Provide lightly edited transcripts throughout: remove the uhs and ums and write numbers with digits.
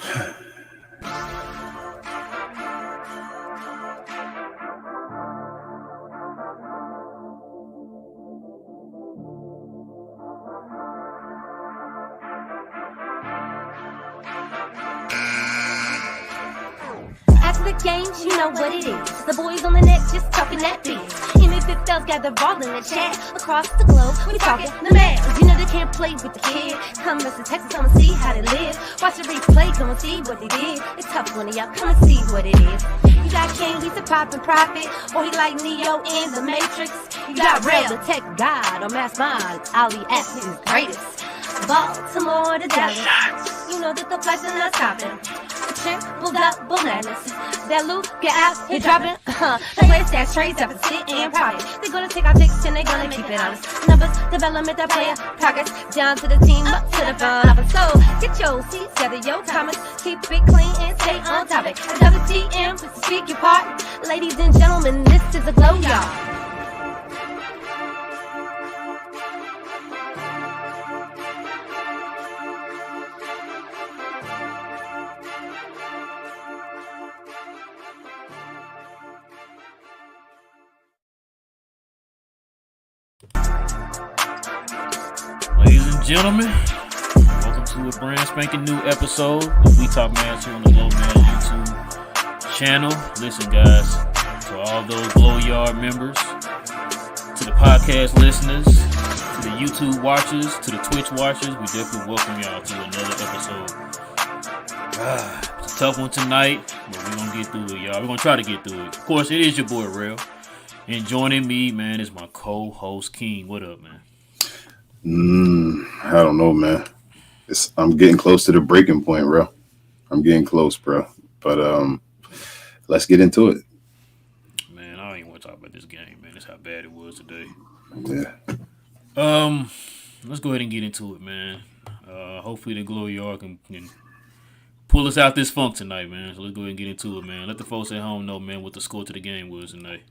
After the games, you know what it is. The boys on the net just talking that biz. MFFL's gather all in the chat. Across the globe, we talking the Mavs. You know they can't play with the kid. Come to Texas, come and see how they live. Watch the replay, come and see what they did. It's tough one of y'all, come and see what it is. You got King, he's a poppin' prophet. Or he like Neo in the Matrix. You got Rail, the tech god, or Mass Mind. Ali F is greatest. Baltimore to Dallas. You know that the flights are not stopping. Triple double madness. That loop, get out, hit dropping. The way stacks, trades up and sit and profit. They're gonna take our picks and they're gonna keep it honest. Numbers, development, that player, progress. Down to the team, up to the front of it. So get your seats, gather your comments. Keep it clean and stay on topic. WTM, speak your part. Ladies and gentlemen, this is a glow, y'all. Ladies and gentlemen, welcome to a brand spanking new episode of We Talk Mavs here on the Glow Mavs YouTube channel. Listen, guys, to all those Glow Yard members, to the podcast listeners, to the YouTube watchers, to the Twitch watchers, we definitely welcome y'all to another episode. It's a tough one tonight, but we're going to get through it, y'all. We're going to try to get through it. Of course, it is your boy, Real. And joining me, man, is my co-host, King. What up, man? I don't know, man. I'm getting close to the breaking point, bro. I'm getting close, bro. But let's get into it. Man, I don't even want to talk about this game, man. That's how bad it was today. Yeah. Let's go ahead and get into it, man. Hopefully the Glow Yard can pull us out this funk tonight, man. So let's go ahead and get into it, man. Let the folks at home know, man, what the score to the game was tonight.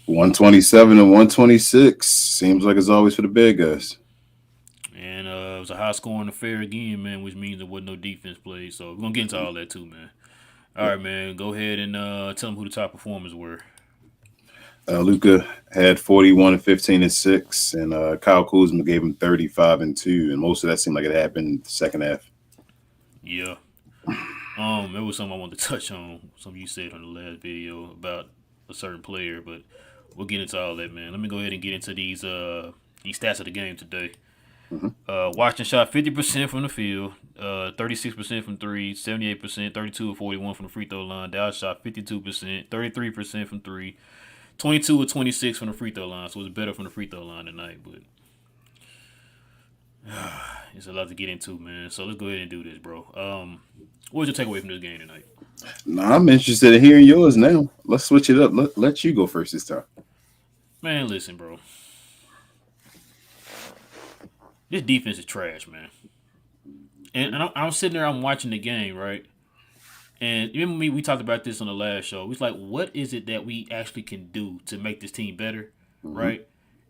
127 and 126. Seems like it's always for the bad guys. And it was a high-scoring affair again, man, which means there wasn't no defense played. So we're going to get into all that too, man. All right, man. Go ahead and tell them who the top performers were. Luka had 41 and 15 and 6, and Kyle Kuzma gave him 35 and 2, and most of that seemed like it happened in the second half. Yeah. It was something I wanted to touch on. Something you said on the last video about a certain player, but we'll get into all that, man. Let me go ahead and get into these stats of the game today. Washington shot 50% from the field, 36% from three, 78%, 32 or 41 from the free throw line. Dallas shot 52%, 33% from three, 22 or 26 from the free throw line. So it was better from the free throw line tonight, but it's a lot to get into, man. So let's go ahead and do this, bro. What was your takeaway from this game tonight? I'm interested in hearing yours now. Let's switch it up. Let you go first this time. Man, listen, bro. This defense is trash, man. And I'm sitting there, I'm watching the game, right? And remember me, we talked about this on the last show. It's like, what is it that we actually can do to make this team better, right?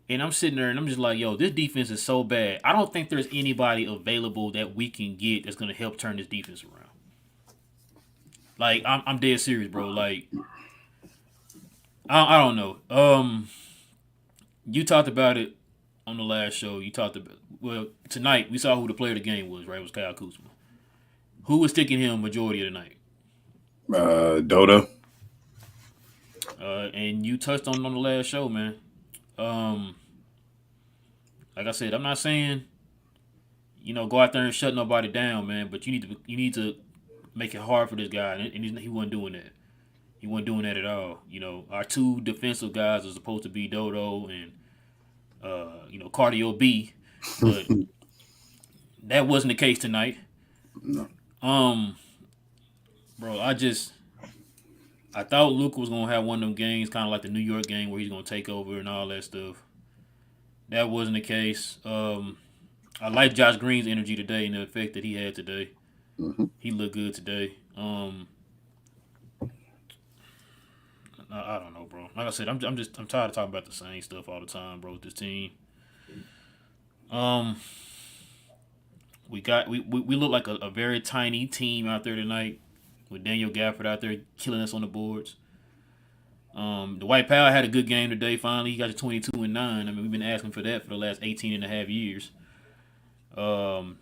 And I'm sitting there, and I'm just like, yo, this defense is so bad. I don't think there's anybody available that we can get that's going to help turn this defense around. Like, I'm dead serious, bro. Like, I don't know. You talked about it on the last show. You talked about, well, tonight we saw who the player of the game was, right? It was Kyle Kuzma. Who was sticking him majority of the night? Dodo. And you touched on the last show, man. Like I said, I'm not saying, go out there and shut nobody down, man. But you need to make it hard for this guy, and he wasn't doing that. He wasn't doing that at all. Our two defensive guys are supposed to be Dodo and Cardio B, but that wasn't the case tonight. No. Bro, I thought Luka was gonna have one of them games, kind of like the New York game, where he's gonna take over and all that stuff. That wasn't the case. I like Josh Green's energy today and the effect that he had today. He looked good today. I don't know, bro. Like I said, I'm tired of talking about the same stuff all the time, bro, with this team. We look like a very tiny team out there tonight with Daniel Gafford out there killing us on the boards. The White Powell had a good game today. Finally, he got to 22-9. I mean, we've been asking for that for the last 18 and a half years. I'm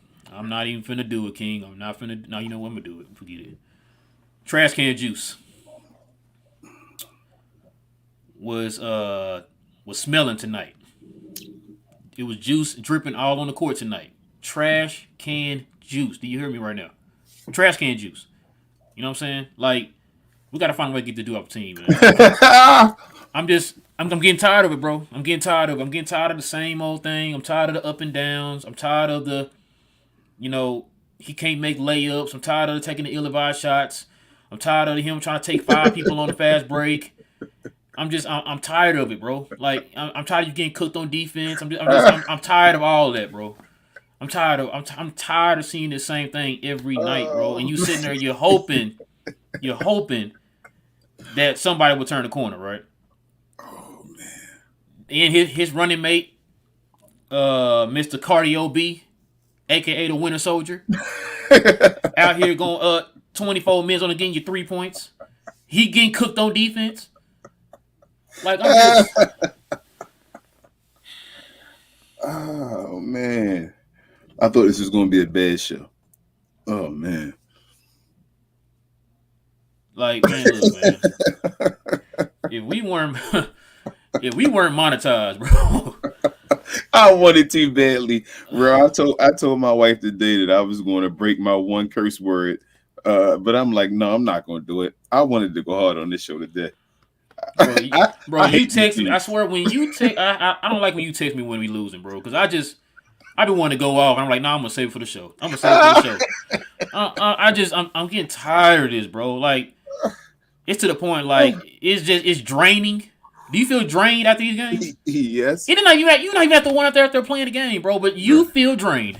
not even finna do it, King. I'm not finna. No, you know what? I'm gonna do it. Forget it. Trash can juice was smelling tonight. It was juice dripping all on the court tonight. Trash can juice. Do you hear me right now? Trash can juice. You know what I'm saying? Like, we gotta find a way to get the dude off the team, man. I'm getting tired of it, bro. I'm getting tired of the same old thing. I'm tired of the up and downs. I'm tired of the, he can't make layups. I'm tired of taking the ill-advised shots. I'm tired of him trying to take 5 people on the fast break. I'm tired of it, bro. Like, I'm tired of you getting cooked on defense. I'm tired of all of that, bro. I'm tired of seeing the same thing every night, bro. And you sitting there, you're hoping that somebody will turn the corner, right? Oh man. And his running mate, Mr. Cardio B, aka the Winter Soldier, out here going 24 minutes on the game, you 3 points. He getting cooked on defense. Like, I'm just... Oh man. I thought this was gonna be a bad show. Oh man. Like, man, look, man. If we weren't monetized, bro. I wanted to badly, bro. I told my wife today that I was going to break my one curse word, but I'm like, no, I'm not going to do it. I wanted to go hard on this show today. Bro, you text me. I swear, when you text, I don't like when you text me when we losing, bro, because I be wanting to go off. I'm like, nah, I'm gonna save it for the show. I'm getting tired of this, bro. Like, it's to the point, like, it's draining. Do you feel drained after these games? Yes. You're not even at the one out there playing the game, bro, but you feel drained.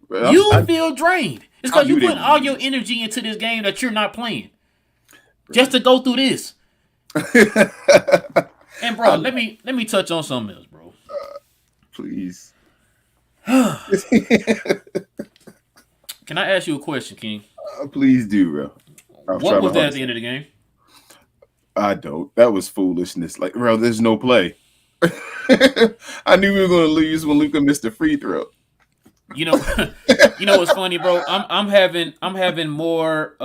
Bro, you feel drained. It's because you put all your energy into this game that you're not playing. Bro. Just to go through this. And bro, let me touch on something else, bro. Please. Can I ask you a question, King? Please do, bro. What was that at the end of the game? I don't. That was foolishness. Like, bro, there's no play. I knew we were going to lose when Luka missed the free throw. You know what's funny, bro? I'm having more.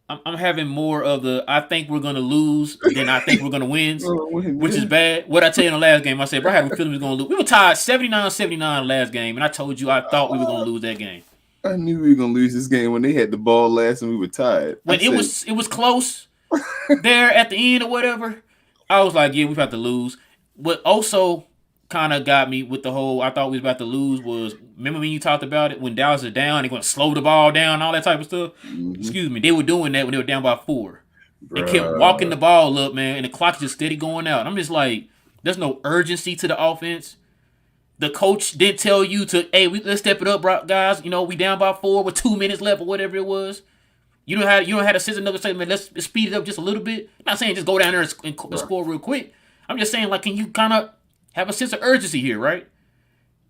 I'm having more of the I think we're gonna lose than I think we're gonna win, which is bad. What I tell you in the last game, I said, bro, I had a feeling we were gonna lose. We were tied 79-79 last game, and I told you I thought we were gonna lose that game. I knew we were gonna lose this game when they had the ball last and we were tied. When it was close there at the end or whatever, I was like, yeah, we've got to lose. What also kind of got me with the whole I thought we was about to lose was, remember when you talked about it when Dallas is down, they're going to slow the ball down, all that type of stuff. Mm-hmm. Excuse me, they were doing that when they were down by 4. They kept walking the ball up, man, and the clock just steady going out. I'm just like, there's no urgency to the offense. The coach didn't tell you to, hey, let's step it up, guys. We down by 4 with 2 minutes left or whatever it was. You don't have to sit another say, man, let's speed it up just a little bit. I'm not saying just go down there and score real quick. I'm just saying, like, can you kind of have a sense of urgency here, right?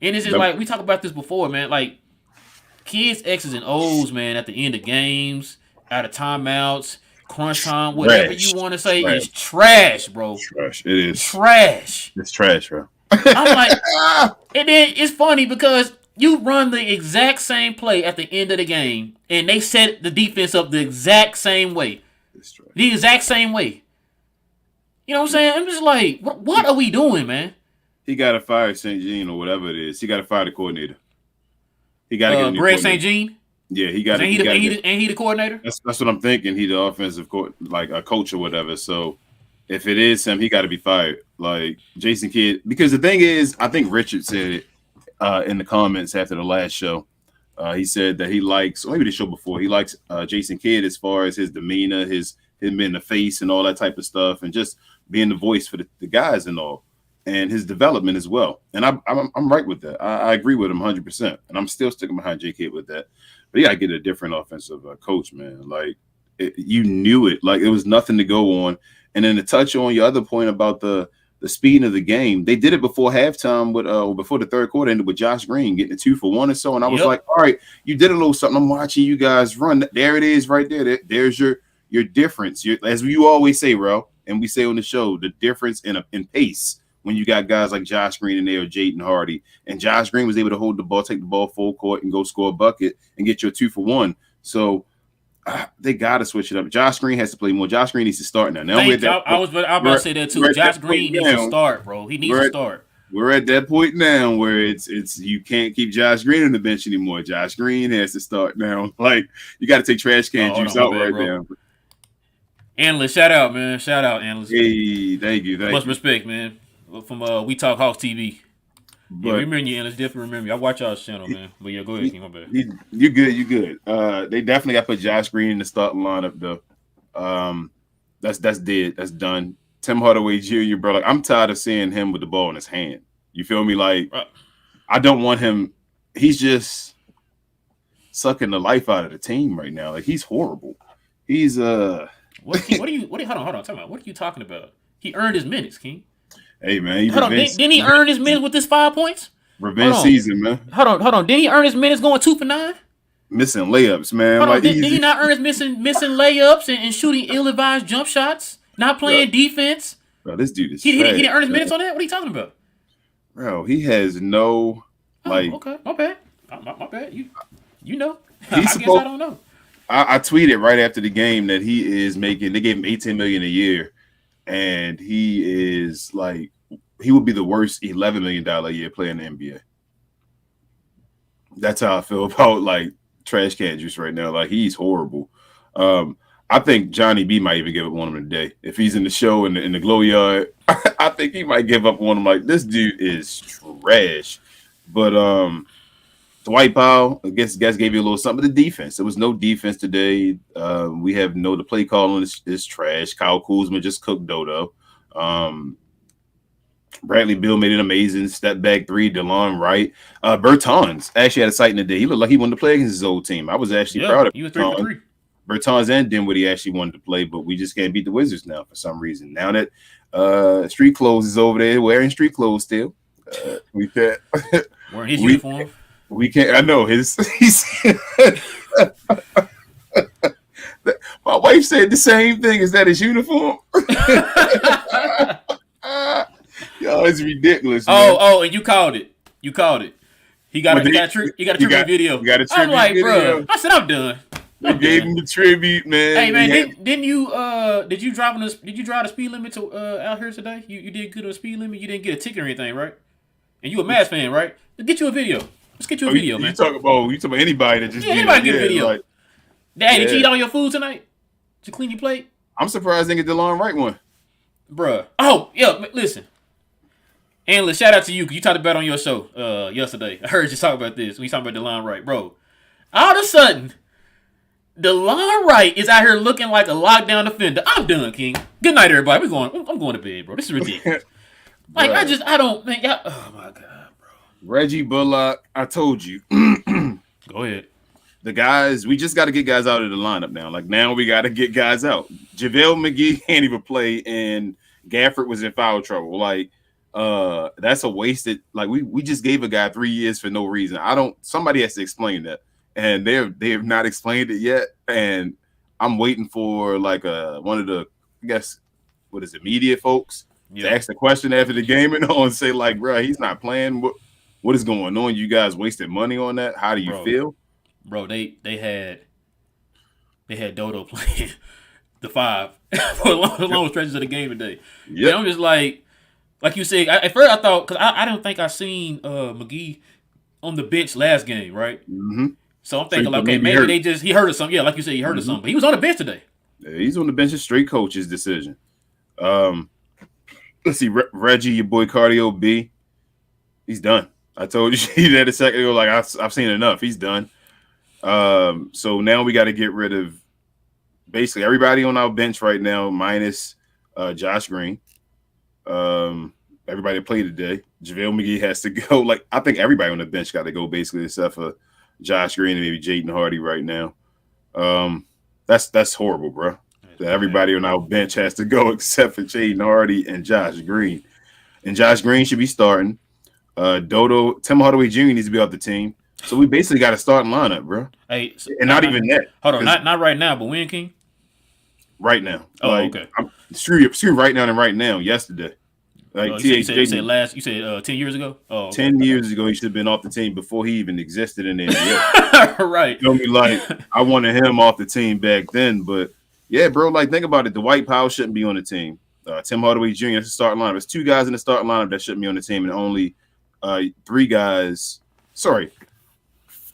And it's just like, we talked about this before, man. Like, kids X's and O's, man, at the end of games, out of timeouts, crunch time, whatever you want to say is trash, bro. Trash. It is. Trash. It's trash, bro. I'm like, and then it's funny because you run the exact same play at the end of the game, and they set the defense up the exact same way. The exact same way. You know what I'm saying? I'm just like, what are we doing, man? He got to fire St. Jean or whatever it is. He got to fire the coordinator. He got to get a new Greg St. Jean? Yeah, he got to. Ain't he the coordinator? That's what I'm thinking. He the offensive like a coach or whatever. So if it is him, he got to be fired. Like Jason Kidd, because the thing is, I think Richard said it in the comments after the last show. He said that he likes, or maybe the show before, he likes Jason Kidd as far as his demeanor, him in the face, and all that type of stuff, and just being the voice for the guys and all. And his development as well. And I'm right with that. I agree with him 100%. And I'm still sticking behind J.K. with that. But yeah, I get a different offensive coach, man. Like, you knew it. Like, it was nothing to go on. And then to touch on your other point about the the speed of the game. They did it before halftime with before the third quarter ended with Josh Green getting a 2-for-1 or so. And I was like, all right, you did a little something. I'm watching you guys run. There it is right there. There's your difference. As you always say, Ro, and we say on the show, the difference in pace when you got guys like Josh Green in there or Jaden Hardy. And Josh Green was able to hold the ball, take the ball full court, and go score a bucket and get you a 2-for-1. So they got to switch it up. Josh Green has to play more. Josh Green needs to start now. I was about to say that too. Josh Green needs to start, bro. He needs to start. We're at that point now where it's you can't keep Josh Green on the bench anymore. Josh Green has to start now. Like, you got to take trash can juice out right now. Analyst, shout out, man. Shout out, analyst. Hey, thank you. Much respect, man. From We Talk Hawks TV. But, remember you, analyst. Definitely remember you. I watch y'all's channel, man. But yeah, go ahead, King. My bad. You good. You good. They definitely got to put Josh Green in the starting lineup, though. That's dead. That's done. Tim Hardaway Jr., bro. Like, I'm tired of seeing him with the ball in his hand. You feel me? Like, I don't want him. He's just sucking the life out of the team right now. Like, he's horrible. He's Hold on. Tell me, what are you talking about? He earned his minutes, King. Hey, man. Didn't he earn his minutes with this 5 points? Revenge season, man. Hold on. Didn't he earn his minutes going 2 for 9? Missing layups, man. Hold on. Did he not earn his missing layups and shooting ill-advised jump shots? Not playing defense? Bro, this dude is He didn't earn his minutes on that? What are you talking about? Bro, he has no, like... Okay, my bad. My bad. You know. I guess I don't know. I tweeted right after the game that he is making... They gave him $18 million a year. And he is like, he would be the worst $11 million a year player in the NBA. That's how I feel about like trash can juice right now. Like, he's horrible. I think Johnny B might even give up one of them today. If he's in the show in the glow yard, I think he might give up one of them. Like, this dude is trash. But Dwight Powell, I guess gave you a little something. The defense. There was no defense today. We have the play calling is trash. Kyle Kuzma just cooked Dodo. Bradley Beal made an amazing step back 3. DeLon Wright. Bertans actually had a sight in the day. He looked like he wanted to play against his old team. I was actually proud of him. He was 3 for 3. Bertans and Dinwiddie actually wanted to play, but we just can't beat the Wizards now for some reason. Now that Street Clothes is over there wearing street clothes still. We can't. Wearing his uniform. We can't. I know he's. My wife said the same thing. Is that his uniform? Yo, it's ridiculous. Man. Oh, and you called it. He got a tribute video. I'm like, bro. I said I'm done. They gave him the tribute, man. Hey, man, did you drive the speed limit to out here today? You did good on the speed limit. You didn't get a ticket or anything, right? And you a Mavs fan, right? Let's get you a video. Let's get you a video, man. You talk about anybody that just anybody get a video. Like, did you eat all your food tonight? Did you clean your plate? I'm surprised they get DeLon Wright one, bruh. Oh yeah, listen. Analyst, shout out to you because you talked about it on your show yesterday. I heard you talk about this when you talking about DeLon Wright, bro. All of a sudden, DeLon Wright is out here looking like a lockdown defender. I'm done, King. Good night, everybody. I'm going to bed, bro. This is ridiculous. Like, I don't think. Oh my god, bro. Reggie Bullock, I told you. Go ahead. The guys, we just got to get guys out of the lineup now. Like, now we got to get guys out. JaVale McGee can't even play, and Gafford was in foul trouble. Like, that's a wasted. Like, we just gave a guy 3 years for no reason. Somebody has to explain that, and they have not explained it yet. And I'm waiting for like one of the, I guess, what is it, media folks to ask the question after the game and say like, bro, he's not playing. What is going on? You guys wasted money on that. How do you feel? Bro, they had Dodo playing the 5 for long stretches of the game today. Yeah, I'm just like you said. At first, I thought because I don't think I seen McGee on the bench last game, right? Mm-hmm. So I'm thinking, like, okay, maybe he heard of something. Yeah, like you said, he heard of something. But he was on the bench today. Yeah, he's on the bench. It's straight coach's decision. Let's see, Reggie, your boy Cardio B, he's done. I told you that a second ago. Like, I've seen enough. He's done. So now we got to get rid of basically everybody on our bench right now, minus Josh Green. Everybody played today. JaVale McGee has to go. Like, I think everybody on the bench got to go basically, except for Josh Green and maybe Jaden Hardy right now. That's horrible, bro. Everybody on our bench has to go except for Jaden Hardy and Josh Green. and Josh Green should be starting. Tim Hardaway Jr. needs to be off the team. So we basically got a starting lineup, bro. Hey, and not even that. Hold on, not right now, but when, King? Right now. Oh, okay. Screw right now and right now. Yesterday. Like you said 10 years ago? Oh, okay. 10 years ago, he should have been off the team before he even existed in the NBA. Right. You know me, like, I wanted him off the team back then, but yeah, bro, like, think about it. Dwight Powell shouldn't be on the team. Tim Hardaway Jr. That's the starting lineup. There's 2 guys in the starting lineup that shouldn't be on the team, and only 3 guys. Sorry,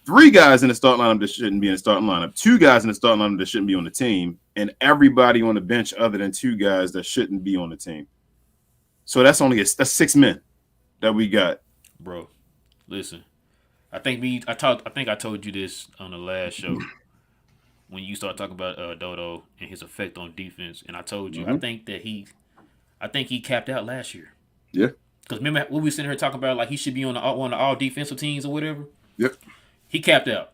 3 guys in the starting lineup that shouldn't be in the starting lineup. 2 guys in the starting lineup that shouldn't be on the team, and everybody on the bench other than 2 guys that shouldn't be on the team. So that's 6 men that we got, bro. Listen, I think I told you this on the last show when you start talking about Dodo and his effect on defense, and I told you I think he capped out last year. Yeah. Because remember what we were sitting here talking about, like he should be on one of the all defensive teams or whatever. Yep. He capped out.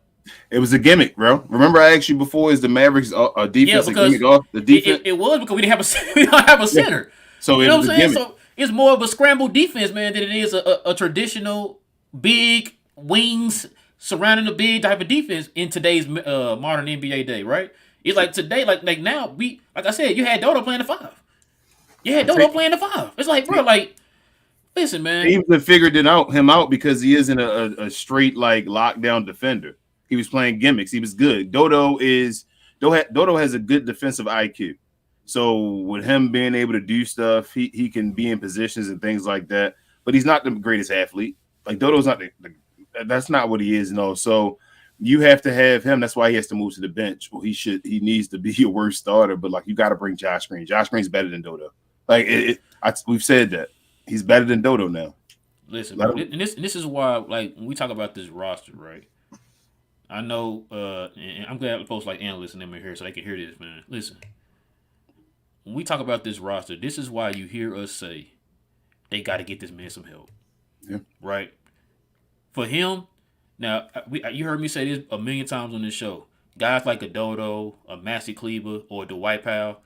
It was a gimmick, bro. Remember I asked you before, is the Mavericks a defensive gimmick off the defense? It was because we don't have a center. Yeah. So you know what I'm saying? Gimmick. So it's more of a scrambled defense, man, than it is a traditional big wings surrounding the big type of defense in today's modern NBA day, right? It's like today, like now, like I said, you had Dodo playing the 5. You had Dodo playing the 5. It's like, bro, like, listen, man. He even figured him out because he isn't a straight like lockdown defender. He was playing gimmicks. He was good. Dodo has a good defensive IQ. So with him being able to do stuff, he can be in positions and things like that. But he's not the greatest athlete. Like Dodo's not that's not what he is, So you have to have him. That's why he has to move to the bench. Well, he needs to be your worst starter. But like you got to bring Josh Green. Josh Green's better than Dodo. Like we've said that he's better than Dodo now. Listen, and this is why, like when we talk about this roster, right? I know, and I'm glad folks like analysts and them are here so they can hear this, man. Listen. When we talk about this roster, this is why you hear us say they got to get this man some help. Yeah. Right? For him, now, you heard me say this a million times on this show. Guys like a Dodo, a Maxi Kleber, or Dwight Powell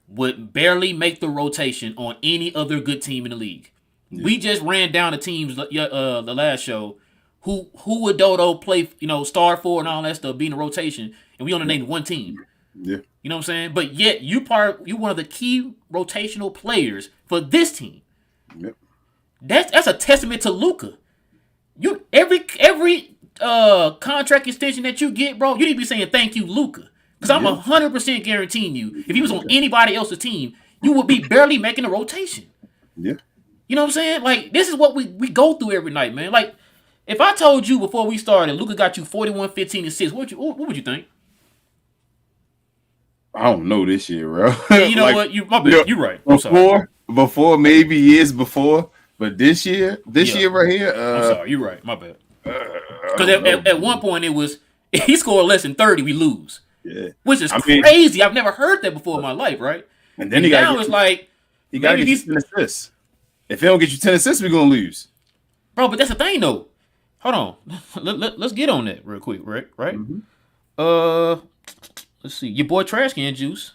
would barely make the rotation on any other good team in the league. Yeah. We just ran down the teams the last show. Who would Dodo play, start for and all that stuff, be in the rotation, and we only named one team. Yeah. You know what I'm saying? But yet you one of the key rotational players for this team. Yep. That's a testament to Luka. You every contract extension that you get, bro, you need to be saying thank you, Luka. Because I'm 100% guaranteeing you, if he was on anybody else's team, you would be barely making a rotation. Yeah. You know what I'm saying? Like, this is what we go through every night, man. Like, if I told you before we started, Luka got you 41, 15, and 6, what would you think? I don't know this year, bro. You know what? You're right. Before, maybe years before, but this year right here. I'm sorry, you're right. My bad. Because at one point it was he scored less than 30, we lose. Yeah, which is crazy. I've never heard that before in my life, right? And then he got to get 10 assists. If he don't get you 10 assists, we're gonna lose, bro. But that's the thing, though. Hold on, let's get on that real quick, right? Mm-hmm. Let's see. Your boy Trash Can Juice,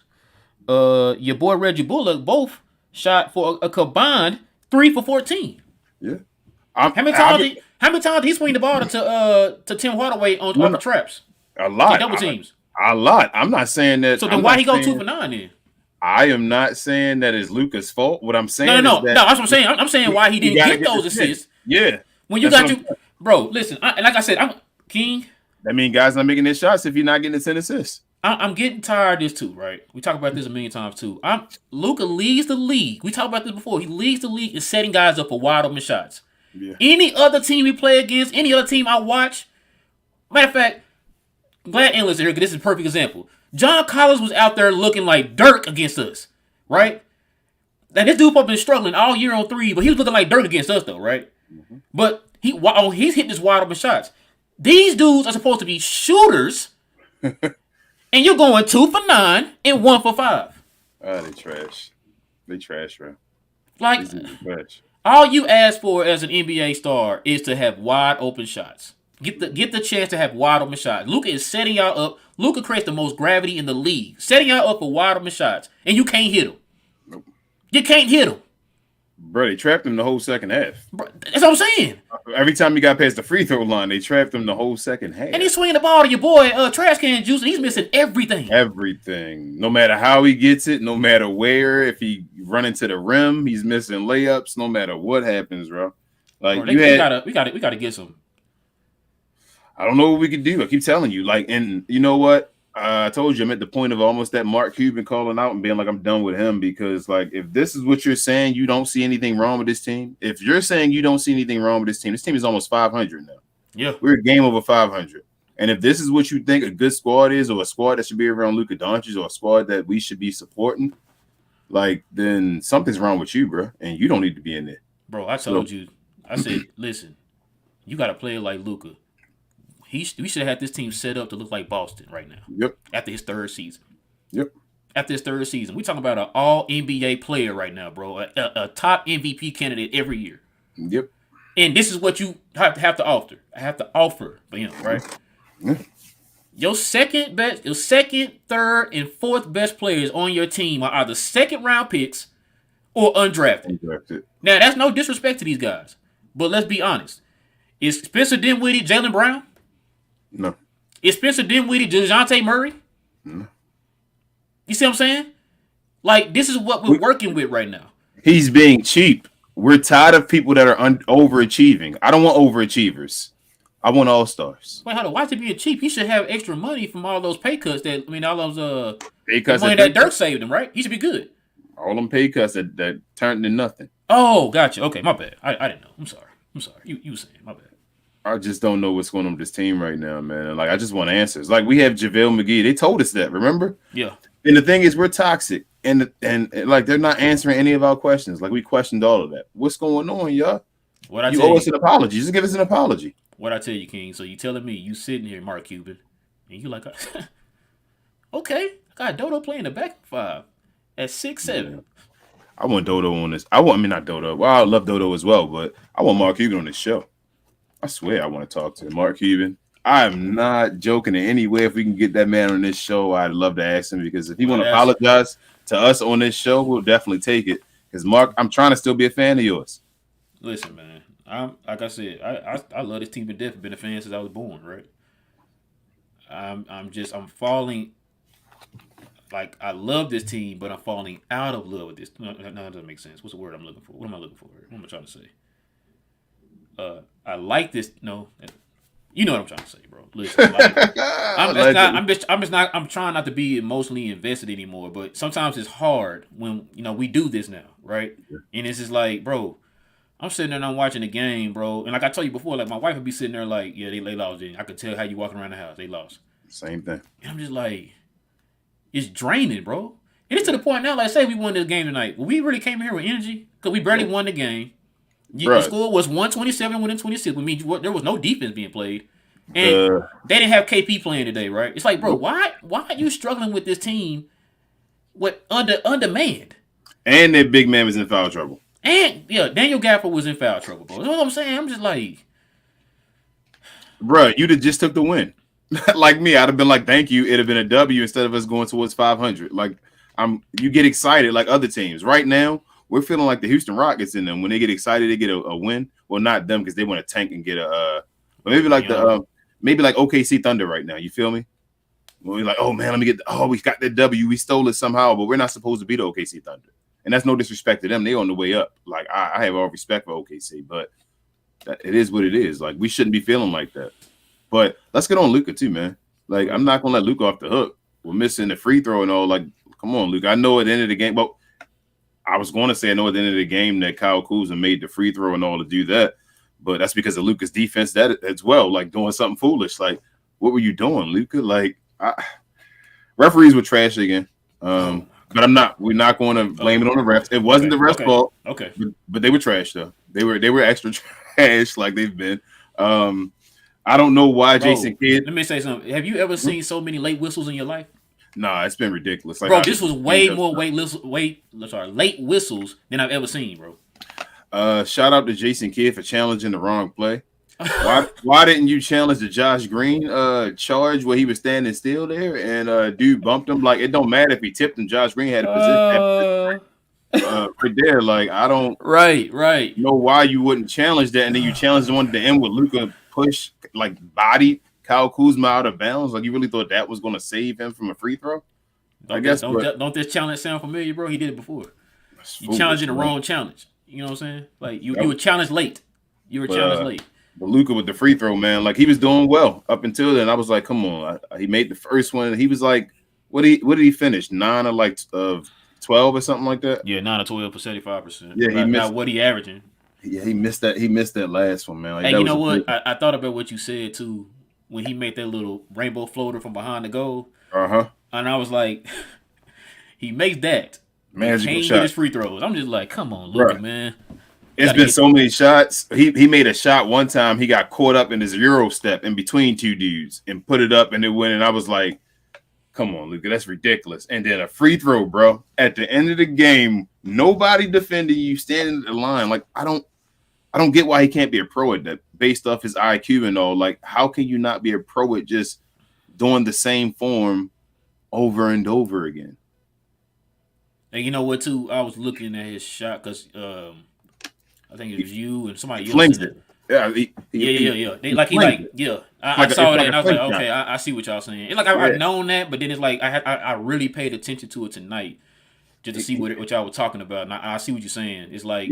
your boy Reggie Bullock, both shot for a combined 3 for 14. Yeah. How many times did he swing the ball to Tim Hardaway on the traps? A lot. Double teams. A lot. I'm not saying that. So then why he go 2 for 9 then? I am not saying that it's Luka's fault. What I'm saying no, that's what I'm saying. I'm saying why he didn't get those assists. Yeah. When you got bro, listen, like I said, I'm King. That means guys not making their shots if you're not getting the 10 assists. I'm getting tired of this too, right? We talk about this a million times too. Luka leads the league. We talked about this before. He leads the league in setting guys up for wide open shots. Yeah. Any other team we play against, any other team I watch, matter of fact, I'm glad analysts are here because this is a perfect example. John Collins was out there looking like Dirk against us, right? Now this dude been struggling all year on 3, but he was looking like Dirk against us though, right? Mm-hmm. But he's hitting his wide open shots. These dudes are supposed to be shooters. And you're going 2 for 9 and 1 for 5. Oh, they trash. They trash, bro. Like, all you ask for as an NBA star is to have wide open shots. Get the chance to have wide open shots. Luka is setting y'all up. Luka creates the most gravity in the league. Setting y'all up for wide open shots. And you can't hit them. Nope. You can't hit them. Bro, they trapped him the whole second half. Bro, that's what I'm saying. Every time he got past the free throw line, they trapped him the whole second half. And he's swinging the ball to your boy, Trash Can Juice, and he's missing everything. Everything. No matter how he gets it, no matter where, if he run into the rim, he's missing layups. No matter what happens, bro. Like bro, we gotta get some. I don't know what we can do. I keep telling you, like, and you know what? I told you I'm at the point of almost that Mark Cuban calling out and being like, I'm done with him because, like, if this is what you're saying, you don't see anything wrong with this team. If you're saying you don't see anything wrong with this team is almost 500 now. Yeah, we're a game over 500. And if this is what you think a good squad is, or a squad that should be around Luka Doncic, or a squad that we should be supporting, like, then something's wrong with you, bro, and you don't need to be in there. Bro, I told you. I said, listen, you got to play like Luka. We should have had this team set up to look like Boston right now. Yep. After his third season. Yep. After his third season. We're talking about an all NBA player right now, bro. A top MVP candidate every year. Yep. And this is what you have to offer. I have to offer for him, right? Yeah. Your second, third, and fourth best players on your team are either second round picks or undrafted. Now, that's no disrespect to these guys. But let's be honest. Is Spencer Dinwiddie Jaylen Brown? No. Is Spencer Dinwiddie DeJounte Murray? No. You see what I'm saying? Like, this is what we're working with right now. He's being cheap. We're tired of people that are overachieving. I don't want overachievers. I want all-stars. Wait, hold on. Why is he being cheap? He should have extra money from all those pay cuts all those pay cuts money that Dirk saved him, right? He should be good. All them pay cuts that turned into nothing. Oh, gotcha. Okay, my bad. I didn't know. I'm sorry. You were saying, my bad. I just don't know what's going on with this team right now, man. Like, I just want answers. Like, we have JaVale McGee. They told us that, remember? Yeah. And the thing is, we're toxic. And like, they're not answering any of our questions. Like, we questioned all of that. What's going on, y'all? You owe us an apology. Just give us an apology. What I tell you, King. So you telling me you sitting here, Mark Cuban, and you like, okay, I got Dodo playing the back five at 6'7". Yeah. I want Dodo on this. Not Dodo. Well, I love Dodo as well, but I want Mark Cuban on this show. I swear I want to talk to Mark Cuban. I'm not joking in any way. If we can get that man on this show, I'd love to ask him, because if he want to apologize to us on this show, we'll definitely take it. Because, Mark, I'm trying to still be a fan of yours. Listen, man. Like I said, I love this team to death. I've been a fan since I was born, right? I'm falling. Like, I love this team, but I'm falling out of love with this. No, that doesn't make sense. What's the word I'm looking for? What am I looking for? What am I trying to say? I like this. No, you know what I'm trying to say, bro. Listen, like, I'm trying not to be emotionally invested anymore. But sometimes it's hard when we do this now, right? Yeah. And it's just like, bro, I'm sitting there and I'm watching the game, bro. And like I told you before, like, my wife would be sitting there like, yeah, they lost. I could tell how you walking around the house. They lost. Same thing. And I'm just like, it's draining, bro. And it's to the point now, like, say we won this game tonight. Well, we really came here with energy because we barely won the game. The score was 127 within 26. Which means there was no defense being played. And they didn't have KP playing today, right? It's like, bro, why are you struggling with this team with undermanned? And their big man was in foul trouble. And, yeah, Daniel Gafford was in foul trouble, bro. You know what I'm saying? I'm just like... Bro, you'd have just took the win. Like me, I'd have been like, thank you. It'd have been a W instead of us going towards 500. Like, you get excited like other teams. Right now, we're feeling like the Houston Rockets in them. When they get excited, they get a win. Well, not them, because they want to tank and get but maybe like maybe like OKC Thunder right now. You feel me? When we're like, oh man, we got that W. We stole it somehow, but we're not supposed to beat the OKC Thunder. And that's no disrespect to them. They on the way up. Like, I have all respect for OKC, but it is what it is. Like, we shouldn't be feeling like that. But let's get on Luka too, man. Like, I'm not gonna let Luka off the hook. We're missing the free throw and all. Like, come on, Luka. I know at the end of the game, but I was going to say I know at the end of the game that Kyle Kuzma made the free throw and all to do that, but that's because of Luka's defense that as well, like doing something foolish. Like, what were you doing, Luka? Like, referees were trash again. But we're not going to blame it on the refs. It wasn't the refs' fault. Okay. But they were trash though. They were extra trash like they've been. I don't know why Jason Kidd. Let me say something. Have you ever seen so many late whistles in your life? Nah, it's been ridiculous. Like, bro, this was way more late whistles than I've ever seen, bro. Shout out to Jason Kidd for challenging the wrong play. Why didn't you challenge the Josh Green charge where he was standing still there and dude bumped him? Like, it don't matter if he tipped him. Josh Green had a position. right there. Like I don't Right. know why you wouldn't challenge that, and then you challenge the one at the end with Luka push like body Kyle Kuzma out of bounds. Like you really thought that was going to save him from a free throw? Don't this challenge sound familiar, bro? He did it before. You challenging the wrong challenge. You know what I'm saying? Like you were challenged late. You were challenged late. But Luka with the free throw, man, like he was doing well up until then. I was like, come on. He made the first one. He was like, what did he finish? 9 of 12 or something like that? Yeah, 9 of 12 for 75%. Yeah, he missed. What he averaging? Yeah, he missed that. He missed that last one, man. Like, hey, you know what? I thought about what you said too when he made that little rainbow floater from behind the goal. And I was like, he makes that. Magical can't shot. Get his free throws. I'm just like, come on, Luka, man. It's been so many shots. He made a shot one time. He got caught up in his Euro step in between two dudes and put it up and it went. And I was like, come on, Luka, that's ridiculous. And then a free throw, bro. At the end of the game, nobody defending you, standing at the line. Like, I don't get why he can't be a pro at that based off his IQ and all. Like, how can you not be a pro at just doing the same form over and over again? And you know what, too? I was looking at his shot because I think it was you and somebody else. Flings it. Yeah. I saw that and I was like, okay, I see what y'all saying. It's like I've known that, but then it's like I really paid attention to it tonight just to see what y'all were talking about. And I see what you're saying. It's like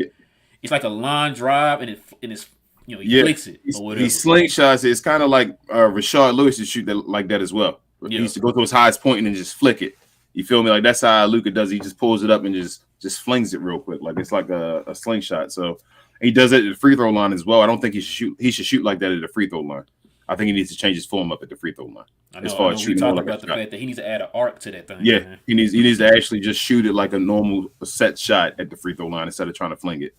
it's like a line drive and it's he flicks it or whatever. He slingshots it. It's kind of like Rashard Lewis to shoot that like that as well. He used to go to his highest point and then just flick it. You feel me? Like that's how Luka does. He just pulls it up and just flings it real quick. Like it's like a slingshot. So he does it at the free throw line as well. I don't think he should shoot like that at the free throw line. I think he needs to change his form up at the free throw line. As far as shooting, we talked about the fact that he needs to add an arc to that thing. Yeah, man. he needs to actually just shoot it like a normal set shot at the free throw line instead of trying to fling it.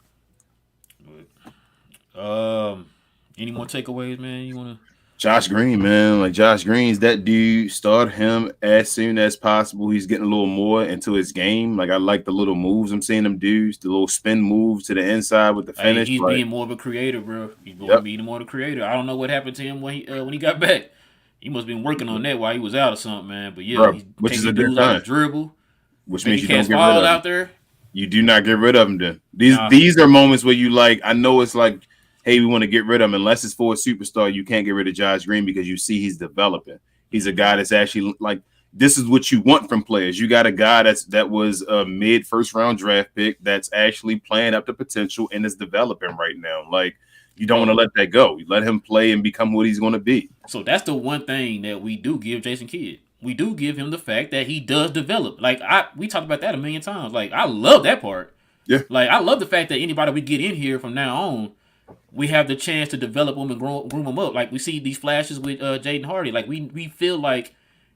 Any more takeaways, man? You want to? Josh Green, man. Like Josh Green's that dude. Start him as soon as possible. He's getting a little more into his game. Like I like the little moves I'm seeing him do, the little spin moves to the inside with the finish. He's being more of a creator, bro. He's being more of a creator. I don't know what happened to him when he got back. He must have been working on that while he was out or something, man. But yeah, bro, he's which is a dudes good out time. of dribble, which means you don't get rid of him. out there. You do not get rid of him. Then these are moments where you like. I know it's like, hey, we want to get rid of him. Unless it's for a superstar, you can't get rid of Josh Green because you see he's developing. He's a guy that's actually like, this is what you want from players. You got a guy that was a mid first round draft pick that's actually playing up to potential and is developing right now. Like you don't want to let that go. You let him play and become what he's going to be. So that's the one thing that we do give Jason Kidd. We do give him the fact that he does develop. Like we talked about that a million times. Like I love that part. Yeah. Like I love the fact that anybody we get in here from now on, we have the chance to develop them and groom them up. Like we see these flashes with Jaden Hardy. Like we feel like,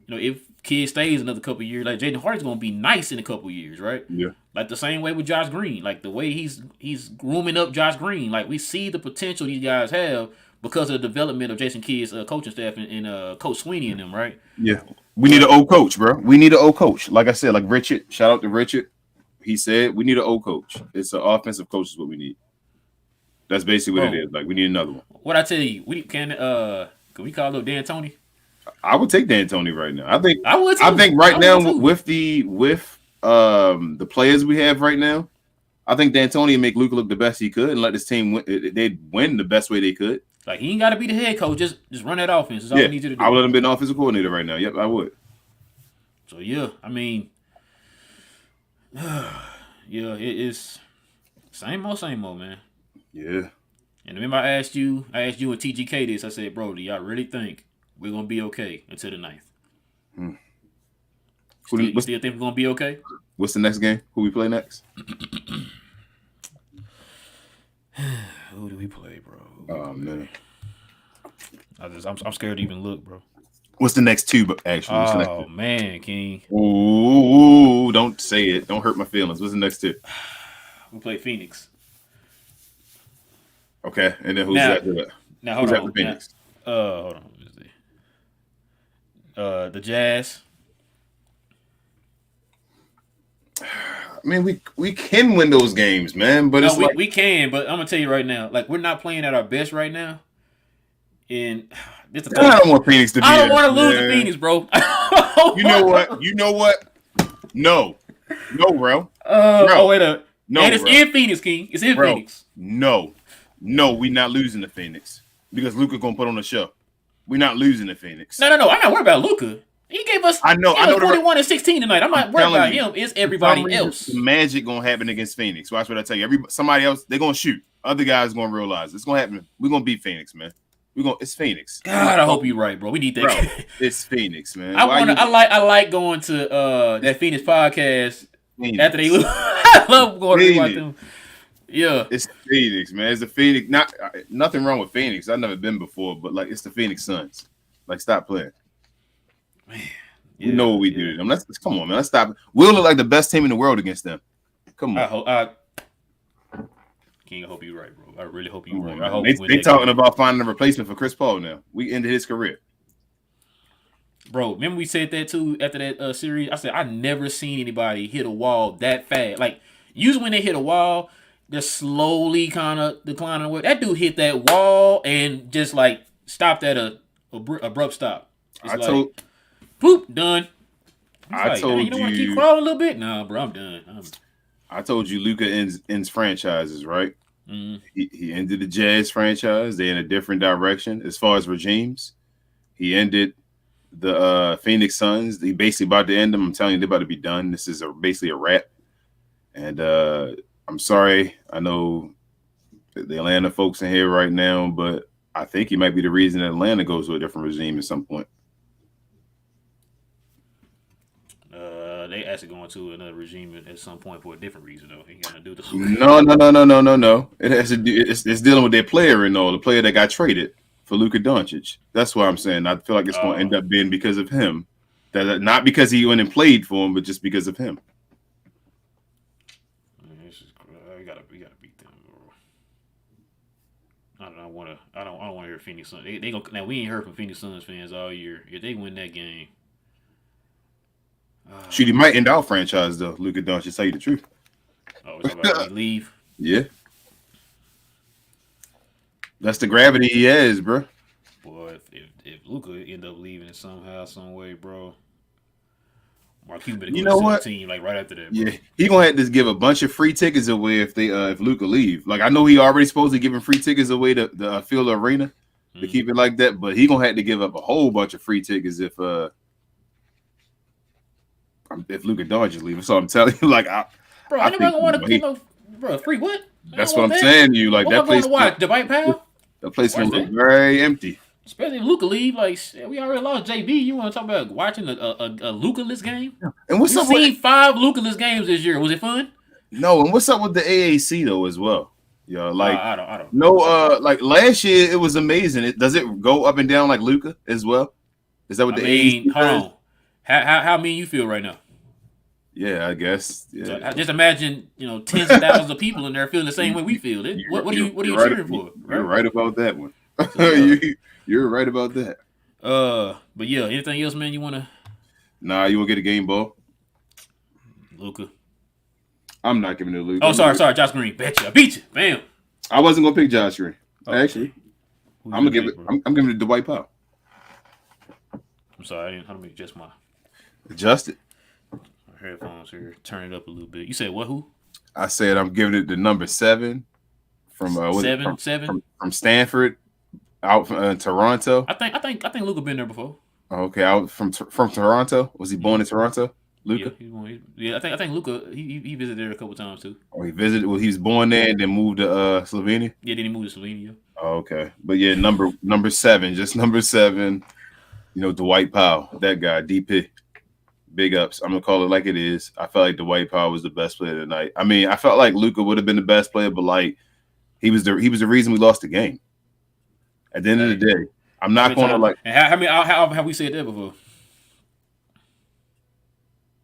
if Kidd stays another couple of years, like Jaden Hardy's gonna be nice in a couple of years, right? Yeah. Like the same way with Josh Green. Like the way he's grooming up Josh Green. Like we see the potential these guys have because of the development of Jason Kidd's coaching staff and Coach Sweeney and them, right? Yeah. We need an old coach, bro. We need an old coach. Like I said, like Richard. Shout out to Richard. He said we need an old coach. It's an offensive coach is what we need. That's basically what it is. Like we need another one. What I tell you, can we call up D'Antoni? I would take D'Antoni right now. I think I would too. I think right now with the players we have right now, I think D'Antoni would make Luka look the best he could and let this team win. They'd win the best way they could. Like he ain't got to be the head coach. Just run that offense. That's all we need you to do. I would let him be an offensive coordinator right now. Yep, I would. So yeah, I mean, yeah, it's same old, man. Yeah. And remember I asked you and TGK this. I said, bro, do y'all really think we're going to be okay until the 9th? You still think we're going to be okay? What's the next game? Who we play next? Who do we play, bro? Oh, man. I'm scared to even look, bro. What's the next two, actually? Oh, man, King. Ooh, don't say it. Don't hurt my feelings. What's the next two? We play Phoenix. Okay, and then who's after that? Now, hold on. Phoenix? Hold on. The Jazz. I mean, we can win those games, man. But we can. But I'm gonna tell you right now, like we're not playing at our best right now. And this the thing. I don't want Phoenix to be. I don't want to lose to Phoenix, bro. You know what? No. No, bro. Oh wait a. No, and it's bro. in Phoenix, King. It's in Phoenix. No, we not losing to Phoenix because Luka gonna put on a show. We're not losing to Phoenix. No. I'm not worried about Luka. He gave us. I know 41 and 16 tonight. I'm not worried about him. It's everybody else. The magic gonna happen against Phoenix. Watch what I tell you. Somebody else, they're gonna shoot. Other guys gonna realize it's gonna happen. We're gonna beat Phoenix, man. It's Phoenix. God, I hope you're right, bro. We need that. Bro, it's Phoenix, man. I like going to that Phoenix podcast after they lose. I love going to watch them. Yeah, it's Phoenix, man. It's the Phoenix. Nothing wrong with Phoenix. I've never been before, but like it's the Phoenix Suns. Like, stop playing. Man, you know what we do to them. Let's come on, man. Let's stop. We'll look like the best team in the world against them. Come on. King, I hope you're right, bro. I really hope you're right. I hope they talking about finding a replacement for Chris Paul now. We ended his career. Bro, remember we said that too after that series? I said I never seen anybody hit a wall that fast. Like, usually when they hit a wall, they're slowly kind of declining away. That dude hit that wall and just like stopped at a abrupt stop. It's boop, done. I told you don't want to keep crawling a little bit? Nah, bro, I'm done. I told you Luka ends franchises, right? Mm-hmm. He ended the Jazz franchise. They're in a different direction as far as regimes. He ended the Phoenix Suns. He basically about to end them. I'm telling you, they're about to be done. This is basically a wrap. And I'm sorry. I know the Atlanta folks in here right now, but I think he might be the reason that Atlanta goes to a different regime at some point. They actually going to another regime at some point for a different reason, though. Ain't got to do this. No. It has to do. It's dealing with their player and all. The player that got traded for Luka Doncic. That's why I'm saying I feel like it's going to end up being because of him. That not because he went and played for him, but just because of him. We gotta beat them, bro. I don't want to hear Phoenix Suns. They go now. We ain't heard from Phoenix Suns fans all year. If they win that game. Shoot, he might end our franchise though. Luka Doncic, tell you the truth. Oh, it's about to leave. Yeah, that's the gravity he has, bro. Boy, if Luka end up leaving it somehow, some way, bro. Mark Cuban, you know what? Team like right after that. Bro. Yeah, he gonna have to give a bunch of free tickets away if Luka leave. Like I know he already supposed to giving free tickets away to the Field Arena to keep it like that, but he gonna have to give up a whole bunch of free tickets if Luka Doncic leaving. So I'm telling you, like, bro, I never want to get no, bro, free what? That's what I'm saying to you. Like, that place. What, Dwight Powell? That place can look very empty. Especially if Luka leave. Like, we already lost JB. You want to talk about watching a Luka-less game? And what's up? We've seen 5 Luka-less games this year. Was it fun? No. And what's up with the AAC though as well? Yo, like, I don't. No, like last year it was amazing. Does it go up and down like Luka as well? Is that what AAC? Hold on. How mean you feel right now? Yeah, I guess. Yeah. So, just imagine, tens of thousands of people in there feeling the same way we feel. What are you cheering for? You're right about that one. You're right about that. But yeah, anything else, man? You wanna? Nah, you wanna get a game ball? Luka. I'm not giving it to Luka. Oh, sorry, Josh Green. Bet you, I beat you. Bam. I wasn't gonna pick Josh Green. Okay. Actually, I'm gonna give it. Bro? I'm giving it to Dwight Powell. I'm sorry, I didn't adjust my headphones here. Turn it up a little bit. You said what? Who? I said I'm giving it to number 7 from from Stanford out in Toronto. I think Luka been there before. Okay, out from Toronto. Was he born in Toronto? Luka? Yeah, I think Luka he visited there a couple times too. Oh, he visited. Well, he was born there and then moved to Slovenia. Yeah, then he moved to Slovenia. Oh, okay, but yeah, number 7, just number 7. Dwight Powell, that guy, DP. Big ups. I'm gonna call it like it is. I felt like Dwight Powell was the best player tonight. I mean, I felt like Luka would have been the best player, but like he was the reason we lost the game. At the end of the day, I'm not going to like. And how have we said that before?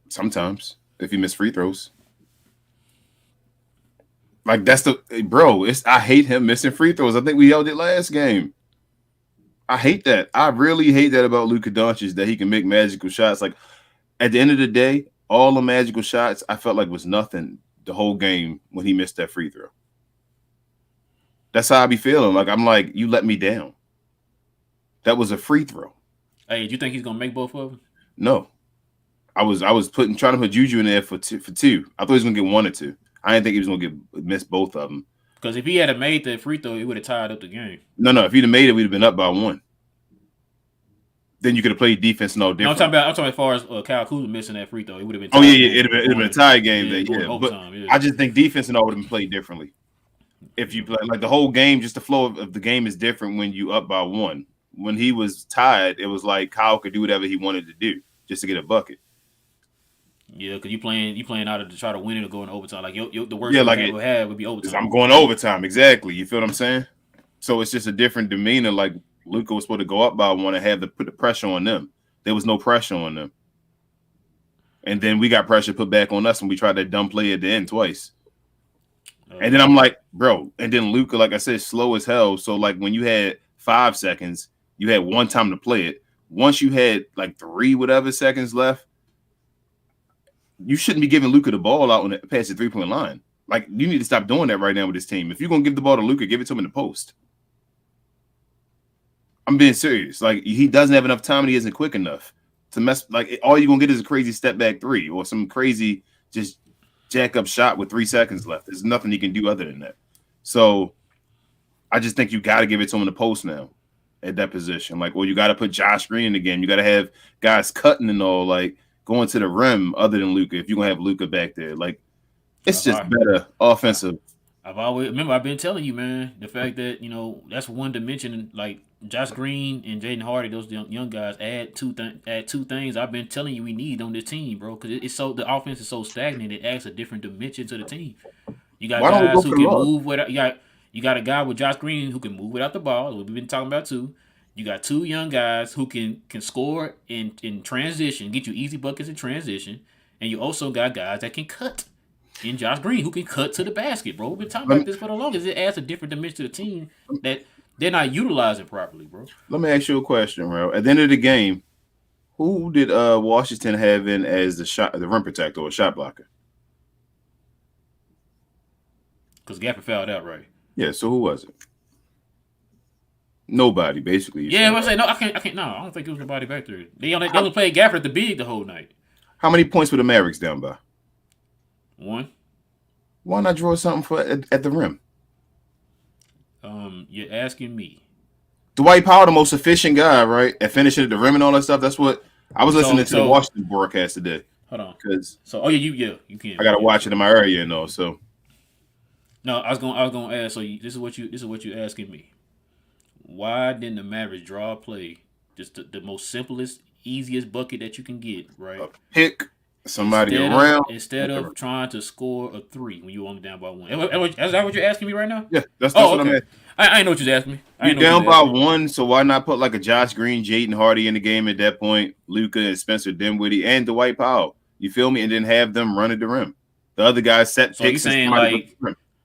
Sometimes, if he missed free throws, like that's bro. I hate him missing free throws. I think we held it last game. I hate that. I really hate that about Luka Doncic, that he can make magical shots. Like at the end of the day, all the magical shots I felt like was nothing the whole game when he missed that free throw. That's how I be feeling. Like I'm like, you let me down. That was a free throw. Hey, do you think he's gonna make both of them? No. I was trying to put Juju in there for two. I thought he was gonna get one or two. I didn't think he was gonna miss both of them. Because if he had made the free throw, he would have tied up the game. No. If he'd have made it, we'd have been up by one. Then you could have played defense no different. No, I'm talking about as far as Kyle Kuzma missing that free throw, it would have been. Oh yeah, it'd have been a tie game then. Yeah, but yeah. I just think defense and all would have been played differently. If you play like the whole game, just the flow of the game is different when you up by one. When he was tied, it was like Kyle could do whatever he wanted to do just to get a bucket. Yeah, because you playing out to try to win it or go in overtime. Like the worst you would have would be overtime. I'm going overtime, exactly. You feel what I'm saying? So it's just a different demeanor. Like Luka was supposed to go up by one and have to put the pressure on them. There was no pressure on them. And then we got pressure put back on us when we tried that dumb play at the end twice. And then I'm like, bro. And then Luka, like I said, slow as hell. So like when you had 5 seconds, you had one time to play it. Once you had like 3 whatever seconds left, you shouldn't be giving Luka the ball out past the 3-point line. Like you need to stop doing that right now with this team. If you're gonna give the ball to Luka, give it to him in the post. I'm being serious. Like he doesn't have enough time and he isn't quick enough to mess. Like all you're gonna get is a crazy step back 3 or some crazy just jack up shot with 3 seconds left. There's nothing he can do other than that. So I just think you got to give it to him in the post now at that position. Like, well, you got to put Josh Green in again. You got to have guys cutting and all, like going to the rim other than Luka. If you're gonna have Luka back there, like it's just better offensive. I've been telling you, man, the fact that that's one dimension. Like Josh Green and Jaden Hardy, those young guys add two things. I've been telling you we need on this team, bro, because the offense is so stagnant. It adds a different dimension to the team. You got guys who can move without. You got a guy with Josh Green who can move without the ball. We've been talking about too. You got 2 young guys who can score in transition, get you easy buckets in transition, and you also got guys that can cut. In Josh Green, who can cut to the basket, bro. We've been talking about this for the longest. It adds a different dimension to the team that they're not utilizing properly, bro. Let me ask you a question, bro. At the end of the game, who did Washington have in as the rim protector or shot blocker? Because Gafford fouled out, right? Yeah, so who was it? Nobody, basically. Yeah, I say no. I can't. No, I don't think it was nobody back there. They only played Gafford at the big the whole night. How many points were the Mavericks down by? 1. Why not draw something at the rim? You're asking me. Dwight Powell, the most efficient guy, right? At finishing at the rim and all that stuff. That's what I was listening to the Washington broadcast today. Hold on. You can. I gotta watch it in my area, So no, I was gonna ask. So this is what you asking me. Why didn't the Mavericks draw a play? Just the most simplest, easiest bucket that you can get, right? A pick. Somebody around instead of trying to score a 3 when you're only down by 1. Is that what you're asking me right now? Yeah, that's what I'm asking. I know what you're asking me. You're down by 1, so why not put like a Josh Green, Jaden Hardy in the game at that point, Luka and Spencer Dinwiddie and Dwight Powell. You feel me? And then have them run at the rim. The other guys set so picks. So you saying like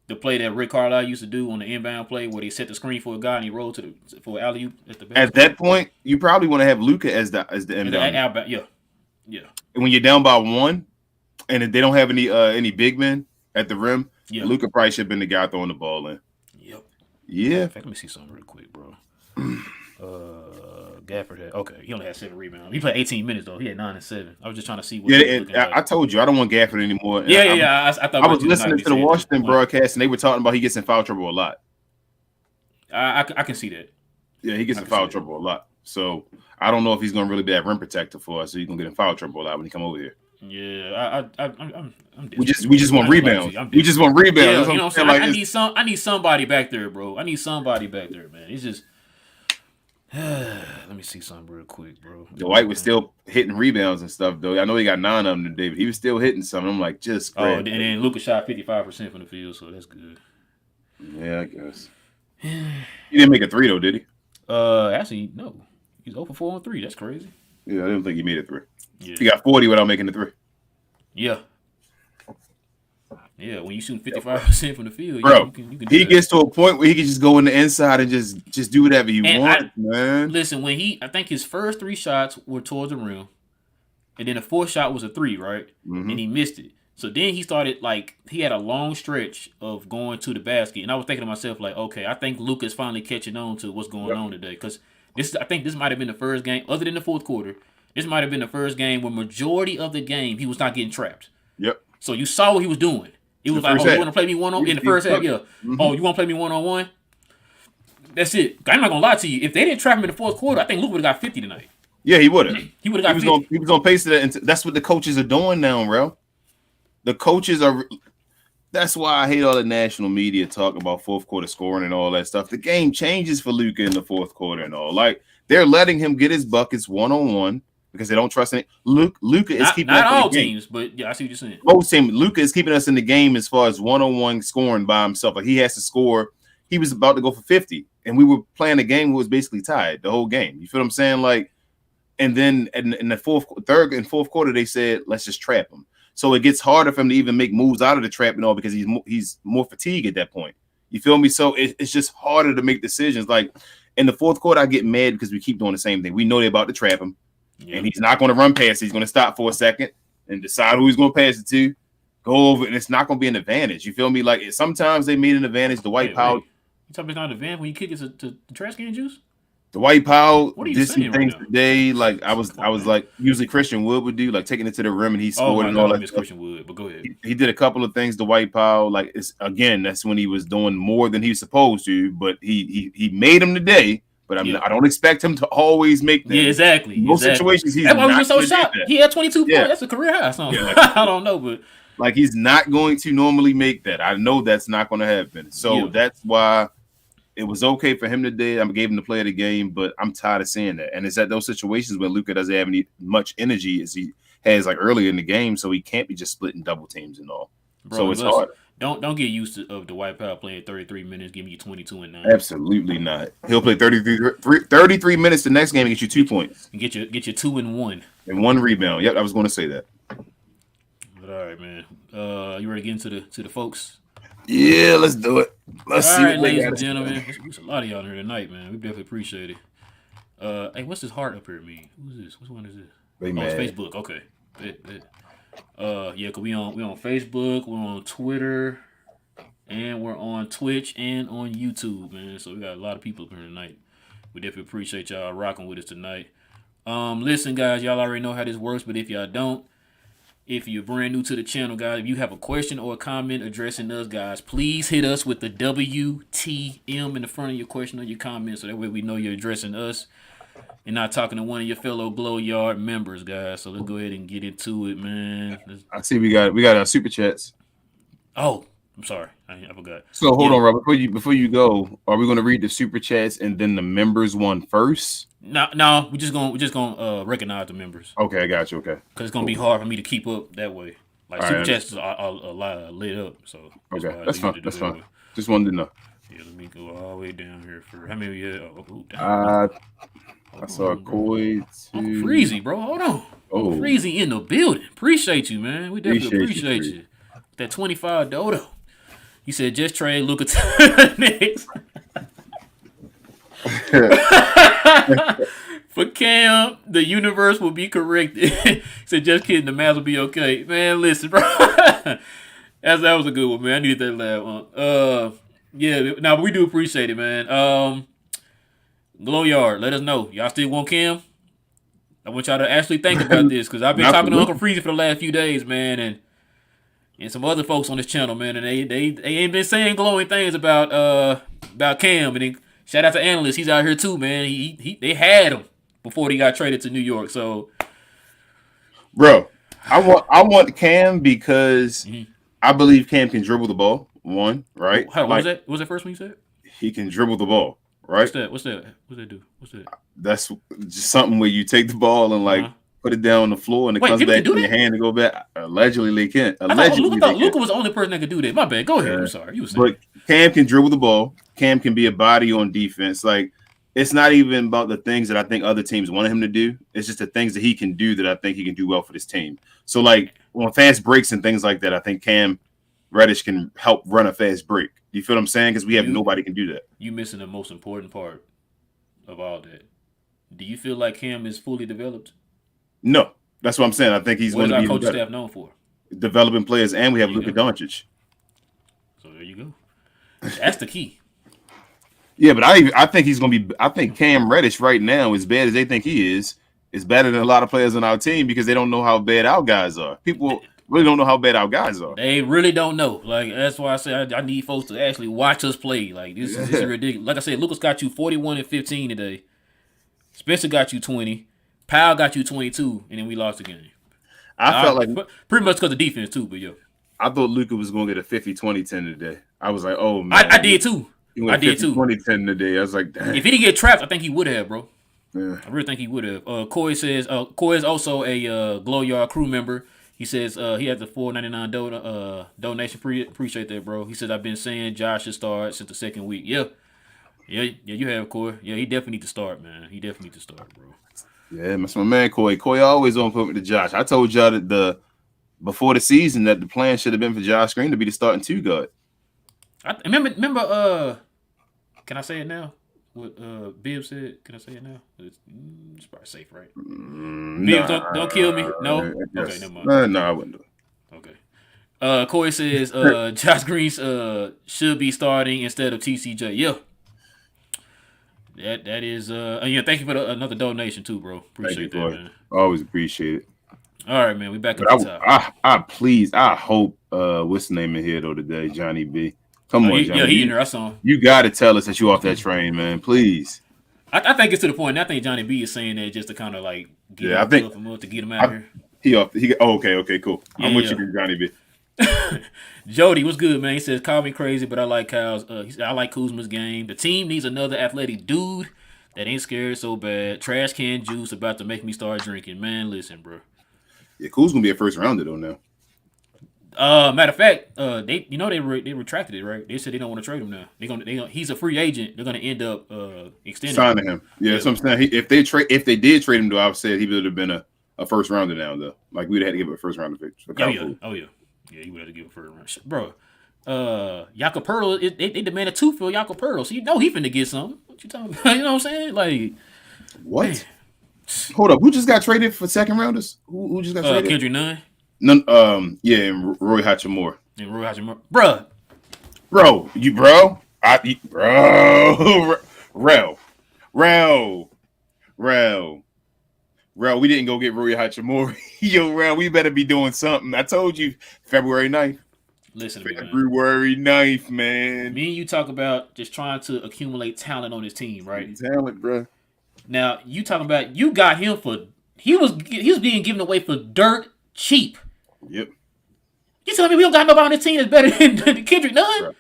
the play that Rick Carlisle used to do on the inbound play where they set the screen for a guy and he rolled for alley-oop at the basket? At that point, you probably want to have Luka as the inbound. Yeah. And when you're down by 1, and if they don't have any big men at the rim, Luka probably should have been the guy throwing the ball in. Yep. Yeah. In fact, let me see something real quick, bro. Gafford had he only had 7 rebounds. He played 18 minutes though. He had 9 and 7. I was just trying to see what. Yeah, I told you I don't want Gafford anymore. Yeah. I thought I was listening to the Washington broadcast and they were talking about he gets in foul trouble a lot. I can see that. Yeah, he gets in foul trouble a lot. So I don't know if he's going to really be that rim protector for us. So he's going to get in foul trouble a lot when he come over here. Yeah, I'm we just want rebounds. We just want rebounds. Yeah, I need somebody back there, bro. I need somebody back there, man. It's just let me see something real quick, bro. Dwight was still hitting rebounds and stuff, though. I know he got 9 of them today, but he was still hitting some. I'm like, just and then Luka shot 55% from the field, so that's good. Yeah, I guess. He didn't make a 3 though, did he? Actually, no. He's 0 for 4 on 3. That's crazy. Yeah, I didn't think he made a 3. Yeah. He got 40 without making the 3. Yeah. Yeah, when you shoot 55% from the field, bro, you can he gets to a point where he can just go in the inside and just do whatever he wants, man. Listen, I think his first 3 shots were towards the rim, and then the 4th shot was a 3, right? Mm-hmm. And he missed it. So then he started, he had a long stretch of going to the basket, and I was thinking to myself, okay, I think Luka's finally catching on to what's going on today, because I think this might have been the first game, other than the 4th quarter, This might have been the first game where majority of the game he was not getting trapped. Yep. So you saw what he was doing. It was like, oh, you want to play me one-on-one? In the first half, yeah. Mm-hmm. Oh, you want to play me one-on-one? That's it. I'm not going to lie to you. If they didn't trap him in the fourth quarter, I think Luke would have got 50 tonight. Yeah, he would have. He would have got 50. He was going to pace it. That's what the coaches are doing now, bro. The coaches are... That's why I hate all the national media talk about fourth quarter scoring and all that stuff. The game changes for Luka in the fourth quarter and all. Like, they're letting him get his buckets one-on-one because they don't trust any. Luka is keeping not us all in the teams, game. but yeah, I see what you're saying. Most teams, Luka is keeping us in the game as far as one-on-one scoring by himself. Like, he has to score. He was about to go for 50, and we were playing a game that was basically tied the whole game. You feel what I'm saying? Like, and then in the third and fourth quarter, they said, let's just trap him. So it gets harder for him to even make moves out of the trap and all because he's more fatigued at that point. You feel me? So it's just harder to make decisions. Like in the fourth quarter, I get mad because we keep doing the same thing. We know they're about to trap him, and he's not going to run past it. He's going to stop for a second and decide who he's going to pass it to, go over, and it's not going to be an advantage. You feel me? Like sometimes they made an advantage. The White Powell. You talking about an advantage when you kick it to the trash can juice? The White Powell did some things right today. Like I was like usually Christian Wood would do, like taking it to the rim and he scored and all that. Christian Wood, but go ahead. He did a couple of things. The White Powell, like that's when he was doing more than he was supposed to. But he made them today. But I don't expect him to always make them. Yeah, exactly. In most situations, he's that's why not we were so shocked. He had 22 points. That's a career high. So I don't know, but like he's not going to normally make that. I know that's not going to happen. So that's why. It was okay for him today. I gave him the play of the game, but I'm tired of seeing that. And it's at those situations where Luka doesn't have much energy as he has like earlier in the game, so he can't be just splitting double teams and all. Bro, so it's hard. Don't get used to the White Powell playing 33 minutes, giving you 22 and 9. Absolutely not. He'll play 33 minutes the next game and get you 2 points. And get you 2 and 1. And 1 rebound. Yep, I was going to say that. But all right, man. You ready to get into the folks? Yeah, let's do it. Let's see. All right, ladies and gentlemen. There's a lot of y'all here tonight, man. We definitely appreciate it. Hey, what's this heart up here mean? Who's this? Which one is this? It's Facebook. Okay. Yeah, cause we on Facebook, we're on Twitter, and we're on Twitch and on YouTube, man. So we got a lot of people up here tonight. We definitely appreciate y'all rocking with us tonight. Listen, guys, y'all already know how this works, but if y'all don't, if you're brand new to the channel, guys, if you have a question or a comment addressing us, guys, please hit us with the WTM in the front of your question or your comment so that way we know you're addressing us and not talking to one of your fellow Glow Yard members, guys. So let's go ahead and get into it, man. I see we got our super chats. Oh, I'm sorry. I forgot. So hold on, Robert. Before you go, are we going to read the super chats and then the members one first? No, we're just gonna recognize the members. Okay, I got you. Okay, because it's gonna be hard for me to keep up that way. Like super chats are lit up, so okay, that's fine. That's fine. Just wanted to know. Yeah, let me go all the way down here for how many? I saw Coy. Freezy, bro. Hold on. Oh, Freezy in the building. Appreciate you, man. We definitely appreciate you. That 25 dodo. He said, just trade Luka to the Knicks. For Cam, the universe will be corrected. He said, just kidding, the Mavs will be okay. Man, listen, bro. that was a good one, man. I needed that last one. Yeah, but we do appreciate it, man. Glow Yard, let us know. Y'all still want Cam? I want y'all to actually think about this because I've been talking to Uncle Freezy for the last few days, man, and some other folks on this channel, man, and they ain't been saying glowing things about Cam. And then shout out to Analyst, he's out here too, man. They had him before he got traded to New York. So, bro, I want Cam because I believe Cam can dribble the ball. One, right? What was that? What was that first one you said? He can dribble the ball, right? What's that do? What's that? That's just something where you take the ball and put it down on the floor and it comes back in your hand and go back. Allegedly, they can't. I thought Luka was the only person that could do that. My bad. Go ahead. I'm sorry. You were saying. But Cam can dribble the ball. Cam can be a body on defense. Like, it's not even about the things that I think other teams wanted him to do. It's just the things that he can do that I think he can do well for this team. So, like, on fast breaks and things like that, I think Cam Reddish can help run a fast break. You feel what I'm saying? Because we have nobody can do that. You missing the most important part of all that. Do you feel like Cam is fully developed? No. That's what I'm saying. I think he's going to be our coaching staff known for? Developing players, and we have Luka Doncic. So there you go. That's the key. Yeah, but I think he's going to be – I think Cam Reddish right now, as bad as they think he is is better than a lot of players on our team because they don't know how bad our guys are. People really don't know how bad our guys are. They really don't know. Like, that's why I say I need folks to actually watch us play. Like, this is ridiculous. Like I said, Lucas got you 41 and 15 today. Spencer got you 20. Powell got you 22, and then we lost the game. I felt like pretty much because of defense too, but I thought Luka was going to get a 50-20-10 today. I was like, oh man, I did too. I did too. 20-10 today. I was like, dang. If he didn't get trapped, I think he would have, bro. Yeah. I really think he would have. Corey says, Corey is also a Glow Yard crew member. He says he has the $4.99 donation. Appreciate that, bro. He says, I've been saying Josh should start since the second week. Yeah, you have, Corey. Yeah, he definitely need to start, man. He definitely need to start, bro. Yeah, that's my man, Corey. Corey always on put me to Josh. I told y'all that before the season that the plan should have been for Josh Green to be the starting two guard. I remember. Can I say it now? What Bibb said? Can I say it now? It's probably safe, right? Bibb, don't kill me. No. Okay, never mind. No, I wouldn't do it. Okay. Corey says Josh Green should be starting instead of TCJ. Yeah. That is thank you for another donation too, bro. Appreciate that, man. Always appreciate it. All right, man. We back at the top. I hope what's the name in here though today, Johnny B. Come on, Johnny. Yeah, he in there. I saw him. You gotta tell us that you off that train, man. Please. I think it's to the point. I think Johnny B is saying that just to kind of like get him to get him out here. Okay, cool. I'm with you, Johnny B. Jody, what's good, man? He says, call me crazy, but I like Kyle's. He said, I like Kuzma's game. The team needs another athletic dude that ain't scared so bad. Trash can juice about to make me start drinking. Man, listen, bro. Yeah, Kuzma's gonna be a first rounder though now. Matter of fact, they retracted it, right? They said they don't want to trade him now. He's a free agent. They're gonna end up extending signing him. Yeah, that's what I'm saying. If they did trade him, though, I would say he would have been a first rounder now, though. Like we'd have to give him a first rounder pick. Yeah, he would have to give a first round, bro. Jakob Pertl, they demanded 2 for Jakob Pertl, so you know he finna get something. What you talking about? You know what I'm saying? Like, what? Man. Hold up, who just got traded for second rounders? Who just got traded? Kendrick Nunn. None. And Roy Hachimura. Bro, Rel, we didn't go get Roy Hachimura. Yo, Rel, we better be doing something. I told you, February 9th. Listen to me, man. February 9th, man. Me and you talk about just trying to accumulate talent on this team, right? Talent, bro. Now, you talking about you got him for he was being given away for dirt cheap. Yep. You telling me we don't got nobody on this team that's better than Kendrick Nunn? Bruh.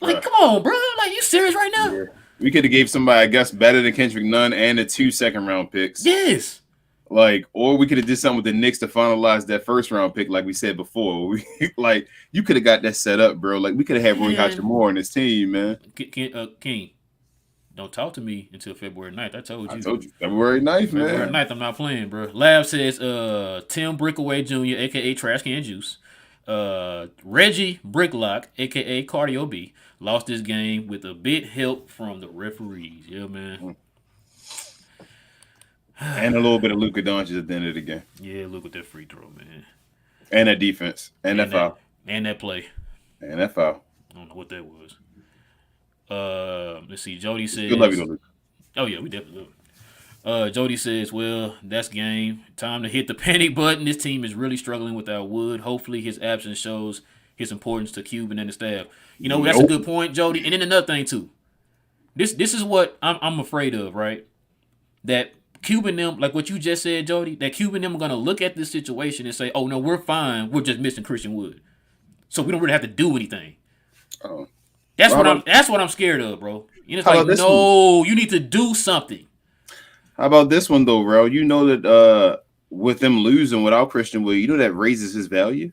Like, come on, bro. Like, you serious right now? Yeah. We could have gave somebody, I guess, better than Kendrick Nunn and the 2 second-round picks. Yes. Like, or we could have did something with the Knicks to finalize that first-round pick, like we said before. Like, you could have got that set up, bro. Like, we could have had Roy Hachimura on this team, man. King, don't talk to me until February 9th. I told you. February 9th, man. February 9th, I'm not playing, bro. Lab says Tim Brickaway Jr., a.k.a. Trash Can Juice. Reggie Bricklock, a.k.a. Cardio B, lost this game with a bit help from the referees. Yeah, man. And a little bit of Luka Doncic at the end of the game. Yeah, look at that free throw, man. And that defense. And that foul. And that play. And that foul. I don't know what that was. Let's see. Jody says. Good luck, Luka. Oh, yeah, we definitely do. Jody says, well, that's game. Time to hit the panic button. This team is really struggling without Wood. Hopefully his absence shows his importance to Cuban and the staff. You know, that's a good point, Jody. And then another thing, too. This is what I'm afraid of, right? That Cuban them, like what you just said, Jody, that Cuban them are going to look at this situation and say, oh, no, we're fine. We're just missing Christian Wood. So we don't really have to do anything. Oh. That's what I'm scared of, bro. You know, it's like, no, you need to do something. How about this one though, bro? You know that with them losing without Christian Wood, you know that raises his value.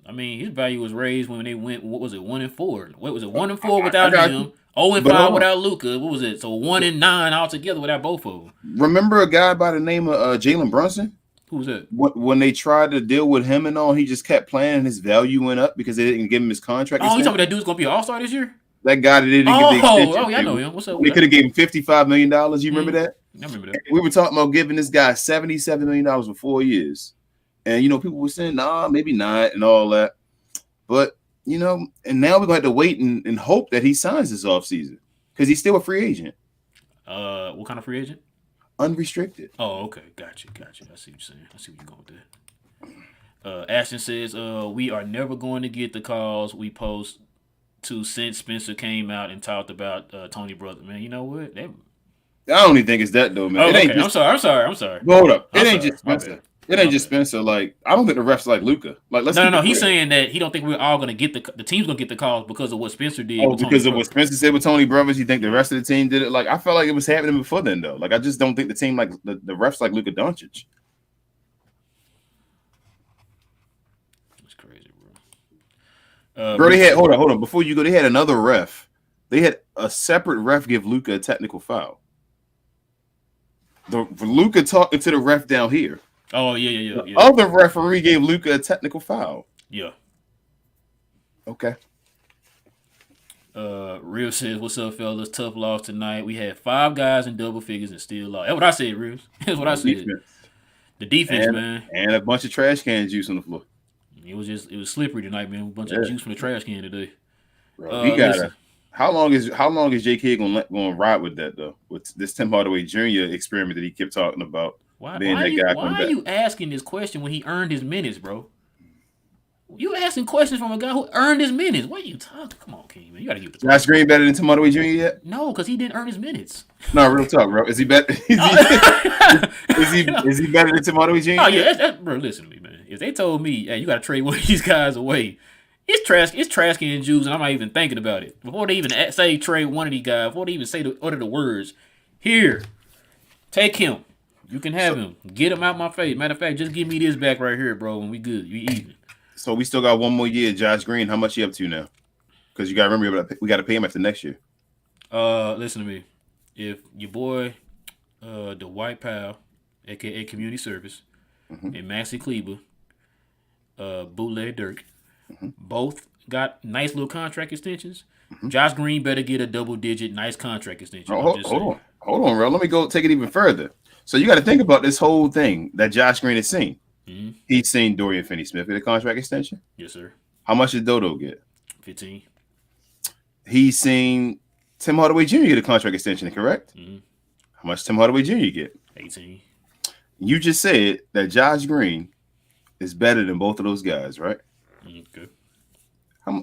I mean, his value was raised when they went. What was it? 1-4. What was it? 1-4 without him. 0-5 without Luka. What was it? So 1-9 altogether without both of them. Remember a guy by the name of Jalen Brunson? Who was that? When they tried to deal with him and all, he just kept playing and his value went up because they didn't give him his contract. Oh, you talking about that dude's gonna be an all-star this year? That guy that didn't get the extension. Oh, yeah, I know him. What's up? They could have gave him $55 million. You remember that? I remember that. We were talking about giving this guy $77 million for 4 years. And, you know, people were saying, nah, maybe not and all that. But, you know, and now we're going to have to wait and hope that he signs this offseason because he's still a free agent. What kind of free agent? unrestricted. Oh, okay. Gotcha. I see what you're saying. I see what you're going with that. Ashton says, we are never going to get the calls we post to since Spencer came out and talked about Tony Brother. Man, you know what? I don't even think it's that though, man. Oh, It ain't okay. just, I'm sorry. but hold up. I'm It ain't sorry. just Spencer. It ain't just Spencer. Like, I don't think the refs like Luka. Like, let's No. keep it He's real. saying that he don't think we're all gonna get the team's gonna get the calls because of what Spencer did. Oh, with Tony because of Brother. what Spencer said with Tony Brothers, you think the rest of the team did it? Like, I felt like it was happening before then, though. Like, I just don't think the team like the refs like Luka Doncic. That's crazy, bro. Bro, they had hold on. Before you go, they had another ref. They had a separate ref give Luka a technical foul. The Luka talking to the ref down here. Oh yeah. The other referee gave Luka a technical foul. Yeah. Okay. Real says, "What's up, fellas? Tough loss tonight. We had 5 guys in double figures and still lost." That's what I said, Real. That's what I said. Defense. The defense, man, and a bunch of trash can juice on the floor. It was slippery tonight, man. A bunch of juice from the trash can today. Bro, he got to. How long is J.K. gonna ride with that though? With this Tim Hardaway Jr. experiment that he kept talking about? Why are you asking this question when he earned his minutes, bro? You asking questions from a guy who earned his minutes. What are you talking? Come on, King, man. You gotta give the Josh Green better than Tim Hardaway Jr. yet? No, because he didn't earn his minutes. No, real talk, bro. Is he better? Is he better than Tim Hardaway Jr.? Oh yeah, bro. Listen to me, man. If they told me, hey, you gotta trade one of these guys away, it's trash can Jews, and I'm not even thinking about it. Before they even say trade one of these guys, before they even utter the words, here, take him. You can have him. Get him out my face. Matter of fact, just give me this back right here, bro, and we good. You even. So we still got one more year. Josh Green, how much he up to now? Because you got to remember, we got to pay him after next year. Listen to me. If your boy, the White Pal, aka Community Service, and Maxi Kleber, Bootleg Dirk, both got nice little contract extensions. Josh Green better get a double-digit nice contract extension. Hold on, bro. Let me go take it even further. So you got to think about this whole thing that Josh Green has seen. He's seen Dorian Finney-Smith get a contract extension. Yes, sir. How much did Dodo get? 15. He's seen Tim Hardaway Jr. get a contract extension, correct? How much Tim Hardaway Jr. get? 18. You just said that Josh Green is better than both of those guys, right? Okay.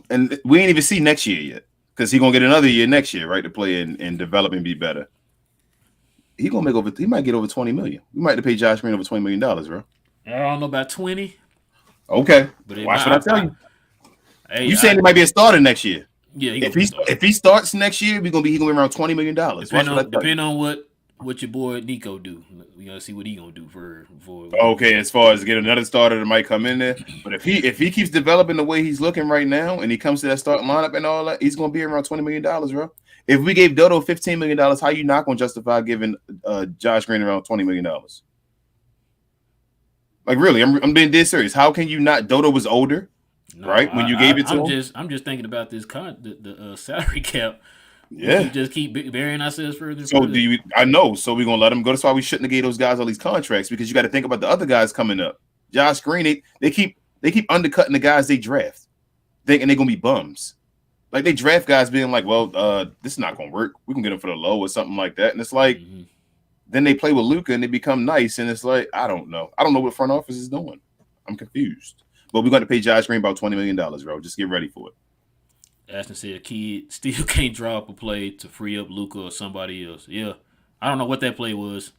And we ain't even see next year yet because he's going to get another year next year, right, to play and develop and be better. He might get over $20 million. We might have to pay Josh Green over $20 million, bro. I don't know about 20. Okay. But watch what I tell you. Hey, you saying he might be a starter next year? Yeah. If he starts next year, he's gonna be around $20 million. Depending on what your boy Nico do. We gotta see what he gonna do for. Okay, as far as get another starter that might come in there, but if he keeps developing the way he's looking right now, and he comes to that starting lineup and all that, he's gonna be around $20 million, bro. If we gave Dodo $15 million, how you not gonna justify giving Josh Green around $20 million? Like really, I'm being dead serious. How can you not? Dodo was older, right? When you gave it to him. I'm just thinking about this the salary cap. Yeah, we just keep burying ourselves further. So I know. So we're gonna let him go. That's why we shouldn't have gave those guys all these contracts because you got to think about the other guys coming up. Josh Green, they keep undercutting the guys they draft, thinking they're gonna be bums. Like they draft guys being like, well, this is not gonna work. We can get them for the low or something like that. And it's like. Then they play with Luka and they become nice, and it's like I don't know what front office is doing. I'm confused. But we're going to pay Josh Green about $20 million, bro. Just get ready for it. Ashton said, a kid still can't draw up a play to free up Luka or somebody else. Yeah, I don't know what that play was.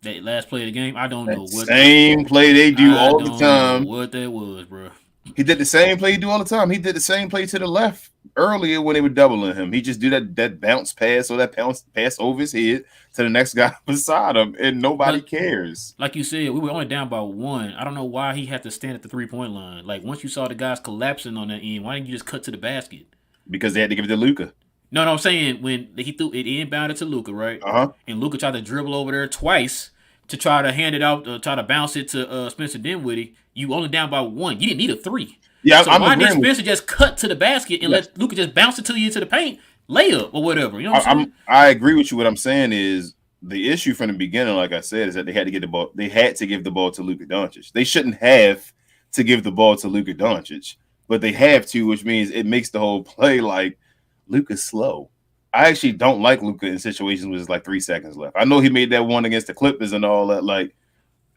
That last play of the game, I don't know what. Same play they do all the time. What that was, bro. He did the same play he do all the time. He did the same play to the left earlier when they were doubling him. He just do that bounce pass or that bounce pass over his head to the next guy beside him, and nobody cares. Like you said, we were only down by 1. I don't know why he had to stand at the 3-point line. Like once you saw the guys collapsing on that end, why didn't you just cut to the basket? Because they had to give it to Luka. No, I'm saying when he threw it inbounded to Luka, right? And Luka tried to dribble over there twice to try to hand it out, try to bounce it to Spencer Dinwiddie. You only down by 1. You didn't need a 3. Yeah, so why did Spencer just cut to the basket and let Luka just bounce it to you into the paint, layup or whatever? You know what I'm saying? I agree with you. What I'm saying is the issue from the beginning, like I said, is that they had to get the ball. They had to give the ball to Luka Doncic. They shouldn't have to give the ball to Luka Doncic, but they have to, which means it makes the whole play like Luka's slow. I actually don't like Luka in situations where there's like 3 seconds left. I know he made that one against the Clippers and all that. Like,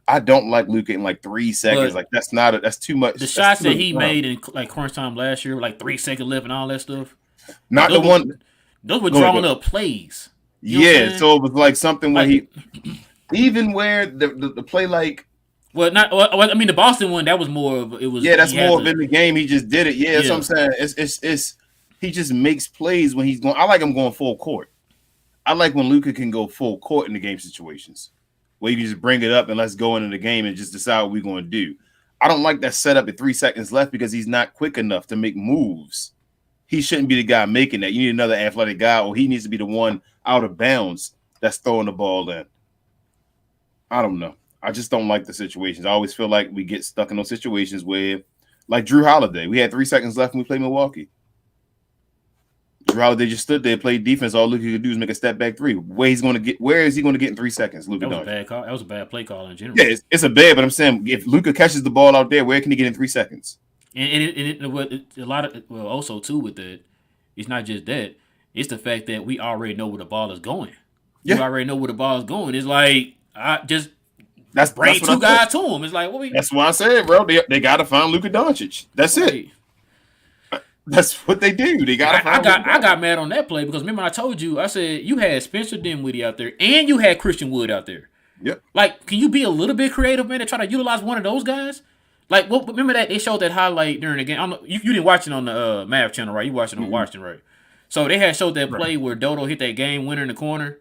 I don't like Luka in like 3 seconds. But Like, that's too much. the That's shots too that much he time. made in like crunch time last year, like 3 seconds left and all that stuff. Not the one. Those were Go ahead, drawing go. up plays. You know Yeah, so it was like something where like, even where the play like. Well, I mean, the Boston one that was more of it was. Yeah, that's more of in the game. He just did it. Yeah, that's what I'm saying. It's he just makes plays when he's going. I like him going full court. I like when Luka can go full court in the game situations where you can just bring it up and let's go into the game and just decide what we're going to do. I don't like that setup at 3 seconds left because he's not quick enough to make moves. He shouldn't be the guy making that. You need another athletic guy, or he needs to be the one out of bounds that's throwing the ball in. I don't know. I just don't like the situations. I always feel like we get stuck in those situations where, like Drew Holiday, we had 3 seconds left when we played Milwaukee. Drew Holiday just stood there, played defense. All Luka could do is make a step back three. Where is he going to get in 3 seconds? Luka, that was a bad call. That was a bad play call in general. Yeah, it's a bad. But I'm saying if Luka catches the ball out there, where can he get in 3 seconds? Also too with that, it's not just that. It's the fact that we already know where the ball is going. Yeah. You already know where the ball is going. It's like that's bring two guys to him. It's like That's why I said, bro. They got to find Luka Doncic. That's it. That's what they do. They got. I got mad on that play because remember I told you I said you had Spencer Dinwiddie out there and you had Christian Wood out there. Yep. Like, can you be a little bit creative, man, and try to utilize one of those guys? Like, remember that they showed that highlight during the game. I don't know, you didn't watch it on the Mavs channel, right? You watched it on Washington, right? So they had showed that play where Dodo hit that game winner in the corner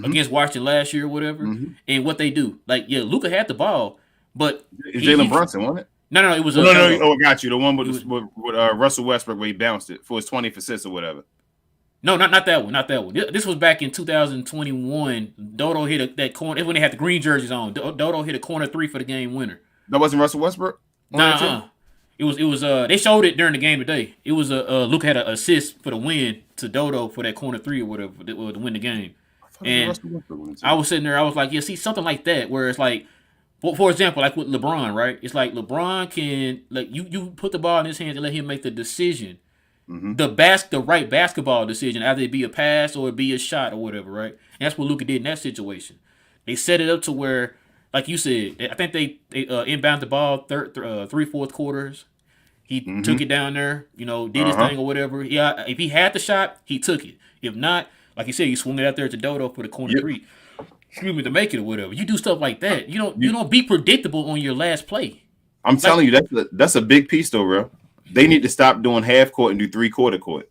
against Washington last year or whatever. And what they do, like, yeah, Luka had the ball, but Jalen Brunson, wasn't it? No, it was no. Oh, I got you. The one with Russell Westbrook where he bounced it for his 20th assist or whatever. No, not that one. Not that one. This was back in 2021. Dodo hit that corner. That's when they had the green jerseys on. Dodo hit a corner three for the game winner. That wasn't Russell Westbrook? Nah. It was. They showed it during the game today. It was Luka had an assist for the win to Dodo for that corner three or whatever to win the game. And I was sitting there. I was like, yeah, see something like that where it's like. For example, like with LeBron, right? It's like LeBron can like you put the ball in his hands and let him make the decision, the right basketball decision, either it be a pass or it be a shot or whatever, right? And that's what Luka did in that situation. They set it up to where, like you said, I think they inbound the ball 3/4 quarters. He took it down there, did his thing or whatever. Yeah, if he had the shot, he took it. If not, like you said, he swung it out there to Dodo for the corner three. To make it or whatever. You do stuff like that. You don't be predictable on your last play. I'm telling you, that's a big piece though, bro. They need to stop doing half court and do 3/4 court.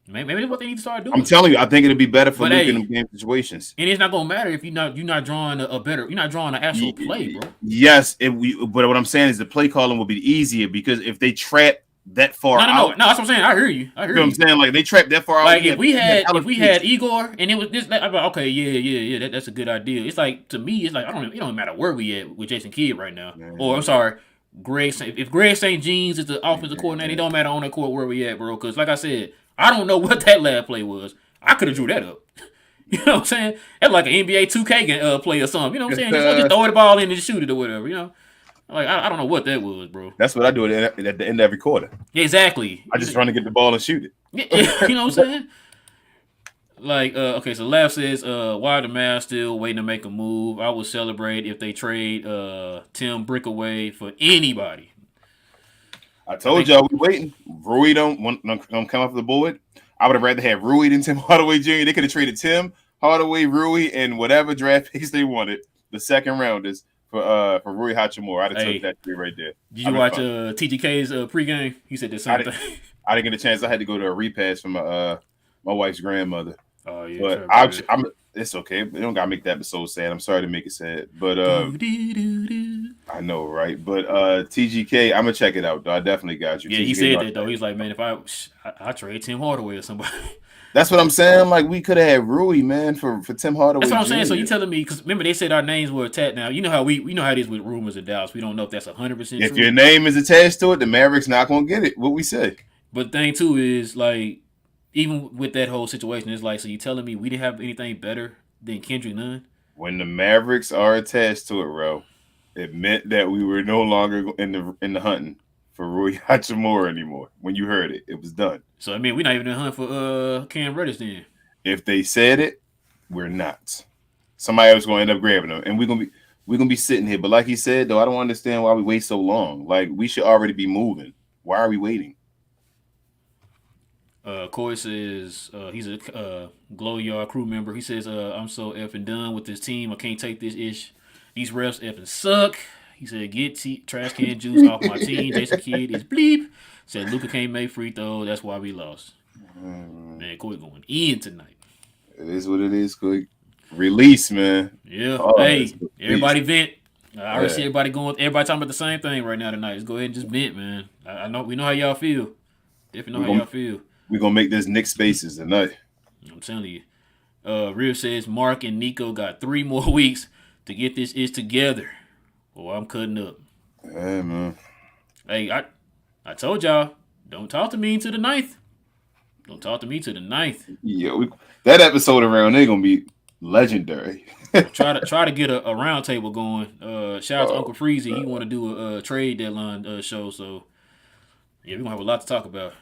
Maybe that's what they need to start doing. I'm telling you, I think it'd be better for Luka in game situations. And it's not gonna matter if you're not drawing you're not drawing an actual play, bro. Yes, but what I'm saying is the play calling will be easier because if they trap that far out. No, that's what I'm saying. I hear you. You know what I'm saying? Like they trapped that far out. Like if we had Igor and it was this, I'm like, okay, yeah, that's a good idea. It's like to me, it's like it don't matter where we at with Jason Kidd right now. Man. Or I'm sorry, if Greg St. Jeans is the offensive coordinator, it don't matter on the court where we at, bro. Because like I said, I don't know what that last play was. I could have drew that up. You know what I'm saying? That's like an NBA 2K play or something. You know what I'm saying? Just throw the ball in and just shoot it or whatever. Like I don't know what that was, bro. That's what I do at the end of every quarter. Exactly. I just run to get the ball and shoot it. You know what I'm saying? Like, okay, so Lav says, why the Mavs still waiting to make a move? I would celebrate if they trade Tim Brickaway for anybody. I told y'all we waiting. Rui don't come off the board. I would have rather had Rui than Tim Hardaway Jr. They could have traded Tim Hardaway, Rui, and whatever draft picks they wanted, the second rounders. For Rui Hachimura, I'd have took that tree right there. Did you watch TGK's pregame? He said the same thing. I didn't get a chance. I had to go to a repass from my wife's grandmother. Oh yeah, but it's okay. They don't gotta make that episode sad. I'm sorry to make it sad, but I know, right? But TGK, I'm gonna check it out. Though. I definitely got you. Yeah, he said that though. He's like, man, if I trade Tim Hardaway or somebody. That's what I'm saying. Like we could have had Rui, man, for Tim Hardaway. That's what I'm saying. So you telling me because remember they said our names were attached. Now you know how we know how it is with rumors in Dallas. We don't know if that's 100% true. If your name is attached to it, the Mavericks not gonna get it. What we say. But the thing too is like, even with that whole situation, it's like, so you telling me we didn't have anything better than Kendrick Nunn? When the Mavericks are attached to it, bro, it meant that we were no longer in the hunting for Rui Hachimura anymore. When you heard it, it was done. So I mean, we're not even in the hunt for Cam Reddish then. If they said it, we're not. Somebody else gonna end up grabbing them, and we're gonna be sitting here. But like he said, though, I don't understand why we wait so long. Like we should already be moving. Why are we waiting? Corey says he's a Glow Yard crew member. He says, I'm so effing done with this team. I can't take this ish. These refs effing suck. He said, get trash can juice off my team. Jason Kidd is bleep. Said Luka can't make free throw. That's why we lost. Man, Corey going in tonight. It is what it is, Corey. Release, man. Yeah. Hey, everybody vent. I already see everybody talking about the same thing right now tonight. Just go ahead and just vent, man. I know we know how y'all feel. Definitely know how y'all feel. We're going to make this Nick Spaces tonight. I'm telling you. Real says Mark and Nico got 3 more weeks to get this ish together. Well, I'm cutting up. Yeah, man. Hey, I told y'all, don't talk to me until the 9th. Don't talk to me till the 9th. Yeah, that episode around there going to be legendary. try to get a round table going. Shout out to Uncle Freezy. He want to do a trade deadline show. So, yeah, we're going to have a lot to talk about.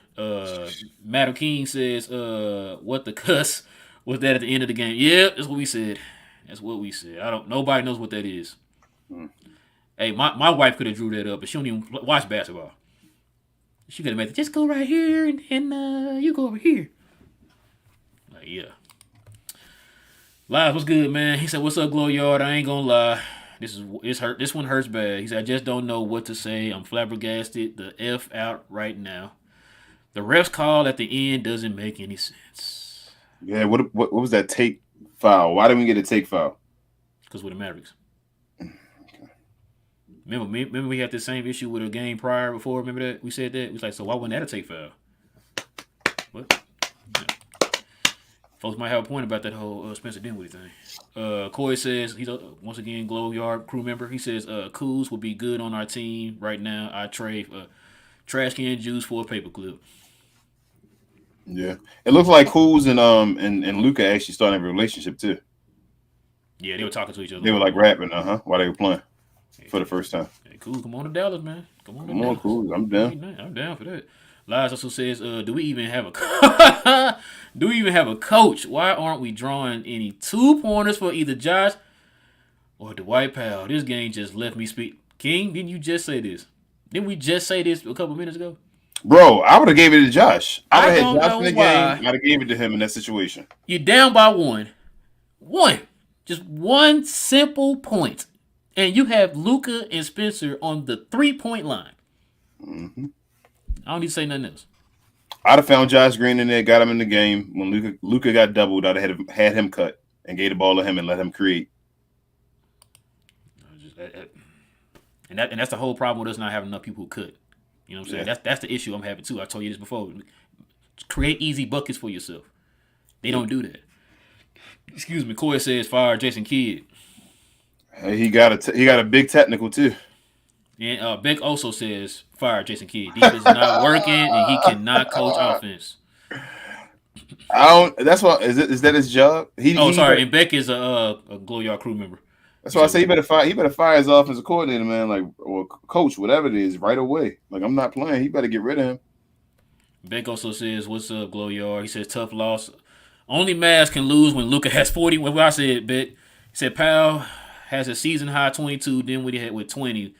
Matt King says, what the cuss was that at the end of the game? Yeah, that's what we said. That's what we said. Nobody knows what that is. Hey, my wife could have drew that up, but she don't even watch basketball. She could have made it, just go right here and you go over here. Like, yeah. Live, what's good, man? He said, what's up, Glow Yard? I ain't gonna lie. This one hurts bad. He said, I just don't know what to say. I'm flabbergasted the F out right now. The ref's call at the end doesn't make any sense. Yeah, what was that take foul? Why didn't we get a take foul? Because we're the Mavericks. Remember we had the same issue with a game prior before? Remember that? We said that? We was like, so why wasn't that a take foul? What? Yeah. Folks might have a point about that whole Spencer Dinwiddie thing. Corey says, he's once again Glow Yard crew member. He says, Kuz will be good on our team right now. I trade trash can juice for a paperclip. Yeah. It looks like Kuz and Luka actually starting a relationship too. Yeah, they were talking to each other. They were like rapping, while they were playing. For the first time. Hey, cool. Come on to Dallas, man. Come on, cool. I'm down. I'm down for that. Lies also says, do we even have a coach? Why aren't we drawing any 2-pointers for either Josh or Dwight Powell? This game just left me speak. King, didn't you just say this? Didn't we just say this a couple minutes ago? Bro, I would have gave it to Josh. I would have had Josh in the game. I'd have gave it to him in that situation. You're down by one. Just one simple point. And you have Luka and Spencer on the 3-point line. Mm-hmm. I don't need to say nothing else. I'd have found Josh Green in there, got him in the game. When Luka got doubled, I'd have had him cut and gave the ball to him and let him create. And that's the whole problem with us not having enough people who could. You know what I'm saying? That's the issue I'm having too. I told you this before. Create easy buckets for yourself. They don't do that. Excuse me. Corey says fire Jason Kidd. Hey, he got a big technical too. And Beck also says fire Jason Kidd. Defense is not working and he cannot coach offense. That's why is that his job? Sorry. And Beck is a Glow Yard crew member. That's why I say he better fire his offensive coordinator, man, or coach, whatever it is, right away. Like, I'm not playing. He better get rid of him. Beck also says, what's up, Glow Yard? He says, tough loss. Only Mavs can lose when Luka has 40. What I said, Beck. He said, Powell has a season high 22, then what he had with 20.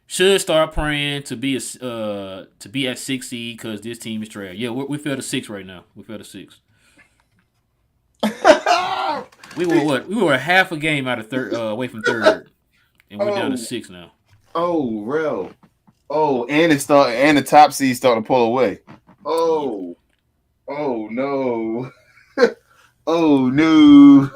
Should start praying to be at 6 seed because this team is trash. Yeah, we fell to 6 right now. We fell to 6. We were half a game out of third, away from third, and we're down to 6 now. Oh, real. Oh, and the top seed starting to pull away. Oh no. Oh no.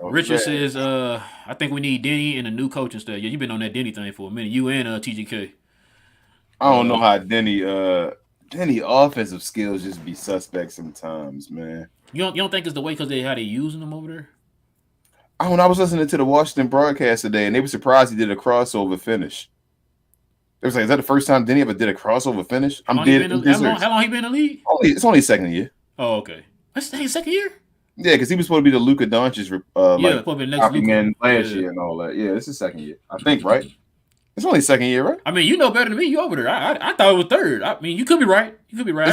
Richard says, I think we need Denny and a new coaching staff. Yeah, you've been on that Denny thing for a minute. You and TGK. I don't know how Denny offensive skills just be suspect sometimes, man. You don't think it's the way because how they using them over there? I was listening to the Washington broadcast today, and they were surprised he did a crossover finish. They was like, "Is that the first time Denny ever did a crossover finish?" How long he been in the league? It's only his second year. Oh, okay. That's his second year? Yeah, because he was supposed to be the Luka Doncic probably next Luka last year and all that. Yeah, this is second year, I think, right? It's only second year, right? I mean, you know better than me. You over there. I thought it was third. I mean, you could be right. You could be right.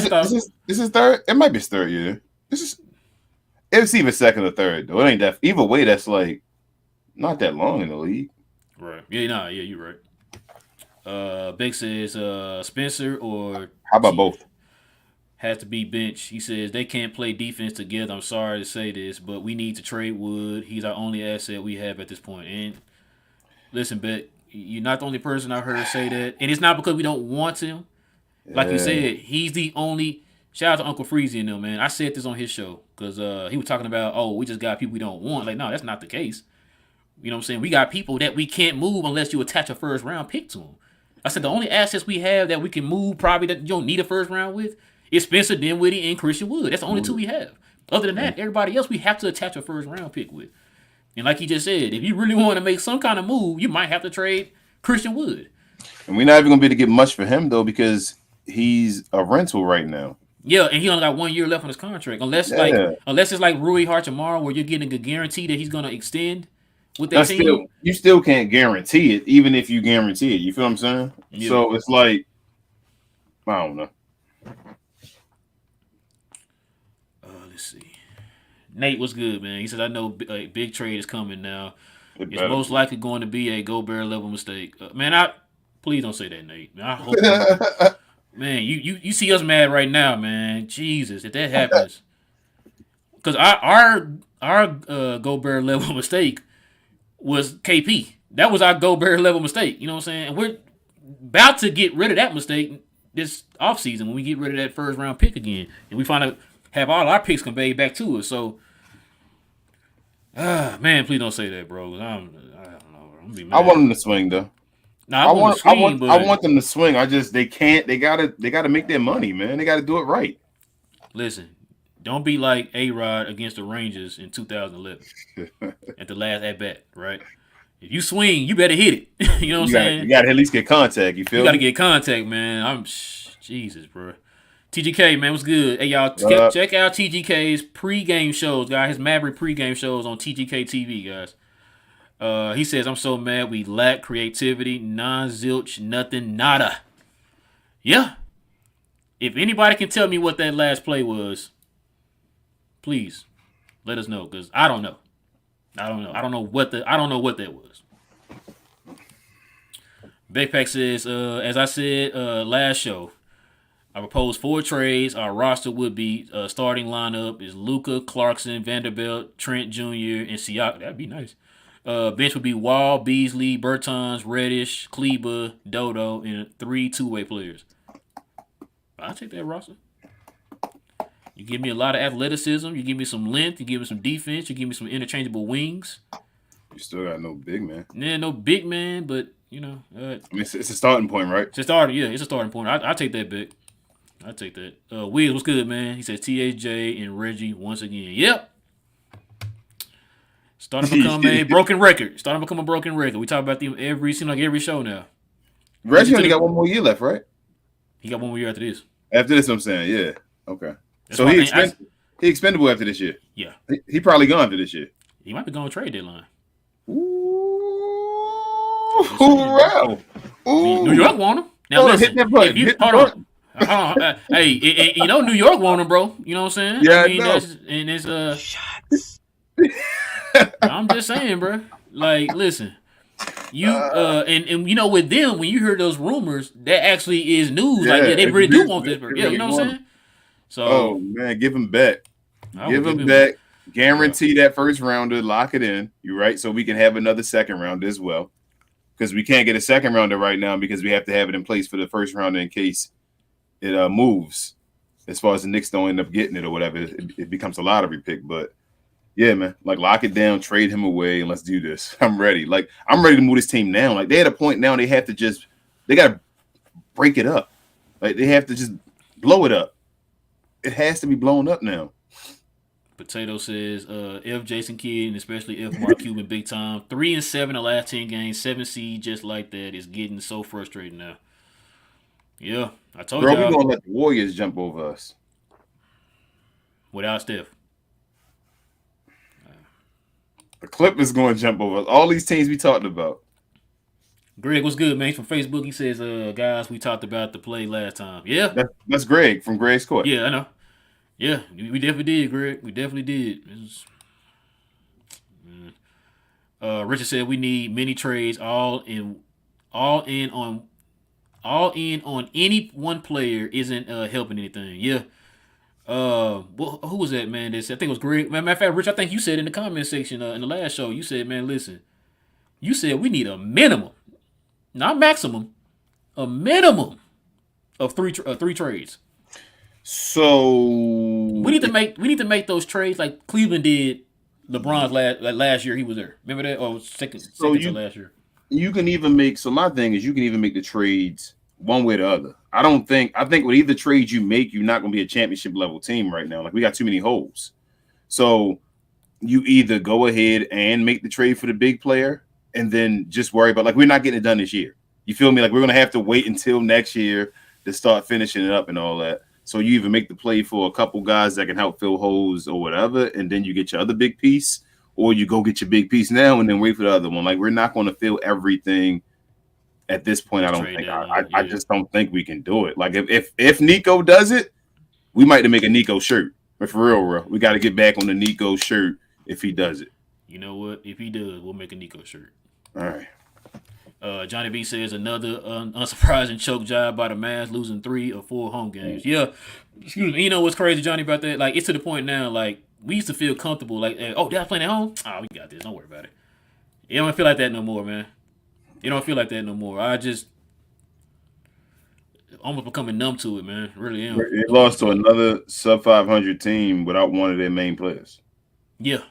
This is third. It might be his third year. It's either second or third though. It ain't that. Either way, that's like not that long in the league. Right. Yeah. Yeah. You're right. Big says Spencer or how about both? Has to be bench. He says they can't play defense together. I'm sorry to say this, but we need to trade Wood. He's our only asset we have at this point. And listen, Beck, you're not the only person I heard say that. And it's not because we don't want him. Like you said, he's the only. Shout out to Uncle Freezy and them, man. I said this on his show because he was talking about, we just got people we don't want. Like, no, that's not the case. You know what I'm saying? We got people that we can't move unless you attach a first round pick to them. I said the only assets we have that we can move probably that you don't need a first round with is Spencer Dinwiddie and Christian Wood. That's the only two we have. Other than that, everybody else we have to attach a first round pick with. And like he just said, if you really want to make some kind of move, you might have to trade Christian Wood. And we're not even going to be able to get much for him, though, because he's a rental right now. Yeah, and he only got 1 year left on his contract. Unless it's like Rui Hachimura, where you're getting a guarantee that he's going to extend with that team. You still can't guarantee it, even if you guarantee it. You feel what I'm saying? Yeah. So it's like, I don't know. Let's see. Nate, what's good, man? He said, I know big trade is coming now. It's most likely going to be a Gobert level mistake. Please don't say that, Nate. Man, I hope man, you see us mad right now, man. Jesus, if that happens. Because our Gobert level mistake was KP. That was our Gobert level mistake. You know what I'm saying? And we're about to get rid of that mistake this offseason when we get rid of that first round pick again. And we find out have all our picks conveyed back to us. So, man, please don't say that, bro. I don't know. I'm gonna be mad. I want them to swing though. No, I want them to swing. They can't. They gotta make their money, man. They gotta do it right. Listen, don't be like A-Rod against the Rangers in 2011 at the last at bat, right? If you swing, you better hit it. You know what I'm saying? You gotta at least get contact. You feel? You gotta get contact, man. Jesus, bro. TGK, man, what's good? Hey, y'all, check out TGK's pregame shows, guys. His Maverick pregame shows on TGK TV, guys. He says, I'm so mad we lack creativity, non-zilch, nothing, nada. Yeah. If anybody can tell me what that last play was, please let us know, because I don't know. I don't know what that was. Backpack says, as I said last show, I propose 4 trades. Our roster would be starting lineup is Luka, Clarkson, Vanderbilt, Trent Jr., and Siakam. That'd be nice. Bench would be Wall, Beasley, Bertans, Reddish, Kleba, Dodo, and 3 two-way players. I'll take that roster. You give me a lot of athleticism. You give me some length. You give me some defense. You give me some interchangeable wings. You still got no big man. Yeah, no big man, but, I mean, it's a starting point, right? It's a starting point. I'll take that big. I take that. Wiz, what's good, man? He says THJ and Reggie once again. Yep. Starting to become a broken record. We talk about them every show now. Reggie only got 1 more year left, right? He got 1 more year after this. After this, I'm saying, yeah. Okay. So he expendable after this year. Yeah. He probably gone after this year. He might be going trade deadline. Ooh. Wow. Ooh. New York want him. Now listen, hit that button. Hold on. Hey, New York want him, bro. You know what I'm saying? Yeah, Shots. I'm just saying, bro. Like, listen, and with them, when you hear those rumors, that actually is news. Yeah, like, they really do want this, yeah, you know what I'm saying? So, oh man, give him back. Give him back. Guarantee that first rounder. Lock it in. You're right, so we can have another second rounder as well. Because we can't get a second rounder right now because we have to have it in place for the first rounder in case it moves. As far as the Knicks don't end up getting it or whatever, it becomes a lottery pick. But yeah, man, like lock it down, trade him away, and let's do this. I'm ready. Like I'm ready to move this team now. Like they're at a point now they have to they got to break it up. Like they have to just blow it up. It has to be blown up now. Potato says, if Jason Kidd, and especially if Mark Cuban big time, 3-7 the last 10 games, 7 seed just like that is getting so frustrating now. Yeah, I told you. Bro, we're going to let the Warriors jump over us. Without Steph. The Clippers going to jump over us. All these teams we talked about. Greg, what's good, man? He's from Facebook. He says, guys, we talked about the play last time. Yeah. That's Greg from Greg's Court. Yeah, I know. Yeah, we definitely did, Greg. We definitely did. Richard said we need many trades, all in on any one player isn't helping anything. Yeah. Who was that, man? That said, I think it was Greg. Matter of fact, Rich, I think you said in the comment section in the last show, you said, man, listen, you said we need a minimum, not maximum, a minimum of three trades. So we need to make those trades like Cleveland did. LeBron's last year he was there. Remember that? Or second to last year. You can even make. So my thing is, you can even make the trades one way or the other. I think with either trade you make, you're not going to be a championship level team right now. Like we got too many holes. So you either go ahead and make the trade for the big player, and then just worry about, like, we're not getting it done this year. You feel me? Like we're going to have to wait until next year to start finishing it up and all that. So you even make the play for a couple guys that can help fill holes or whatever, and then you get your other big piece, or you go get your big piece now and then wait for the other one. Like we're not going to fill everything at this point. I don't think. I just don't think we can do it. Like if Nico does it, we might make a Nico shirt. But for real, bro, we got to get back on the Nico shirt if he does it. You know what? If he does, we'll make a Nico shirt. All right. Johnny B says another unsurprising choke job by the Mavs, losing 3 or 4 home games. Yeah, excuse me. You know what's crazy, Johnny, about that? Like, it's to the point now. Like, we used to feel comfortable. Like, oh, they're playing at home. Oh, we got this. Don't worry about it. It don't feel like that no more, man. It don't feel like that no more. I just almost becoming numb to it, man. Really am. They lost to another sub 500 team without one of their main players. Yeah.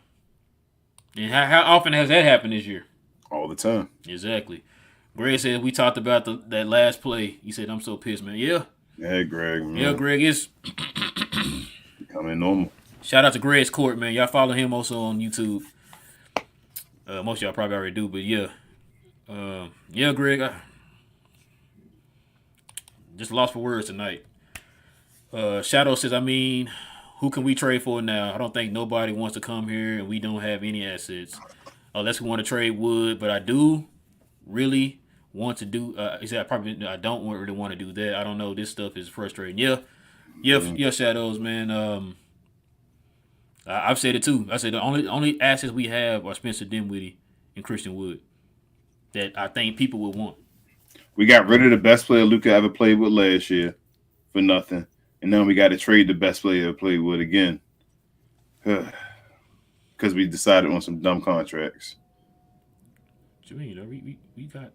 And how often has that happened this year? All the time. Exactly. Greg said we talked about that last play. He said, I'm so pissed, man. Yeah. Yeah, Greg, man. Yeah, Greg is becoming normal. Shout out to Greg's Court, man. Y'all follow him also on YouTube. Most of y'all probably already do, but yeah. Yeah, Greg. I just lost for words tonight. Shadow says, who can we trade for now? I don't think nobody wants to come here, and we don't have any assets. Unless we want to trade Wood, but I do really want to do. He said I don't really want to do that. I don't know. This stuff is frustrating. Yeah, Shadows, man. I've said it too. I said the only assets we have are Spencer Dinwiddie and Christian Wood that I think people would want. We got rid of the best player Luka ever played with last year for nothing, and now we got to trade the best player ever played with again because we decided on some dumb contracts. What you mean? We got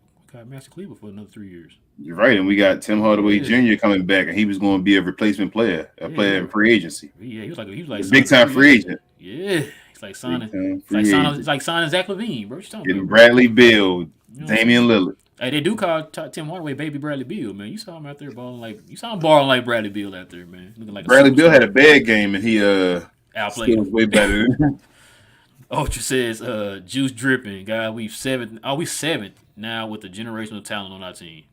Master Cleaver for another 3 years. You're right, and we got Tim Hardaway Jr. coming back, and he was going to be a replacement player, player in free agency. Yeah, he was like big time free agent. Yeah, he's like signing. It's like signing Zach LaVine, bro. Getting Bradley Beal, Damian Lillard. Hey, they do call Tim Hardaway Baby Bradley Beal, man. You saw him out there balling like Bradley Beal out there, man. Looking like Bradley Beal had a bad game, and he outplayed was way better. Ultra says, juice dripping, guy. We seventh now with the generational talent on our team.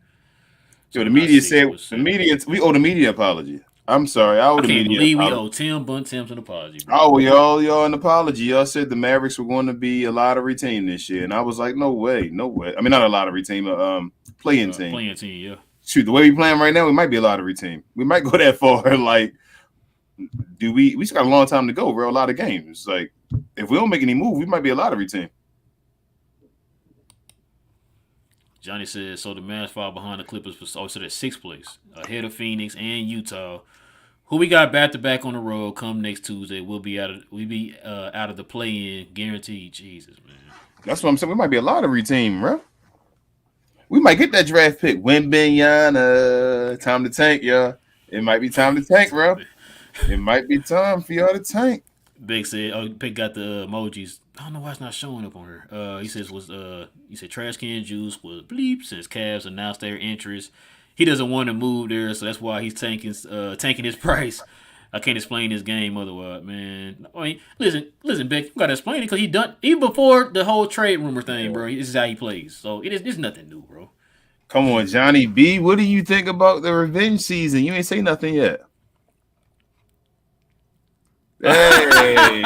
So the media said we owe the media apology. I'm sorry, I can't believe we owe Tim Bontemps an apology, bro. Oh, y'all an apology. Y'all said the Mavericks were going to be a lottery team this year, and I was like, no way. I mean, not a lottery team, playing team. Playing team, yeah. Shoot, the way we playing right now, we might be a lottery team. We might go that far. Like, we still got a long time to go, bro. A lot of games. Like, if we don't make any move, we might be a lottery team. Johnny says, so the Mavs fall behind the Clippers so they're 6th place, ahead of Phoenix and Utah. Who we got back-to-back on the road come next Tuesday. We'll be out of the play-in, guaranteed. Jesus, man. That's what I'm saying. We might be a lottery team, bro. We might get that draft pick. Wembanyama. Time to tank, y'all. It might be time to tank, bro. It might be time for y'all to tank. Big said, Big got the emojis. I don't know why it's not showing up on her. He said trash can juice was bleep since Cavs announced their interest. He doesn't want to move there, so that's why he's tanking his price. I can't explain this game otherwise, man. I mean, listen, Beck, you gotta explain it because he done even before the whole trade rumor thing, bro. This is how he plays, so it's nothing new, bro. Come on, Johnny B. What do you think about the revenge season? You ain't say nothing yet. Hey,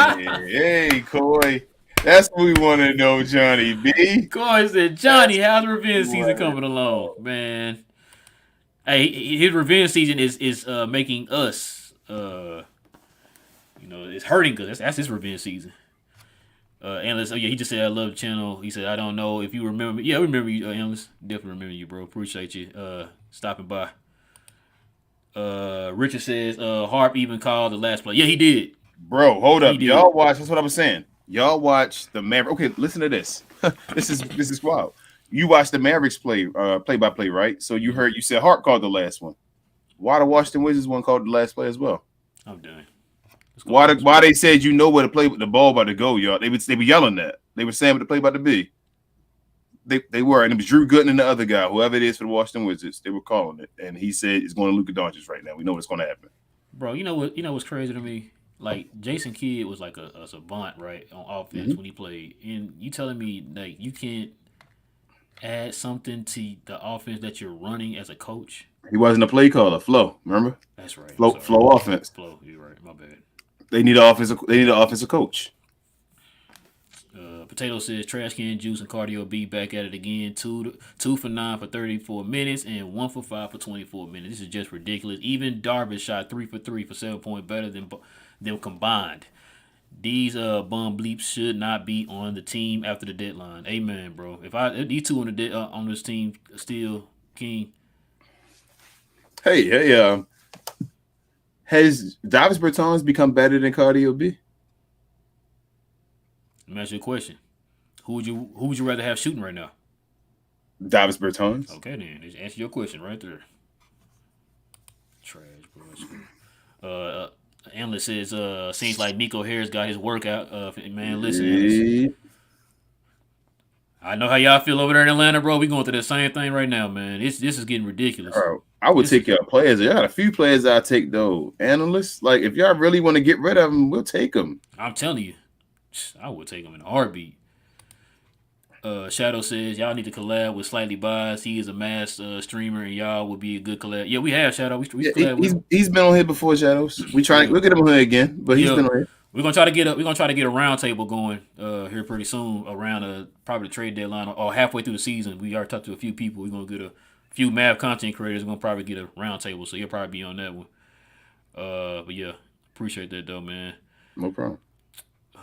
Coy. That's what we want to know, Johnny B. Corey said, Johnny, how's the revenge season coming along, man? Hey, his revenge season is making us, it's hurting us. That's his revenge season. Analyst, he just said I love the channel. He said I don't know if you remember me. Yeah, I remember you, Analyst. Definitely remember you, bro. Appreciate you stopping by. Richard says Harp even called the last play. Yeah, he did. Bro, hold up. Y'all watch. That's what I was saying. Y'all watch the Mavericks. Okay, listen to this. This is wild. You watched the Mavericks play by play, right? So you said Harp called the last one. Why the Washington Wizards one called the last play as well? I'm done. Why they said you know where to play with the ball about to go, y'all? They were yelling that. They were saying what the play about to be. They were, and it was Drew Gooden and the other guy, whoever it is for the Washington Wizards. They were calling it, and he said it's going to Luka Doncic right now. We know what's going to happen. Bro, you know what's crazy to me? Like Jason Kidd was like a savant, right, on offense when he played, and you telling me like you can't add something to the offense that you're running as a coach? He wasn't a play caller. Flow, remember? That's right. Flow offense. Flow, you're right. My bad. They need an offensive coach. Potato says Trash Can Juice and Cardio B back at it again. 2 for 9 for 34 minutes and 1 for 5 for 24 minutes. This is just ridiculous. Even Darvish shot 3 for 3 for 7 points better than them combined. These bum bleeps should not be on the team after the deadline. Amen, bro. If these two on this team still King. Hey, has Davis Bertans become better than Cardio B? Let me ask you a question. Who would you rather have shooting right now? Davis Bertans. Okay, then. Just answer your question right there. Trash, bro. Analyst says, seems like Nico Harris got his workout. Man, listen. I know how y'all feel over there in Atlanta, bro. We going through the same thing right now, man. This is getting ridiculous. Bro, I would take your players. I got a few players I take though. Analysts, like if y'all really want to get rid of them, we'll take them. I'm telling you, I would take them in a heartbeat. Shadow says y'all need to collab with Slightly Biased. He is a mass streamer, and y'all would be a good collab. Yeah, we have Shadow. He's been on here before, Shadows. We'll get him on here again, but he's been on here. We're gonna try to get a roundtable going here pretty soon around probably the trade deadline or halfway through the season. We already talked to a few people. We're gonna get a few Mav content creators. We're gonna probably get a roundtable, so you'll probably be on that one. But yeah, appreciate that though, man. No problem.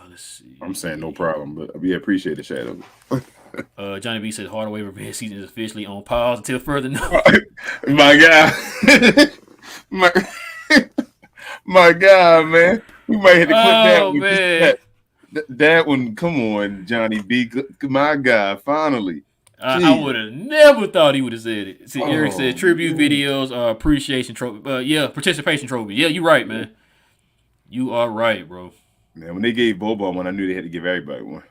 Let's see. I'm saying no problem, but we appreciate it, Shadow. Johnny B says Hardaway revenge season is officially on pause until further notice. My guy, my guy, man. We might have to clip that one. Man. That one, come on, Johnny B. My guy, finally. I would have never thought he would have said it. See, Eric said tribute videos are appreciation trophy. Participation trophy. Yeah, you're right, man. You are right, bro. Man, when they gave Bobo one, I knew they had to give everybody one.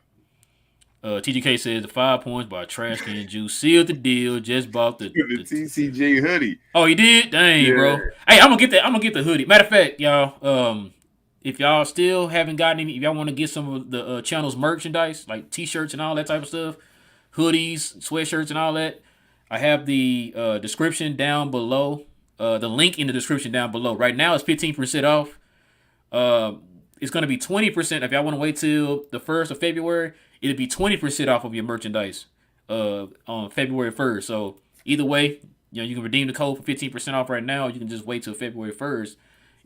TGK says the 5 points by Trash Can Juice sealed the deal. Just bought the TCJ hoodie. Oh, he did? Dang, bro. Hey, I'm gonna get the hoodie. Matter of fact, y'all, if y'all still haven't gotten any, if y'all want to get some of the channel's merchandise, like t-shirts and all that type of stuff, hoodies, sweatshirts and all that, I have the description down below. The link in the description down below. Right now it's 15% off. It's going to be 20% if y'all want to wait till the 1st of February. It'll be 20% off of your merchandise on February 1st. So either way, you can redeem the code for 15% off right now. Or you can just wait till February 1st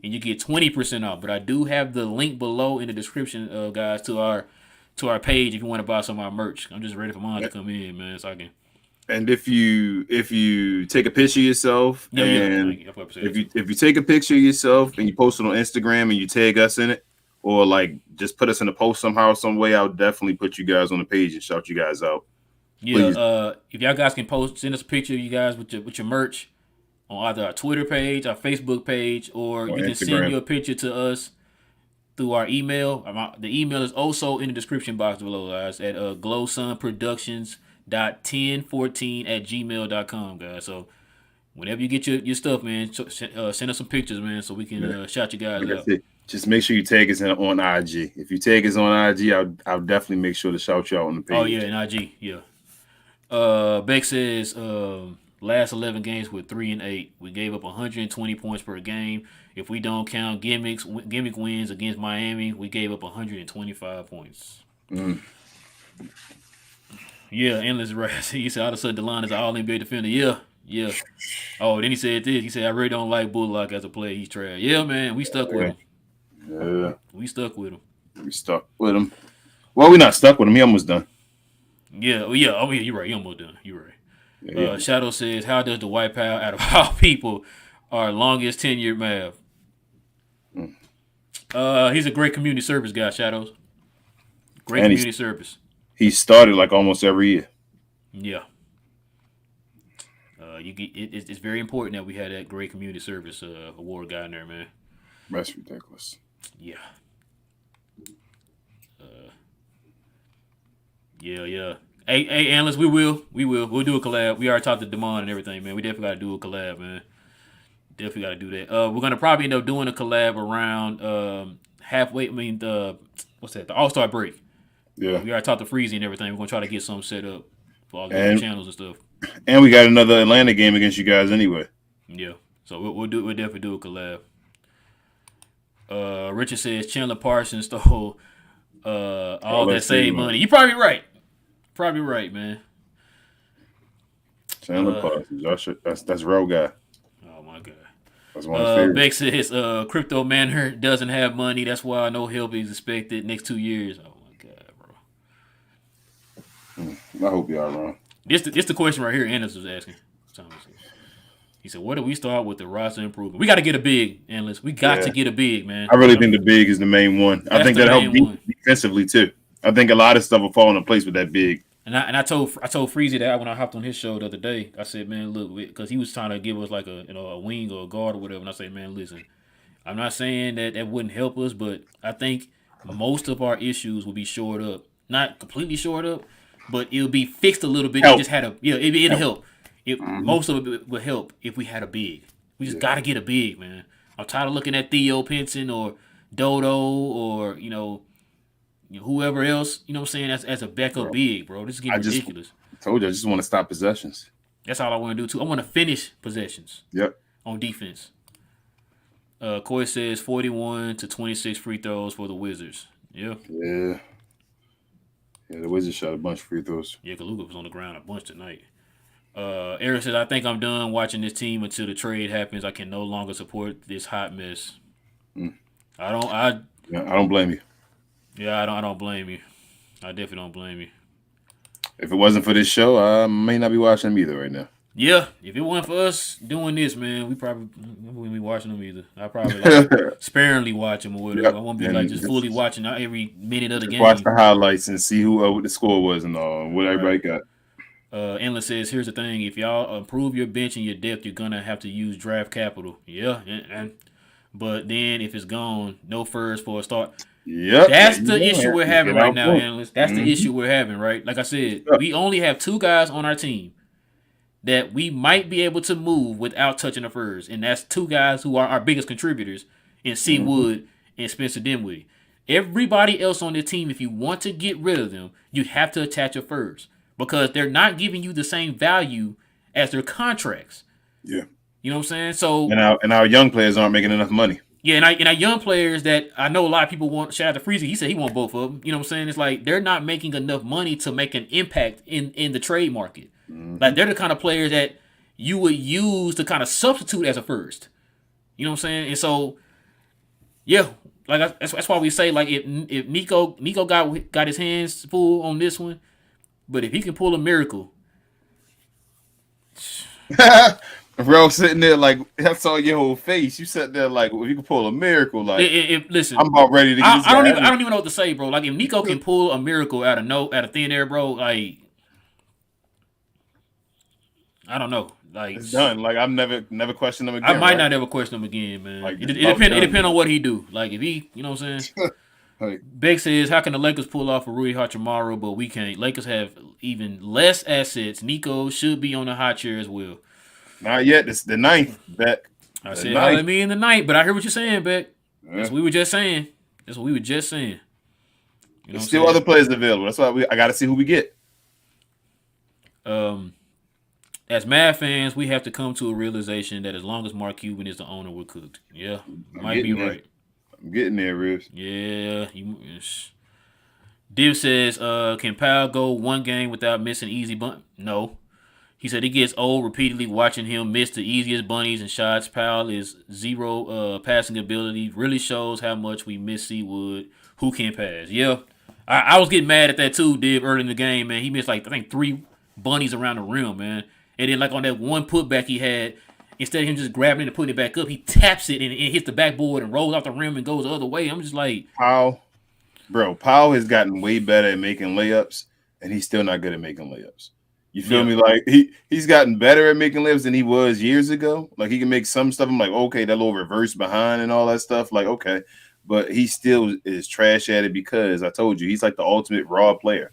and you get 20% off. But I do have the link below in the description, guys, to our page if you want to buy some of our merch. I'm just ready for mine to come in, man, so I can. And if you take a picture of yourself, if you take a picture of yourself and you post it on Instagram and you tag us in it, or like just put us in a post somehow, some way, I'll definitely put you guys on the page and shout you guys out. Yeah, if y'all guys can send us a picture of you guys with your merch on either our Twitter page, our Facebook page, or you can send your picture to us through our email. The email is also in the description box below, guys, at glowsunproductions.1014@gmail.com, guys. So whenever you get your stuff, man, send us some pictures, man, so we can shout you guys out. Just make sure you tag us on IG. If you tag us on IG, I'll definitely make sure to shout you out on the page. Oh yeah, in IG, yeah. Beck says last 11 games with 3-8. We gave up 120 points per game. If we don't count gimmick wins against Miami, we gave up 125 points. Mm. Yeah, endless rats. He said, all of a sudden, DeLon is an all NBA defender. Yeah. Oh, then he said this. He said, I really don't like Bullock as a player. He's trash. Yeah, man, we stuck with him. Yeah. We stuck with him. We stuck with him. Well, we're not stuck with him. He almost done. Yeah. Oh, yeah, you're right. You're almost done. You're right. Yeah. Shadow says, how does the White Pal out of all people our longest tenured Mav? He's a great community service guy, Shadows. Great And community service. He started like almost every year. Yeah. It's very important that we had that great community service award guy in there, man. That's ridiculous. Yeah. Yeah. Hey, analysts, we'll do a collab. We already talked to Damon and everything, man. We definitely got to do a collab, man. Definitely got to do that. We're gonna probably end up doing a collab around halfway. I mean, what's that? The All-Star break. Yeah. We already talked to Freezy and everything. We're gonna try to get something set up for all the other channels and stuff. And we got another Atlanta game against you guys anyway. Yeah. So we'll definitely do a collab. Richard says Chandler Parsons stole all that saved money. You're probably right. Probably right, man. Chandler Parsons. That's real guy. Oh my god. That's one of his favorites. Beck says Crypto Manor doesn't have money. That's why no help is expected next 2 years. Oh my god, bro. I hope y'all wrong. This the question right here. Endless was asking. He said, "Where do we start with the roster improvement? We got to get a big, Endless. We got to get a big, man. I really think the big is the main one. I think that helped defensively too. I think a lot of stuff will fall into place with that big. And I told Freezy that when I hopped on his show the other day. I said, man, look, because he was trying to give us like a wing or a guard or whatever. And I said, man, listen, I'm not saying that wouldn't help us, but I think most of our issues will be shored up. Not completely shored up, but it'll be fixed a little bit. It'll help. Most of it would help if we had a big. We just got to get a big, man. I'm tired of looking at Theo Pinson or Dodo or, whoever else, you know what I'm saying, as a backup big, bro. This is getting ridiculous. I told you, I just want to stop possessions. That's all I want to do, too. I want to finish possessions. Yep. On defense. Coy says 41 to 26 free throws for the Wizards. Yeah. Yeah, the Wizards shot a bunch of free throws. Yeah, because Luka was on the ground a bunch tonight. Eric says, I think I'm done watching this team until the trade happens. I can no longer support this hot mess. I don't blame you. Yeah, I don't blame you. I definitely don't blame you. If it wasn't for this show, I may not be watching them either right now. Yeah, if it wasn't for us doing this, man, we probably wouldn't be watching them either. I probably sparingly watch them or whatever. Yep. I won't be just fully watching every minute of the game. Watch the highlights and see what the score was and what everybody got. Endless says, here's the thing. If y'all improve your bench and your depth, you're going to have to use draft capital. Yeah. But then if it's gone, no first for a start. Yep. That's the issue we're having right now, Endless. That's the issue we're having, right? Like I said, we only have 2 guys on our team that we might be able to move without touching the first. And that's 2 guys who are our biggest contributors in C. Wood and Spencer Dinwiddie. Everybody else on the team, if you want to get rid of them, you have to attach a first. Because they're not giving you the same value as their contracts. Yeah. You know what I'm saying? So and our young players aren't making enough money. Yeah, and our young players that I know a lot of people want, shout out to Freezy, he said he want both of them. You know what I'm saying? It's like they're not making enough money to make an impact in the trade market. Like they're the kind of players that you would use to kind of substitute as a first. You know what I'm saying? And so, yeah, like that's why we say like if Nico got his hands full on this one. But if he can pull a miracle. Bro, sitting there like, I saw your whole face. You sat there like, if you can pull a miracle, like, listen, I'm about ready to get I don't even know what to say, bro. Like, if Nico can pull a miracle out of thin air, bro, like, I don't know. Like, it's done. Like, I've never questioned him again. I might not ever question him again, man. Like, it depends on what he do. Like, if he, you know what I'm saying? Beck says, how can the Lakers pull off a Rui Hachimura, but we can't? Lakers have even less assets. Nico should be on the hot chair as well. Not yet. It's the 9th, Beck. I said, let me in the 9th, but I hear what you're saying, Beck. That's what we were just saying. You know There's still other players available. That's why I got to see who we get. As Mad fans, we have to come to a realization that as long as Mark Cuban is the owner, we're cooked. Yeah, might be right. I'm getting there, Ribs. Yeah, Div says, can Powell go one game without missing easy bunt? No. He said it gets old repeatedly watching him miss the easiest bunnies and shots. Powell is zero passing ability. Really shows how much we miss Seawood. Who can pass? Yeah. I was getting mad at that too, Div, early in the game, man. He missed like I think 3 bunnies around the rim, man. And then like on that one putback he had, instead of him just grabbing it and putting it back up, he taps it and hits the backboard and rolls off the rim and goes the other way. I'm just like, Powell has gotten way better at making layups, and he's still not good at making layups. You feel me? Like he's gotten better at making layups than he was years ago. Like he can make some stuff. I'm like, okay, that little reverse behind and all that stuff. Like, okay. But he still is trash at it because I told you he's like the ultimate raw player.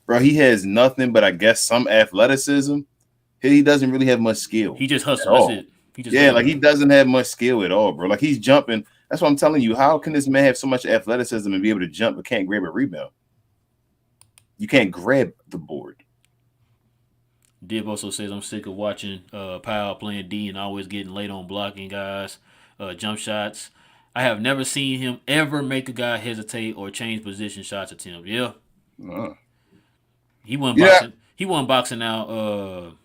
Bro, he has nothing but I guess some athleticism. He doesn't really have much skill. He just hustles. That's it. He doesn't have much skill at all, bro. Like he's jumping. That's what I'm telling you. How can this man have so much athleticism and be able to jump but can't grab a rebound? You can't grab the board. Dib also says, I'm sick of watching Powell playing D and always getting late on blocking guys, jump shots. I have never seen him ever make a guy hesitate or change position shots attempt. Yeah. He wasn't boxing. He wasn't boxing out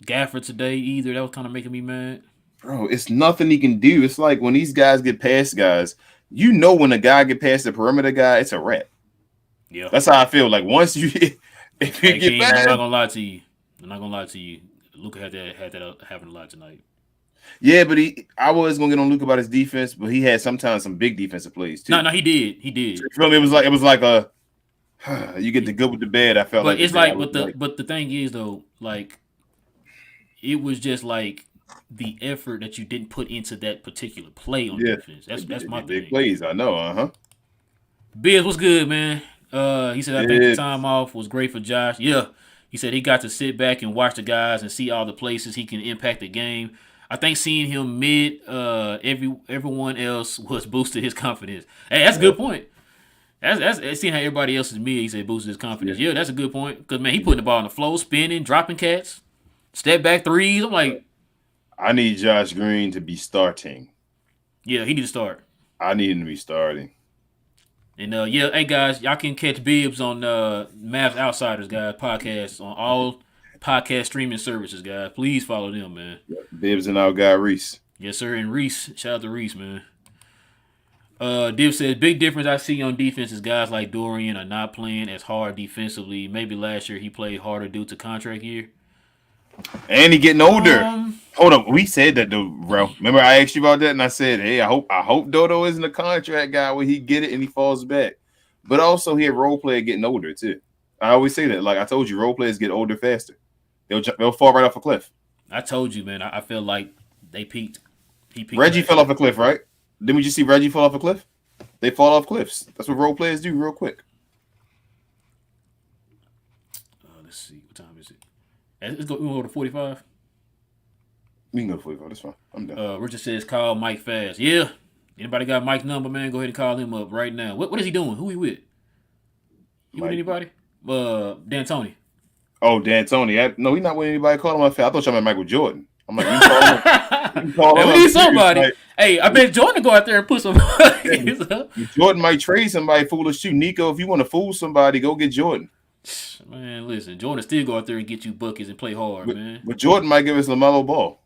Gafford today either. That was kind of making me mad. Bro, it's nothing he can do. It's like when these guys get past guys, you know when a guy get past the perimeter guy, it's a wrap. Yeah. That's how I feel. Like once you if you get past, I'm not gonna lie to you. Luka had that happen a lot tonight. Yeah, but I was gonna get on Luka about his defense, but he had sometimes some big defensive plays too. No, he did. You feel me? It was like a you get the good with the bad. I felt but it's like but the thing is though, like it was just like the effort that you didn't put into that particular play on defense. That's my thing. Big plays, I know. Biz, what's good, man? He said I think the time off was great for Josh. Yeah. He said he got to sit back and watch the guys and see all the places he can impact the game. I think seeing him mid everyone else was boosted his confidence. Hey, that's a good point. That's seeing how everybody else is mid. He said boosted his confidence. Yeah, that's a good point. Because, man, he putting the ball on the floor, spinning, dropping cats, step back threes. I'm like, I need Josh Green to be starting. Yeah, he need to start. I need him to be starting. And, hey, guys, y'all can catch Bibbs on Mavs Outsiders, guys, podcast on all podcast streaming services, guys. Please follow them, man. Bibbs and our guy Reese. Yes, sir. And Reese. Shout out to Reese, man. Div says, big difference I see on defense is guys like Dorian are not playing as hard defensively. Maybe last year he played harder due to contract year. And he getting older. Hold up. We said that, though, bro. Remember I asked you about that, and I said, hey, I hope Dodo isn't a contract guy where he get it and he falls back. But also he a role player getting older, too. I always say that. Like I told you, role players get older faster. They'll fall right off a cliff. I told you, man. I feel like they peaked. He peaked. Reggie fell off a cliff, right? Didn't we just see Reggie fall off a cliff? They fall off cliffs. That's what role players do real quick. Let's see. What time is it? Let's go to 45. We can go to 45. That's fine. I'm done. Richard says, call Mike fast. Yeah. Anybody got Mike's number, man? Go ahead and call him up right now. What is he doing? Who he with? He with anybody? D'Antoni. Oh, D'Antoni. No, he's not with anybody. Call him up fast. I thought you meant Michael Jordan. I'm like, you call him. We need somebody. Like, hey, I bet Jordan go out there and put some. Jordan might trade somebody foolish too. Nico, if you want to fool somebody, go get Jordan. Man, listen, Jordan still go out there and get you buckets and play hard, man. But Jordan might give us LaMelo Ball.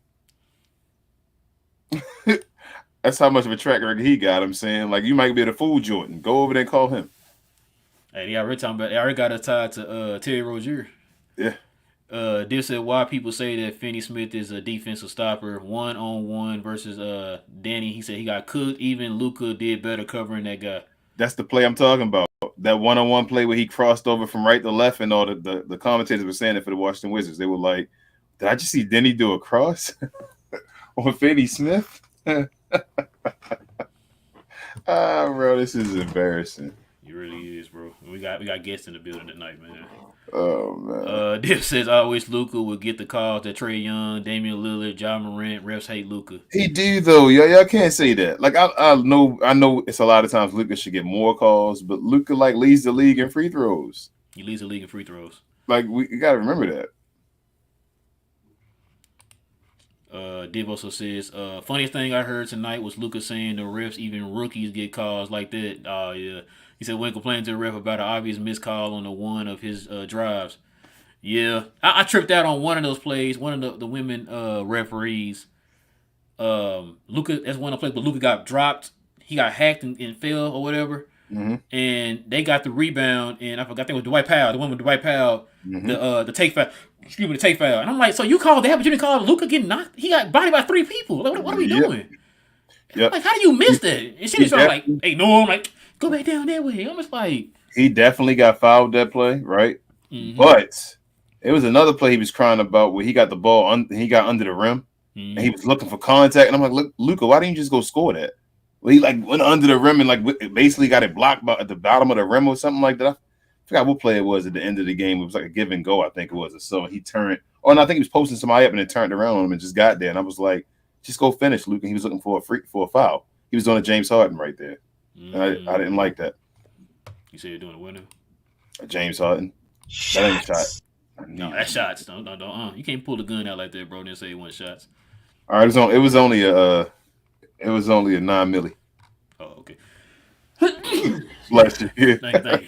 That's how much of a track record he got. I'm saying, like, you might be able to fool Jordan. Go over there and call him. Hey, they already talking about. They already got us tied to Terry Rozier. Yeah. This said why people say that Finney Smith is a defensive stopper, 1-on-1 versus Danny. He said he got cooked. Even Luka did better covering that guy. That's the play I'm talking about. That 1-on-1 play where he crossed over from right to left, and all the commentators were saying it for the Washington Wizards. They were like, "Did I just see Denny do a cross on Finney Smith?" Bro, this is embarrassing. It really is, bro. We got guests in the building tonight, man. Oh man. Dip says I wish Luka would get the calls that Trae Young, Damian Lillard, Ja Morant, refs hate Luka. He do though, y'all can't say that. Like I know it's a lot of times Luka should get more calls, but Luka like leads the league in free throws. He leads the league in free throws. Like we gotta remember that. Div also says, funniest thing I heard tonight was Luka saying the refs, even rookies, get calls like that. Oh yeah. He said when complaining to the ref about an obvious missed call on the one of his drives. Yeah, I tripped out on one of those plays. One of the women referees. Luka, that's one of the plays, but Luka got dropped. He got hacked and fell or whatever. Mm-hmm. And they got the rebound, and I forgot, I think it was Dwight Powell, the one with Dwight Powell, the take foul. Excuse me, the take foul. And I'm like, so you called that, but you didn't call Luka getting knocked? He got bodied by 3 people. Like, what are we doing? Yep. Like, how do you miss that? And she was like, hey, no, I'm like, go back down that way. I'm just like, he definitely got fouled that play, right? Mm-hmm. But it was another play he was crying about where he got the ball, he got under the rim, Mm-hmm. and he was looking for contact. And I'm like, look, Luka, why didn't you just go score that? Well, he like went under the rim and like basically got it blocked at the bottom of the rim or something like that. I forgot what play it was at the end of the game. It was like a give and go, I think it was. Or so he turned, and I think he was posting somebody up and then turned around on him and just got there. And I was like, just go finish, Luka. And he was looking for a foul. He was doing a James Harden right there. And I didn't like that. You say you're doing a winner? James Harden. That ain't shot. No, that's shots. Don't. You can't pull the gun out like that, bro. Then say it wasn't shots. All right, it was only a 9 milli. Oh, okay. Bless you. Thank you.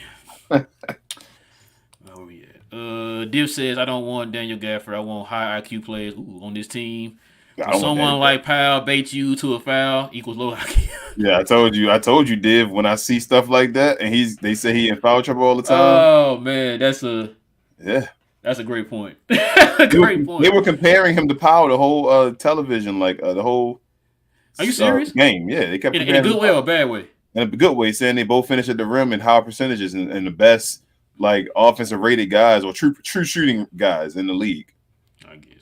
Where we at? Div says, I don't want Daniel Gafford. I want high IQ players on this team. When someone like Powell baits you to a foul equals low IQ. Yeah, I told you, Div. When I see stuff like that, and they say he in foul trouble all the time. Oh man, that's a great point. Great point. They were comparing him to Powell the whole television, like the whole. Are you serious? Game, yeah. They kept in a good way or a bad way? In a good way, saying they both finished at the rim in high percentages and the best like offensive rated guys or true shooting guys in the league. I guess,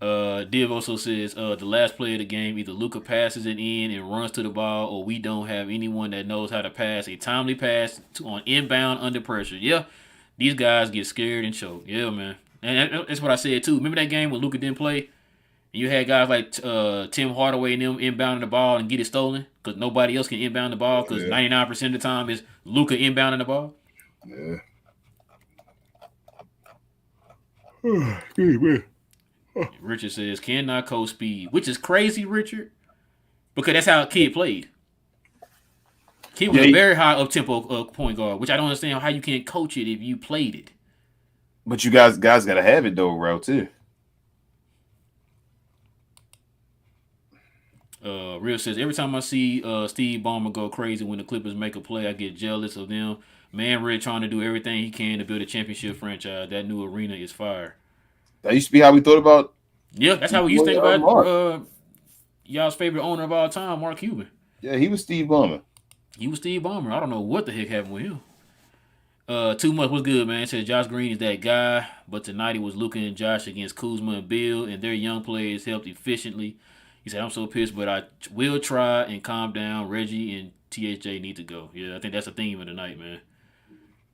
bro. Div also says the last play of the game, either Luka passes it in and runs to the ball, or we don't have anyone that knows how to pass a timely pass on inbound under pressure. Yeah, these guys get scared and choke. Yeah, man. And that's what I said too. Remember that game when Luka didn't play? And you had guys like Tim Hardaway and them inbounding the ball and get it stolen because nobody else can inbound the ball because 99% of the time is Luka inbounding the ball. Yeah. Richard says, cannot coach speed, which is crazy, Richard, because that's how Kid played. Kid was a very high up-tempo point guard, which I don't understand how you can't coach it if you played it. But you guys got to have it, though, Rel, too. Real says, every time I see Steve Ballmer go crazy when the Clippers make a play, I get jealous of them. Man, Red trying to do everything he can to build a championship franchise. That new arena is fire. That used to be how we thought about. Yeah, that's how we used to think about y'all's favorite owner of all time, Mark Cuban. Yeah, he was Steve Ballmer. He was Steve Ballmer. I don't know what the heck happened with him. Too much was good, man. It says Josh Green is that guy, but tonight he was Luka and Josh against Kuzma and Bill, and their young players helped efficiently. He said, I'm so pissed, but I will try and calm down. Reggie and THJ need to go. Yeah, I think that's the theme of the night, man.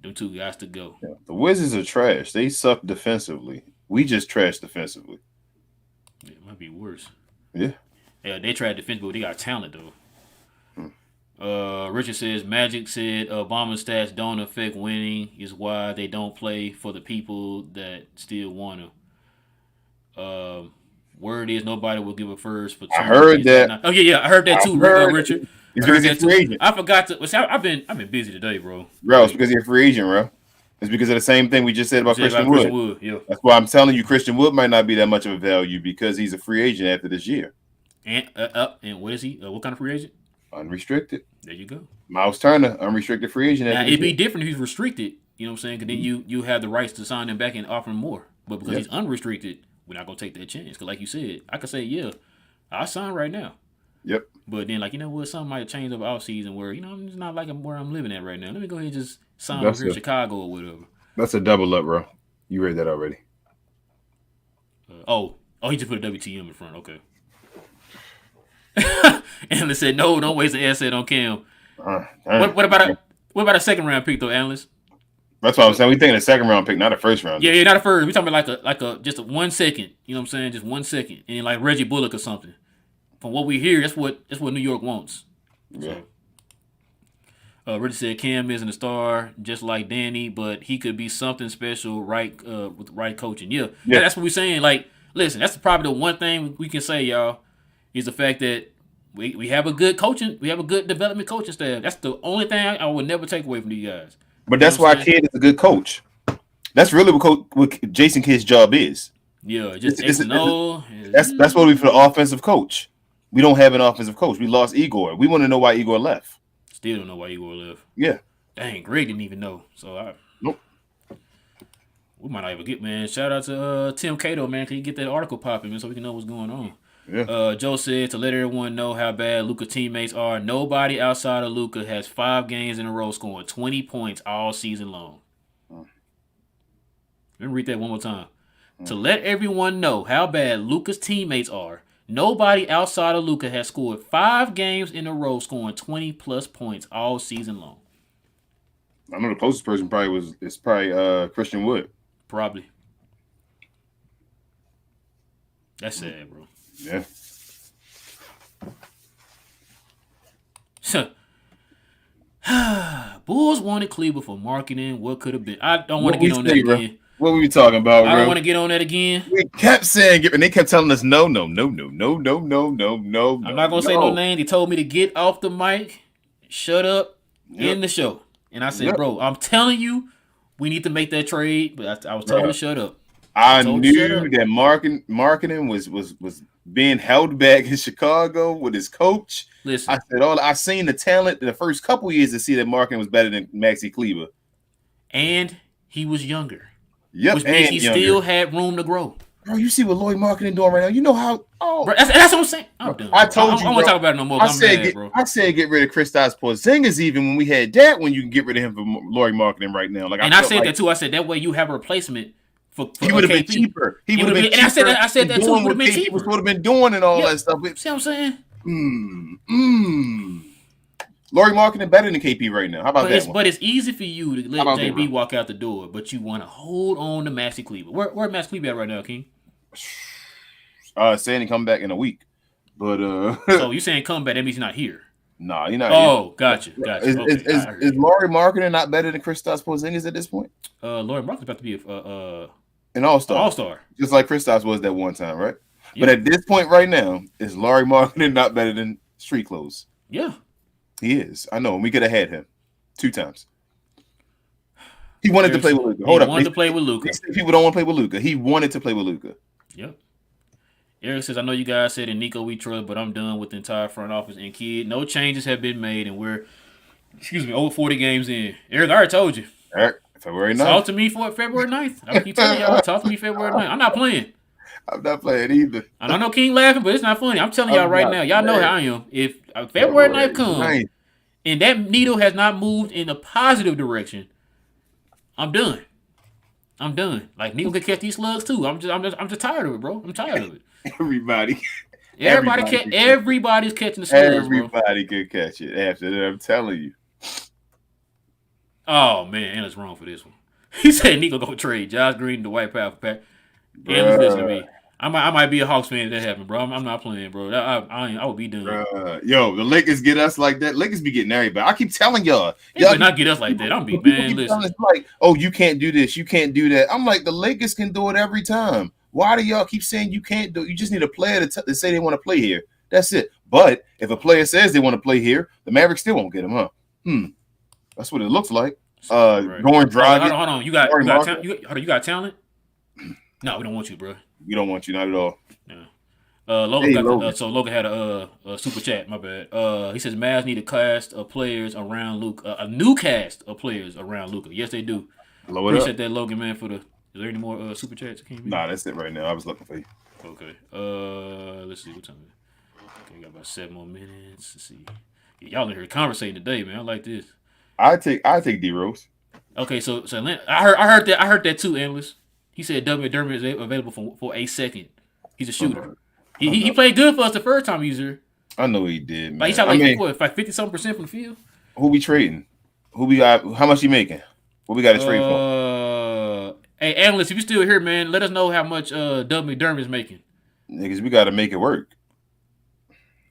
Them two guys to go. Yeah, the Wizards are trash. They suck defensively. We just trash defensively. Yeah, it might be worse. Yeah. Yeah, they tried defensively, but they got talent, though. Richard says, Magic said Obama's stats don't affect winning is why they don't play for the people that still want to. Word is nobody will give a first for. I heard that. Oh yeah, I heard that too, Richard. It's because he's a free agent. I forgot to. I've been busy today, bro. Bro, it's because you're a free agent, bro. It's because of the same thing we just said about Christian Wood. Yeah. That's why I'm telling you, Christian Wood might not be that much of a value because he's a free agent after this year. And what is he? What kind of free agent? Unrestricted. There you go. Miles Turner, unrestricted free agent. Now it'd be different if he's restricted. You know what I'm saying? Because then you have the rights to sign him back and offer him more. But because he's unrestricted, we're not gonna take that chance. Because like you said, I could say, yeah, I sign right now. Yep. But then, like, you know what? Something might change over off season where, I'm just not liking where I'm living at right now. Let me go ahead and just sign over here in Chicago or whatever. That's a double up, bro. You read that already. He just put a WTM in front. Okay. Analyst said, no, don't waste an asset on Cam. What about a second round pick though, analyst? That's what I'm saying. We thinking a second round pick, not a first round. Yeah, not a first. We talking about like a just a 1 second. You know what I'm saying? Just 1 second, and like Reggie Bullock or something. From what we hear, that's what New York wants. Yeah. Reggie said Cam isn't a star, just like Danny, but he could be something special, right? With the right coaching. Yeah, that's what we're saying. Like, listen, that's probably the one thing we can say, y'all, is the fact that We have a good coaching. We have a good development coaching staff. That's the only thing I would never take away from these guys. But that's why Kidd is a good coach. That's really what Jason Kidd's job is. Yeah, just X and O. That's what we for the offensive coach. We don't have an offensive coach. We lost Igor. We want to know why Igor left. Still don't know why Igor left. Yeah. Dang, Greg didn't even know. So nope. We might not even get, man. Shout out to Tim Cato, man. Can you get that article popping, man, so we can know what's going on? Yeah. Joe said to let everyone know how bad Luka teammates are. Nobody outside of Luka has 5 games in a row scoring 20 points all season long. Let me read that one more time. To let everyone know how bad Luka's teammates are. Nobody outside of Luka has scored 5 games in a row scoring 20-plus points all season long. I know the closest person is probably Christian Wood. Probably. That's sad, bro. Yeah. Bulls wanted Cleveland for marketing. What could have been? I don't want to get on that again. Bro? What were we talking about, bro? I don't want to get on that again. We kept saying, and they kept telling us, no. I'm not going to say no name. They told me to get off the mic, shut up, end the show. And I said, bro, I'm telling you, we need to make that trade. But I was told to shut up. I knew that marketing was being held back in Chicago with his coach. Listen, I said, I seen the talent in the first couple years to see that marketing was better than Maxi Kleber. And he was younger. Yep, which means he still had room to grow. Bro, you see what Lloyd Marketing doing right now? You know how? Oh, bro, that's what I'm saying. I'm done. I told you. I don't want to talk about it no more. I said get rid of Kristaps Porzingis even when we had that. When you can get rid of him for Lloyd Marketing right now. Like, I said that too. I said that way you have a replacement for he would have been cheaper. He would have been cheaper. And I said that too. He would have been cheaper. He would have been doing and all that stuff. See what I'm saying? Laurie Marketing better than KP right now. How about that? But it's easy for you to let JB walk out the door, but you want to hold on to Maxi Kleber. Where Maxi Kleber at right now, King? Saying he come back in a week, but so you saying come back? That means he's not here. Nah, you're not. Oh, gotcha. Is Laurie Marketing not better than Kristaps Porzingis at this point? Laurie Marketing's about to be an all-star. All-star, just like Kristaps was that one time, right? Yeah. But at this point right now, is Laurie Marketing not better than Street Clothes? Yeah. He is. I know. And we could have had him 2 times. He wanted to play with Luka. Hold up. He wanted to play with Luka. People don't want to play with Luka. He wanted to play with Luka. Yep. Eric says, I know you guys said in Nico we trust, but I'm done with the entire front office and kid. No changes have been made, and we're, over 40 games in. Eric, I already told you. Eric, February 9th. Talk to me for February 9th. I keep telling y'all, talk to me February 9th. I'm not playing. I'm not playing either. I know King laughing, but it's not funny. I'm telling y'all right now. Y'all know how I am. If February 9th comes and that needle has not moved in a positive direction, I'm done. Like Neil can catch these slugs too. I'm just tired of it, bro. I'm tired of it. Everybody's catching the slugs. Everybody can catch it after that. I'm telling you. Oh man, Anna's wrong for this one. He said Nico go trade Josh Green to White Power pack. Anna's listening to me. I might be a Hawks fan if that happened, bro. I'm not playing, bro. I would be done. Yo, the Lakers get us like that. Lakers be getting everybody. I keep telling y'all. Y'all not get us like that. I'm be man. Listen, like, oh, you can't do this. You can't do that. I'm like, the Lakers can do it every time. Why do y'all keep saying you can't do it? You just need a player to say they want to play here. That's it. But if a player says they want to play here, the Mavericks still won't get him, huh? That's what it looks like. Going dry. Hold on. You got talent? No, we don't want you, bro. We don't want you, not at all. Yeah. Logan had a super chat. My bad. He says Mavs need a cast of players around Luka. A new cast of players around Luka. Yes, they do. Appreciate that, Logan, man. Is there any more super chats? Nah, that's it right now. I was looking for you. Okay. Let's see what time it is. Okay, got about 7 more minutes. Let's see. Yeah, y'all in here conversating today, man. I like this. I take D Rose. Okay, so I heard that too, analyst. He said McDermott is available for a second. He's a shooter. He played good for us the first time he was here. I know he did, man. Like, he shot like 50-something% from the field. Who we trading? Who we got? How much he making? What we got to trade for? Hey, analyst, if you still here, man, let us know how much Doug McDermott is making. Niggas, we got to make it work.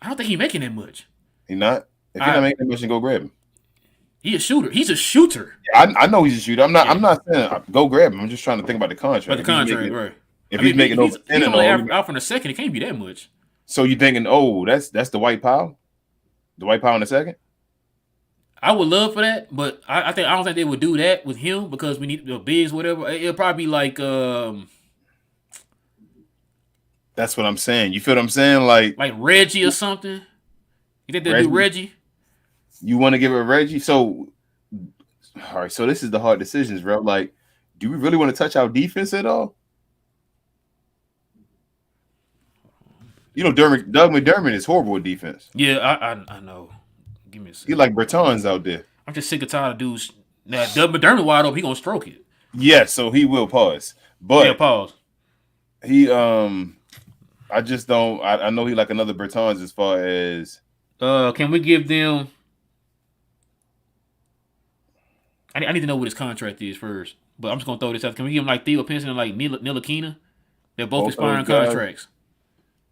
I don't think he's making that much. He not? If you're not making that much, then go grab him. He's a shooter. He's a shooter. I know he's a shooter. I'm not saying go grab him. I'm just trying to think about the contract. But the contract, right? If he's making over 10 and all, out from the second, it can't be that much. So you thinking, oh, that's the Dwight Powell in the second? I would love for that, but I don't think they would do that with him because we need the bigs, whatever. It'll probably be like That's what I'm saying. You feel what I'm saying? Like Reggie or something. You think they'll do Reggie? You want to give it Reggie? So, all right. So this is the hard decisions, bro. Like, do we really want to touch our defense at all? You know, Doug McDermott is horrible at defense. Yeah, I know. Give me a second. He like Bertans out there. I'm just sick and tired of dudes. Now, Doug McDermott wide open, he gonna stroke it. Yeah, so he will pause. But yeah, pause. He I just don't. I know he like another Bertans as far as. Can we give them? I need to know what his contract is first, but I'm just gonna throw this out. Can we give him like Theo Pinson and like Ntilikina? They're both expiring contracts.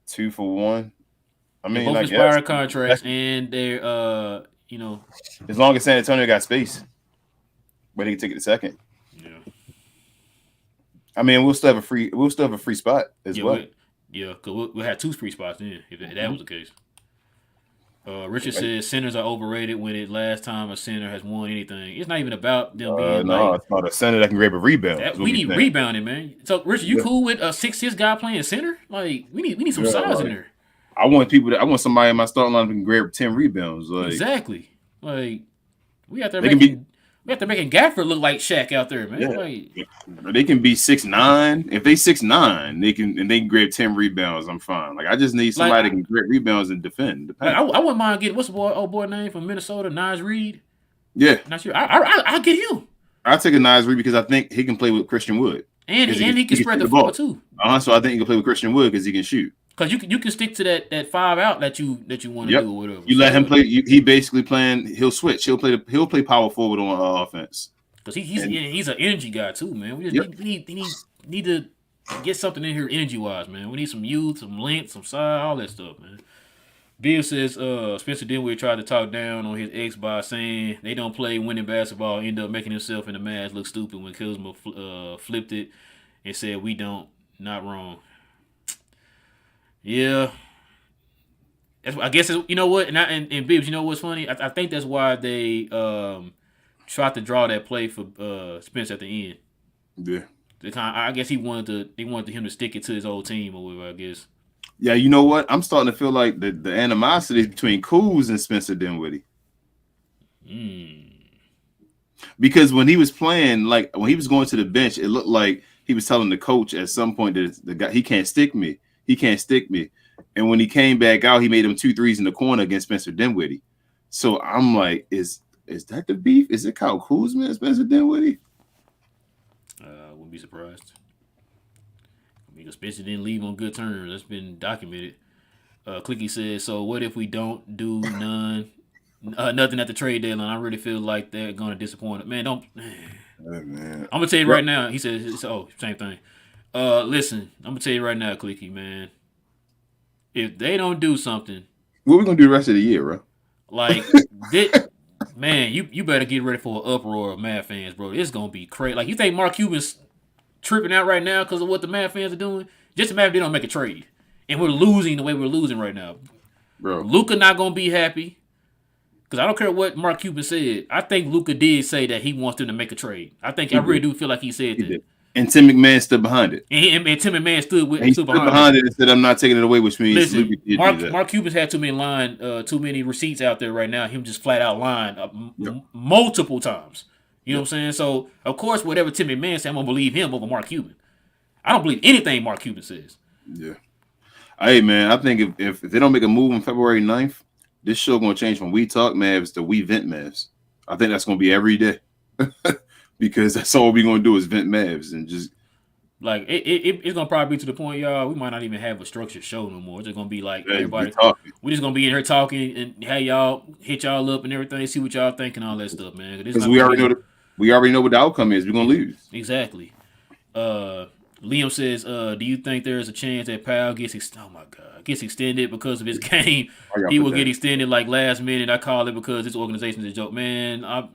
2 for 1. I mean, both expiring contracts, and they're as long as San Antonio got space, but he can take it a second. Yeah. I mean, we'll still have a free spot as well. Because we'll have 2 free spots then if that was the case. Richard says centers are overrated when it last time a center has won anything. It's not even about them being it's about a center that can grab a rebound. We need rebounding, man. So Richard, you cool with a 6'6" guy playing center? Like we need some size in there. I want somebody in my starting line who can grab 10 rebounds. Like exactly. Like we out there making Gafford look like Shaq out there, man. Yeah. Like, they can be 6'9". If they 6'9", they can grab 10 rebounds. I'm fine. Like I just need somebody that can grab rebounds and defend. I wouldn't mind getting what's the old boy name from Minnesota, Naz Reid. Yeah, not sure. I'll get him. I'll take a Naz Reid because I think he can play with Christian Wood, and he can spread the floor too. So I think he can play with Christian Wood because he can shoot. Because you can stick to that 5 out that you want to do or whatever. You let him play. He basically playing. He'll switch. He'll play power forward on offense. Because he's an energy guy too, man. We just need to get something in here energy wise, man. We need some youth, some length, some size, all that stuff, man. Bill says Spencer Dinwiddie tried to talk down on his ex by saying they don't play winning basketball, end up making himself and the Mavs look stupid when Kuzma flipped it and said we don't. Not wrong. Yeah. I guess you know what, and Bibbs, you know what's funny? I think that's why they tried to draw that play for Spence at the end. Yeah. I guess they wanted him to stick it to his old team or whatever, I guess. Yeah, you know what? I'm starting to feel like the animosity between Kuz and Spencer Dinwiddie. Because when he was playing, like when he was going to the bench, it looked like he was telling the coach at some point that the guy he can't stick me. He can't stick me. And when he came back out, he made him 2 threes in the corner against Spencer Dinwiddie. So I'm like, is that the beef? Is it Kyle Kuzma and Spencer Dinwiddie? Wouldn't be surprised. Because Spencer didn't leave on good terms. That's been documented. Clicky says, so what if we don't do nothing at the trade deadline? I really feel like they're going to disappoint. Man, don't. Man. I'm going to tell you right now. He says, same thing. Listen, I'm going to tell you right now, Clicky, man. If they don't do something. What are we going to do the rest of the year, bro? Like, man, you better get ready for an uproar of Mad fans, bro. It's going to be crazy. Like, you think Mark Cuban's tripping out right now because of what the Mad fans are doing? Just imagine if they don't make a trade. And we're losing the way we're losing right now. Bro. Luka not going to be happy. Because I don't care what Mark Cuban said. I think Luka did say that he wants them to make a trade. I really do feel like he said that. And Tim McMahon stood behind it. And Tim McMahon stood behind it and said, "I'm not taking it away," which means Mark Cuban's had too many receipts out there right now. Him just flat out lying multiple times. You know what I'm saying? So of course, whatever Tim McMahon says, I'm gonna believe him over Mark Cuban. I don't believe anything Mark Cuban says. Yeah. Hey man, I think if they don't make a move on February 9th, this show gonna change from We Talk Mavs to We Vent Mavs. I think that's gonna be every day. Because that's all we're gonna do is vent Mavs and just like it's gonna probably be to the point, y'all. We might not even have a structured show no more. It's just gonna be like everybody. We're just gonna be in here talking and have y'all hit y'all up and everything, see what y'all think and all that stuff, man. Because we already know what the outcome is. We're gonna lose. Exactly. Liam says, "Do you think there is a chance that Powell gets extended because of his game? He will get extended like last minute. I call it because this organization is a joke, man.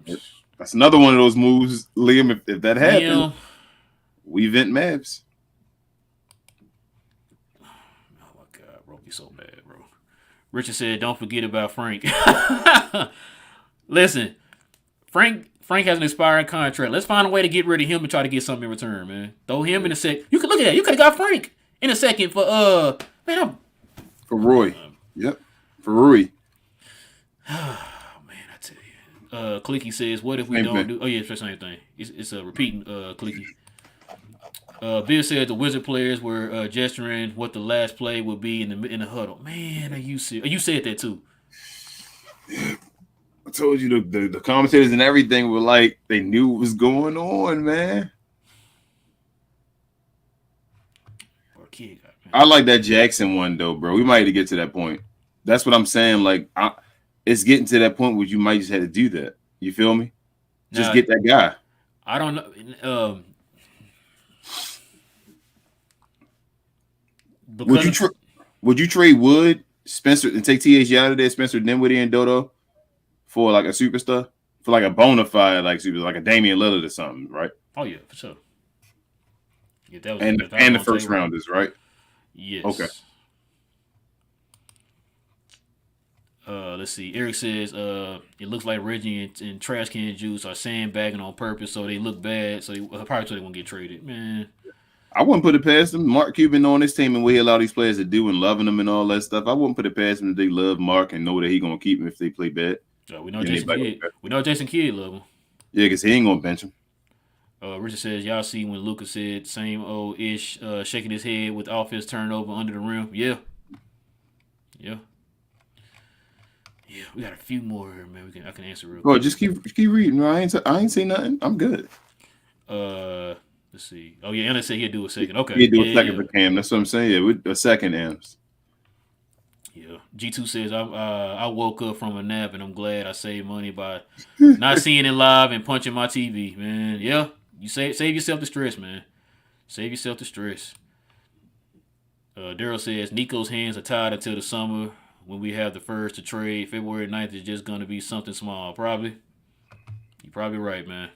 That's another one of those moves, Liam. If that happens, we vent Mavs. Oh my God, bro! He's so mad, bro. Richard said, "Don't forget about Frank." Listen, Frank has an expiring contract. Let's find a way to get rid of him and try to get something in return, man. Throw him in a sec. You could look at that. You could have got Frank in a second for man. For Roy. Yep. For Rui. Oh man, I tell you. Clicky says, "What if we Same don't thing. do?" Oh yeah, it's the same thing. It's a repeating. Clicky. Bill said the Wizard players were gesturing what the last play would be in the huddle. Man, you said that too. I told you the commentators and everything were like they knew what was going on, man. I like that Jackson one though, bro. We might have to get to that point. That's what I'm saying. Like, it's getting to that point where you might just have to do that. You feel me? Just get that guy. I don't know. Would you trade Wood, Spencer, and take THJ out of there, Spencer Dinwiddie and Dodo for like a superstar, for like a bona fide like super, like a Damian Lillard or something, right? Oh yeah, for sure. Yeah, that was and the first rounders, right? Yes. Okay. Let's see. Eric says, it looks like Reggie and Trash Can Juice are sandbagging on purpose, so they look bad. So probably so they won't get traded, man. I wouldn't put it past them. Mark Cuban on this team and what he allowed these players to do and loving them and all that stuff. I wouldn't put it past them if they love Mark and know that he gonna keep him if they play bad. We know Jason Kidd. We know Jason Kidd love him. Yeah, because he ain't gonna bench him. Richard says, y'all see when Luka said same old ish, shaking his head with offense turnover under the rim. Yeah. We got a few more here, man. I can answer real quick. Oh, just keep reading. I ain't say nothing. I'm good. Let's see. Oh yeah, Anna said he'd do a second. Okay, he'd do a second for Cam. That's what I'm saying. Yeah, with a second, Ams. Yeah. G2 says I woke up from a nap and I'm glad I saved money by not seeing it live and punching my TV, man. Yeah, you save yourself the stress, man. Save yourself the stress. Daryl says Nico's hands are tied until the summer when we have the first to trade. February 9th is just going to be something small, probably. You're probably right, man.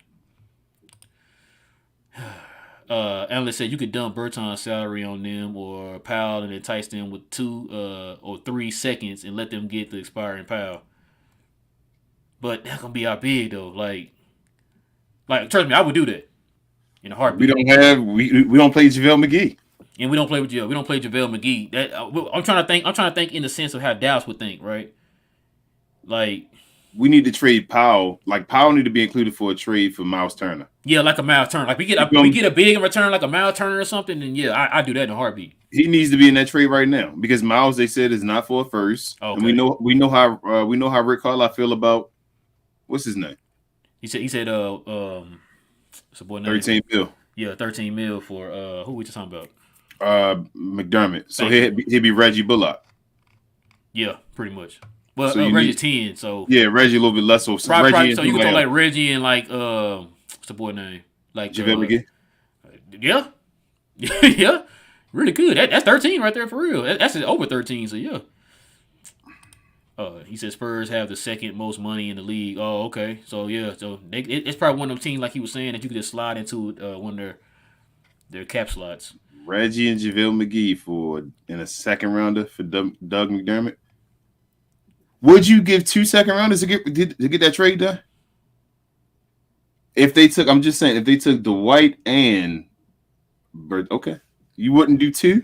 Analyst said you could dump Berton's salary on them or Powell and entice them with 2 or 3 seconds and let them get the expiring Powell. But that's gonna be our big though. Like trust me, I would do that in a heartbeat. We don't play JaVale McGee. And we don't play with we don't play JaVale McGee. That I'm trying to think in the sense of how Dallas would think, right? Like we need to trade Powell. Like Powell need to be included for a trade for Miles Turner. Yeah, like a Miles Turner. Like we get a big in return, like a Miles Turner or something. And yeah, I do that in a heartbeat. He needs to be in that trade right now because Miles, they said, is not for a first. Okay. And we know how Rick Carlisle feel about what's his name. He said what's the boy name? 13 mil. Yeah, 13 mil for who we just talking about? McDermott. So he'd be Reggie Bullock. Yeah, pretty much. Well, so Reggie's 10, so yeah, Reggie a little bit less. So Reggie, so you can throw like Reggie and like what's the boy name? Like JaVale McGee. Yeah, yeah, really good. That's 13 right there for real. That's over 13. So yeah. He said Spurs have the second most money in the league. Oh, okay. So yeah, so it's probably one of them teams like he was saying that you could just slide into one of their cap slots. Reggie and JaVale McGee in a second rounder for Doug McDermott. Would you give 2 second rounders to get that trade done? If they took, I'm just saying, if they took Dwight and Bird, okay, you wouldn't do 2.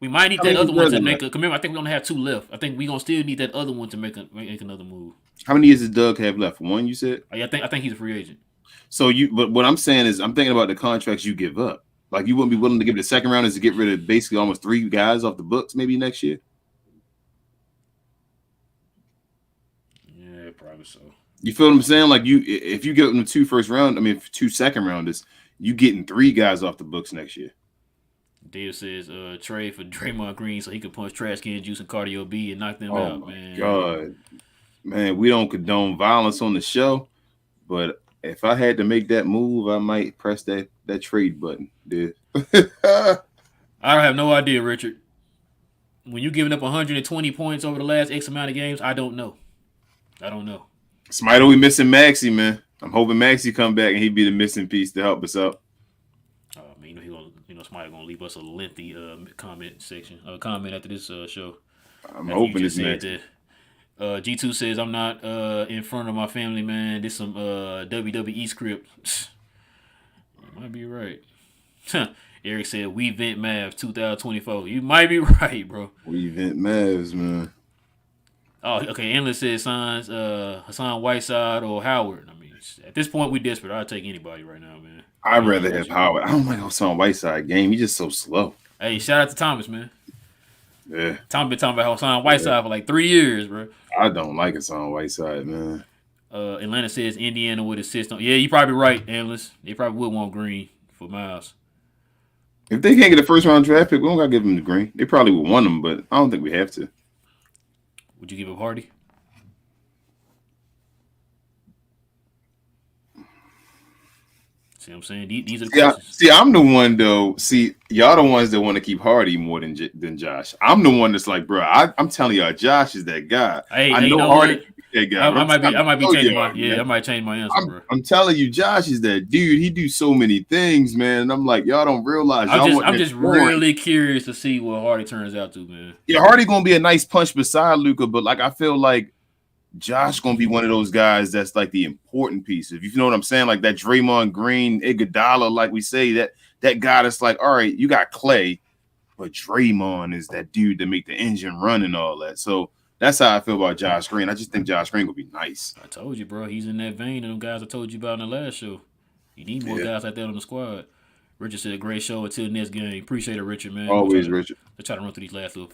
We might need that other one to make a. Remember, I think we only have 2 left. I think we gonna still need that other one to make another move. How many years does Doug have left? 1, you said? I think he's a free agent. So but what I'm saying is, I'm thinking about the contracts you give up. Like you wouldn't be willing to give the second rounders to get rid of basically almost 3 guys off the books maybe next year. Yeah, probably so. You feel what I'm saying? Like if you give them 2 first round, 2 second rounders, you getting 3 guys off the books next year. Dave says trade for Draymond Green so he could punch Trash Can Juice and Cardio B and knock them out, man. God, man, we don't condone violence on the show, but if I had to make that move, I might press that trade button, dude. I have no idea, Richard. When you giving up 120 points over the last X amount of games, I don't know. Smite, we missing Maxey, man. I'm hoping Maxey come back and he'd be the missing piece to help us out. I mean, somebody gonna leave us a lengthy comment after this show. I'm After you hoping just it's said next. that. G2 says I'm not in front of my family, man. This some WWE script. You might be right. Eric said we vent Mavs 2024. You might be right, bro. We vent Mavs, man. Oh, okay. Endless says Hassan Whiteside or Howard. I mean, at this point we desperate. I'll take anybody right now, man. I'd rather have Howard. I don't like Hassan Whiteside game. He's just so slow. Hey, shout out to Thomas, man. Yeah. Tom been talking about Hassan Whiteside for like 3 years, bro. I don't like Hassan Whiteside, man. Atlanta says Indiana would assist on. Yeah, you probably right, Endless. They probably would want Green for Miles. If they can't get a first round draft pick, we don't gotta give them the Green. They probably would want them, but I don't think we have to. Would you give up Hardy? See what I'm saying? These are the questions. See, I'm the one though. See, y'all the ones that want to keep Hardy more than Josh. I'm the one that's like, bro. I'm telling y'all, Josh is that guy. I know Hardy. That guy. I might be changing my I might change my answer, bro. I'm telling you, Josh is that dude. He do so many things, man. And I'm like, y'all don't realize. I'm just really curious to see what Hardy turns out to, man. Yeah, Hardy gonna be a nice punch beside Luka, but like I feel like Josh gonna be one of those guys that's like the important piece. If you know what I'm saying, like that Draymond Green, Iguodala, like we say, that guy that's like, all right, you got Clay, but Draymond is that dude that make the engine run and all that. So that's how I feel about Josh Green. I just think Josh Green will be nice. I told you, bro. He's in that vein of them guys I told you about in the last show. You need more guys like that on the squad. Richard said a great show until next game. Appreciate it, Richard, man. Always, Richard. Let's try to run through these last little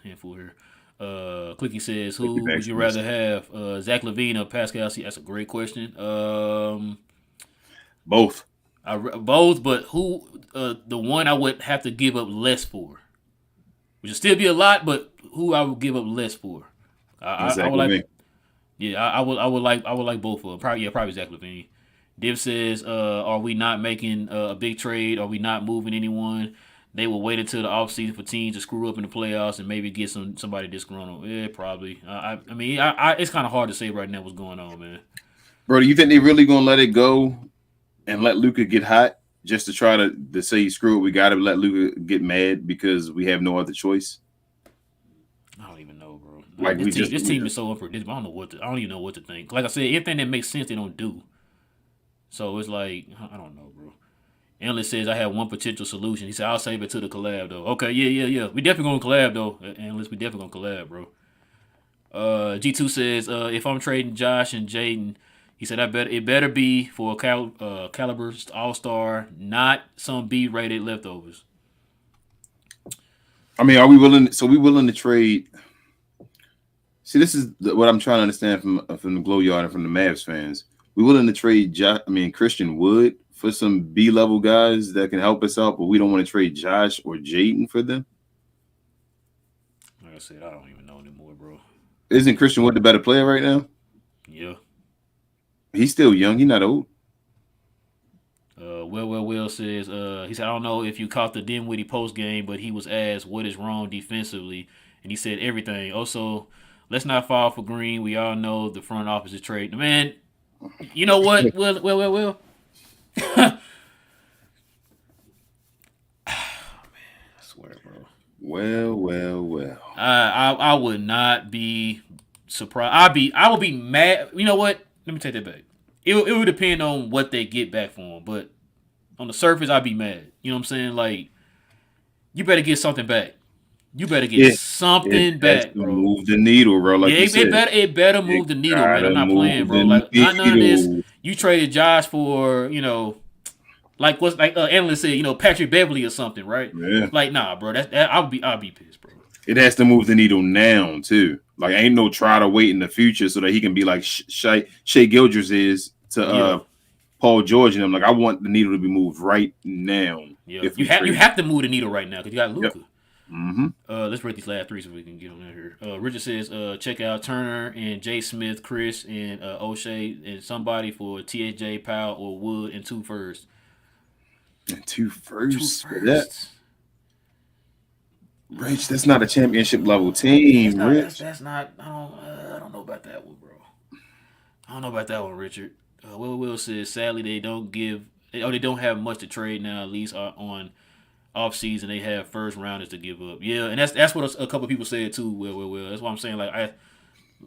handful here. Clicky says, who would you rather have, Zach LaVine or Pascal? See, that's a great question. Both. Both, but who? The one I would have to give up less for, which would still be a lot, but who I would give up less for? I would like. Yeah, I would like both of them. Probably Zach LaVine. Div says, are we not making a big trade? Are we not moving anyone? They will wait until the offseason for teams to screw up in the playoffs and maybe get somebody disgruntled. Yeah, probably. I mean, it's kind of hard to say right now what's going on, man. Bro, do you think they really gonna let it go and let Luka get hot just to try to say screw it? We got to let Luka get mad because we have no other choice. I don't even know, bro. Like this team is so unpredictable. I don't even know what to think. Like I said, anything that makes sense, they don't do. So it's like I don't know, bro. Endless says I have one potential solution. He said I'll save it to the collab though. Okay, yeah. We definitely gonna collab though. Endless, we definitely gonna collab, bro. G2 says if I'm trading Josh and Jaden, he said it better be for a caliber all-star, not some B-rated leftovers. I mean, are we willing? So we willing to trade? See, this is what I'm trying to understand from the Glow Yard and from the Mavs fans. We willing to trade Christian Wood for some B-level guys that can help us out, but we don't want to trade Josh or Jaden for them? Like I said, I don't even know anymore, bro. Isn't Christian Wood the better player right now? Yeah. He's still young. He's not old. Will says, he said, I don't know if you caught the Dinwiddie post game, but he was asked what is wrong defensively, and he said everything. Also, let's not fall for Green. We all know the front office is trading. Man, you know what? Will. Man, I swear, bro. Well. I would not be surprised. I would be mad. You know what? Let me take that back. It would depend on what they get back for him, but on the surface, I'd be mad. You know what I'm saying? Like, you better get something back. You better get something back, bro. Move the needle, bro. Like it better move the needle, man. I'm not playing, bro. Like, not none of this. You traded Josh for, like what's like analyst said, Patrick Beverly or something, right? Yeah. Like, nah, bro. I'll be pissed, bro. It has to move the needle now too. Like, ain't no try to wait in the future so that he can be like Shai Gilgeous is to Paul George and them. Like, I want the needle to be moved right now. Yeah, you have to move the needle right now because you got Luka. Yep. Mm-hmm. Let's rate these last three so we can get on out here. Richard says, check out Turner and Jay Smith, Chris and O'Shea and somebody for TJ Powell or Wood and 2 firsts. And 2 firsts. Rich, that's not a championship level team, Rich. That's not. I don't know about that one, bro. I don't know about that one, Richard. Will says sadly they don't have much to trade now, at least on off season they have first rounders to give up. Yeah, and that's what a couple people said too. Well. That's what I'm saying. Like,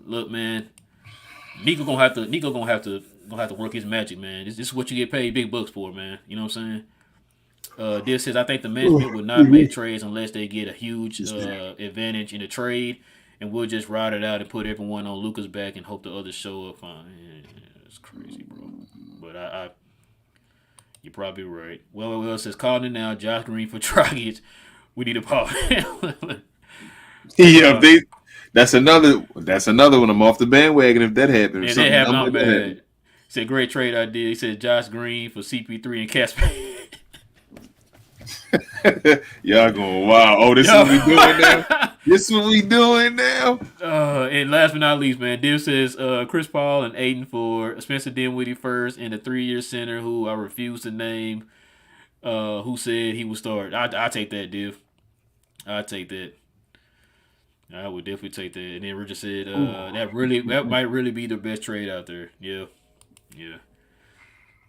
look, man, Nico gonna have to work his magic, man. This is what you get paid big bucks for, man. You know what I'm saying? This says I think the management would not make trades unless they get a huge advantage in the trade, and we'll just ride it out and put everyone on Luka's back and hope the others show up. Fine. Yeah, it's crazy, bro. But you're probably right. Well, it says calling it now. Josh Green for Dragic. We need a Paul. Yeah, that's another one. I'm off the bandwagon if that happens. Yeah, they have not bad. Said great trade idea. He said Josh Green for CP3 and Casper. Y'all going wow. Oh, this is what we doing now. This is what we doing now. And last but not least, man, Div says Chris Paul and Aiden for Spencer Dinwiddie first and the 3-year center who I refuse to name. Who said he would start? I take that, Div. I take that. I would definitely take that. And then Richard said that might really be the best trade out there. Yeah.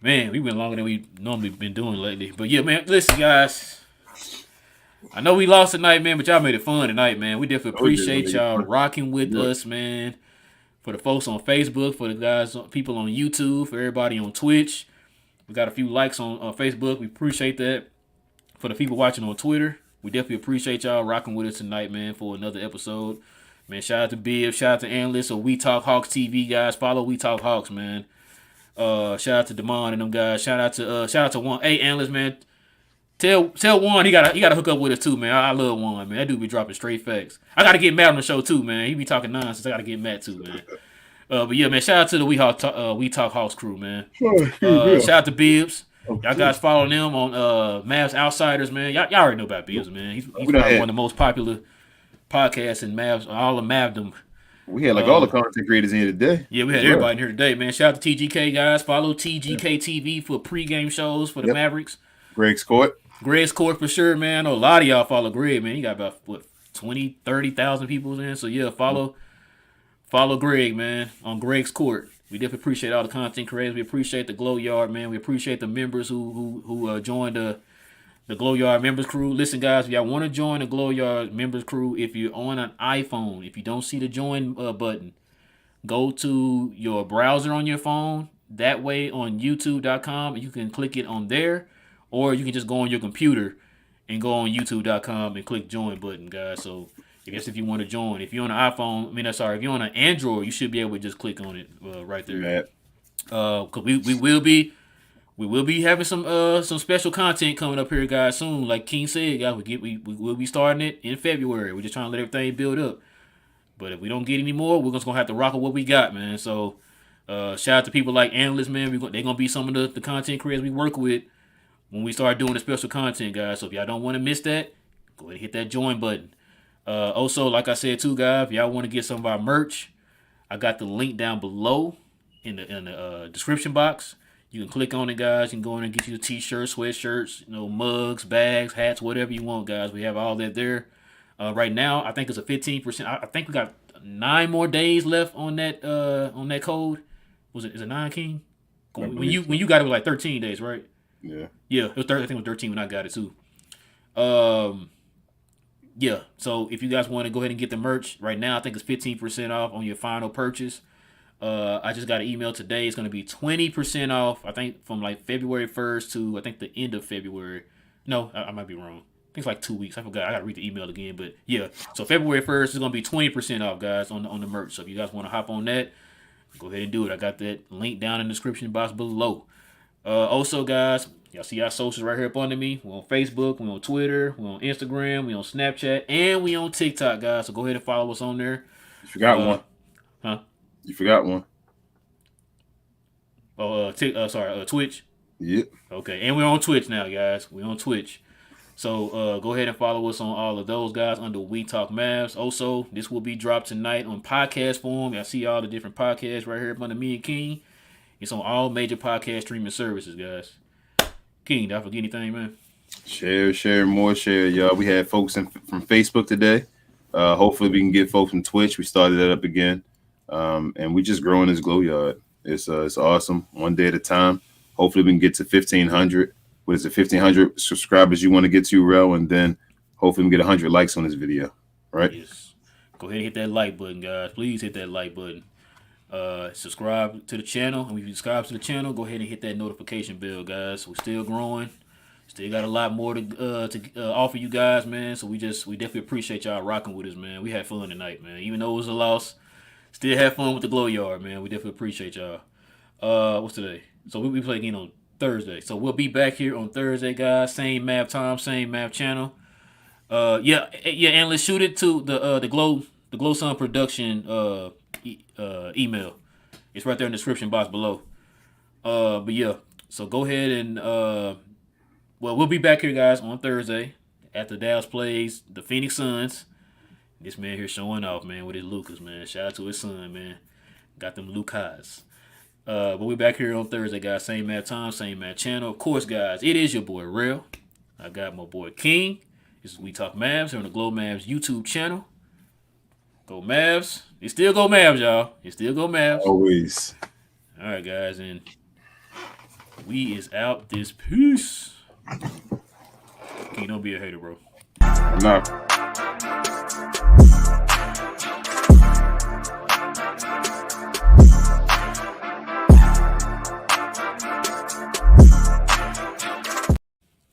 Man, we went longer than we normally been doing lately. But yeah, man, listen, guys. I know we lost tonight, man, but y'all made it fun tonight, man. We definitely appreciate y'all rocking with us, man. For the folks on Facebook, for the people on YouTube, for everybody on Twitch. We got a few likes on Facebook. We appreciate that. For the people watching on Twitter, we definitely appreciate y'all rocking with us tonight, man, for another episode. Man, shout out to Biv, shout out to Analyst or We Talk Hawks TV, guys. Follow We Talk Hawks, man. Shout out to Damon and them guys. Shout out to Juan. Hey, Analyst, man. Tell Juan he gotta hook up with us too, man. I love Juan, man. That dude be dropping straight facts. I gotta get Matt on the show too, man. He be talking nonsense. I gotta get Matt too, man. But yeah, man. Shout out to the We Talk Hawks crew, man. Shout out to Bibbs. Y'all guys follow them on Mavs Outsiders, man. Y'all already know about Bibbs, man. He's probably one of the most popular podcasts in Mavs, all of Mavdom. We had all the content creators in here today. Yeah, we had everybody in here today, man. Shout out to TGK, guys. Follow TGK TV for pregame shows for the Mavericks. Greg's Court for sure, man. I know a lot of y'all follow Greg, man. He got about 20, 30,000 people in. So yeah, follow Greg, man, on Greg's Court. We definitely appreciate all the content creators. We appreciate the Glow Yard, man. We appreciate the members who joined the Glow Yard members crew. Listen, guys, if y'all want to join the Glow Yard members crew, if you're on an iPhone, if you don't see the join button, go to your browser on your phone. That way on YouTube.com, you can click it on there, or you can just go on your computer and go on YouTube.com and click join button, guys. So I guess if you want to join, if you're on an iPhone, if you're on an Android, you should be able to just click on it right there. Because we will be having some special content coming up here, guys, soon. Like King said, guys, we will be starting it in February. We're just trying to let everything build up. But if we don't get any more, we're just gonna have to rock with what we got, man. So shout out to people like Analysts, man. They're gonna be some of the content creators we work with when we start doing the special content, guys. So if y'all don't want to miss that, go ahead and hit that join button. Also, like I said too, guys, if y'all want to get some of our merch, I got the link down below in the description box. You can click on it, guys. You can go in and get you a t-shirt, sweatshirts, mugs, bags, hats, whatever you want, guys. We have all that there. Right now, I think it's a 15%. I think we got 9 more days left on that code. Is it 9, King? When you got it, was like 13 days, right? Yeah. Yeah, it was 30, I think it was 13 when I got it too. Yeah. So if you guys want to go ahead and get the merch right now, I think it's 15% off on your final purchase. I just got an email today. It's going to be 20% off. I think from like February 1st to I think the end of February. No, I might be wrong. I think it's like 2 weeks. I forgot. I got to read the email again. But yeah, so February 1st is going to be 20% off, guys, on the merch. So if you guys want to hop on that, go ahead and do it. I got that link down in the description box below. Also, guys, y'all see our socials right here up under me. We're on Facebook, we're on Twitter, we're on Instagram, we're on Snapchat, and we're on TikTok, guys. So go ahead and follow us on there. You forgot one. Huh? You forgot one. Twitch. Yep. Okay, and we're on Twitch now, guys. We're on Twitch. So go ahead and follow us on all of those, guys, under We Talk Mavs. Also, this will be dropped tonight on podcast form. I see all the different podcasts right here up under me and King. It's on all major podcast streaming services, guys. King, did I forget anything, man? Share, more share, y'all. We had folks from Facebook today. Hopefully we can get folks from Twitch. We started that up again. And we just growing this Glow Yard. It's awesome. One day at a time. Hopefully we can get to 1,500 what is it, 1,500 subscribers you want to get to, Rel, and then hopefully we get 100 likes on this video, right? Yes. Go ahead and hit that like button, guys. Please hit that like button. Subscribe to the channel. And when you subscribe to the channel, go ahead and hit that notification bell, guys. We're still growing. Still got a lot more to offer you guys, man. So we definitely appreciate y'all rocking with us, man. We had fun tonight, man. Even though it was a loss, still had fun with the Glow Yard, man. We definitely appreciate y'all. What's today? So we play again on Thursday. So we'll be back here on Thursday, guys. Same Mav time, same Mav channel. Yeah, and let's shoot it to the Glow Sun Production email. It's right there in the description box below. But yeah, so go ahead and we'll be back here, guys, on Thursday after Dallas plays the Phoenix Suns. This man here showing off, man, with his Lucas, man. Shout out to his son, man. Got them Lucas. But we're back here on Thursday, guys. Same Mav time, same Mav channel. Of course, guys, it is your boy, Rel. I got my boy, King. This is We Talk Mavs here on the Glow Mavs YouTube channel. Go Mavs. It still go Mavs, y'all. It still go Mavs. Always. All right, guys, and we is out this piece. King, don't be a hater, bro. I'm not.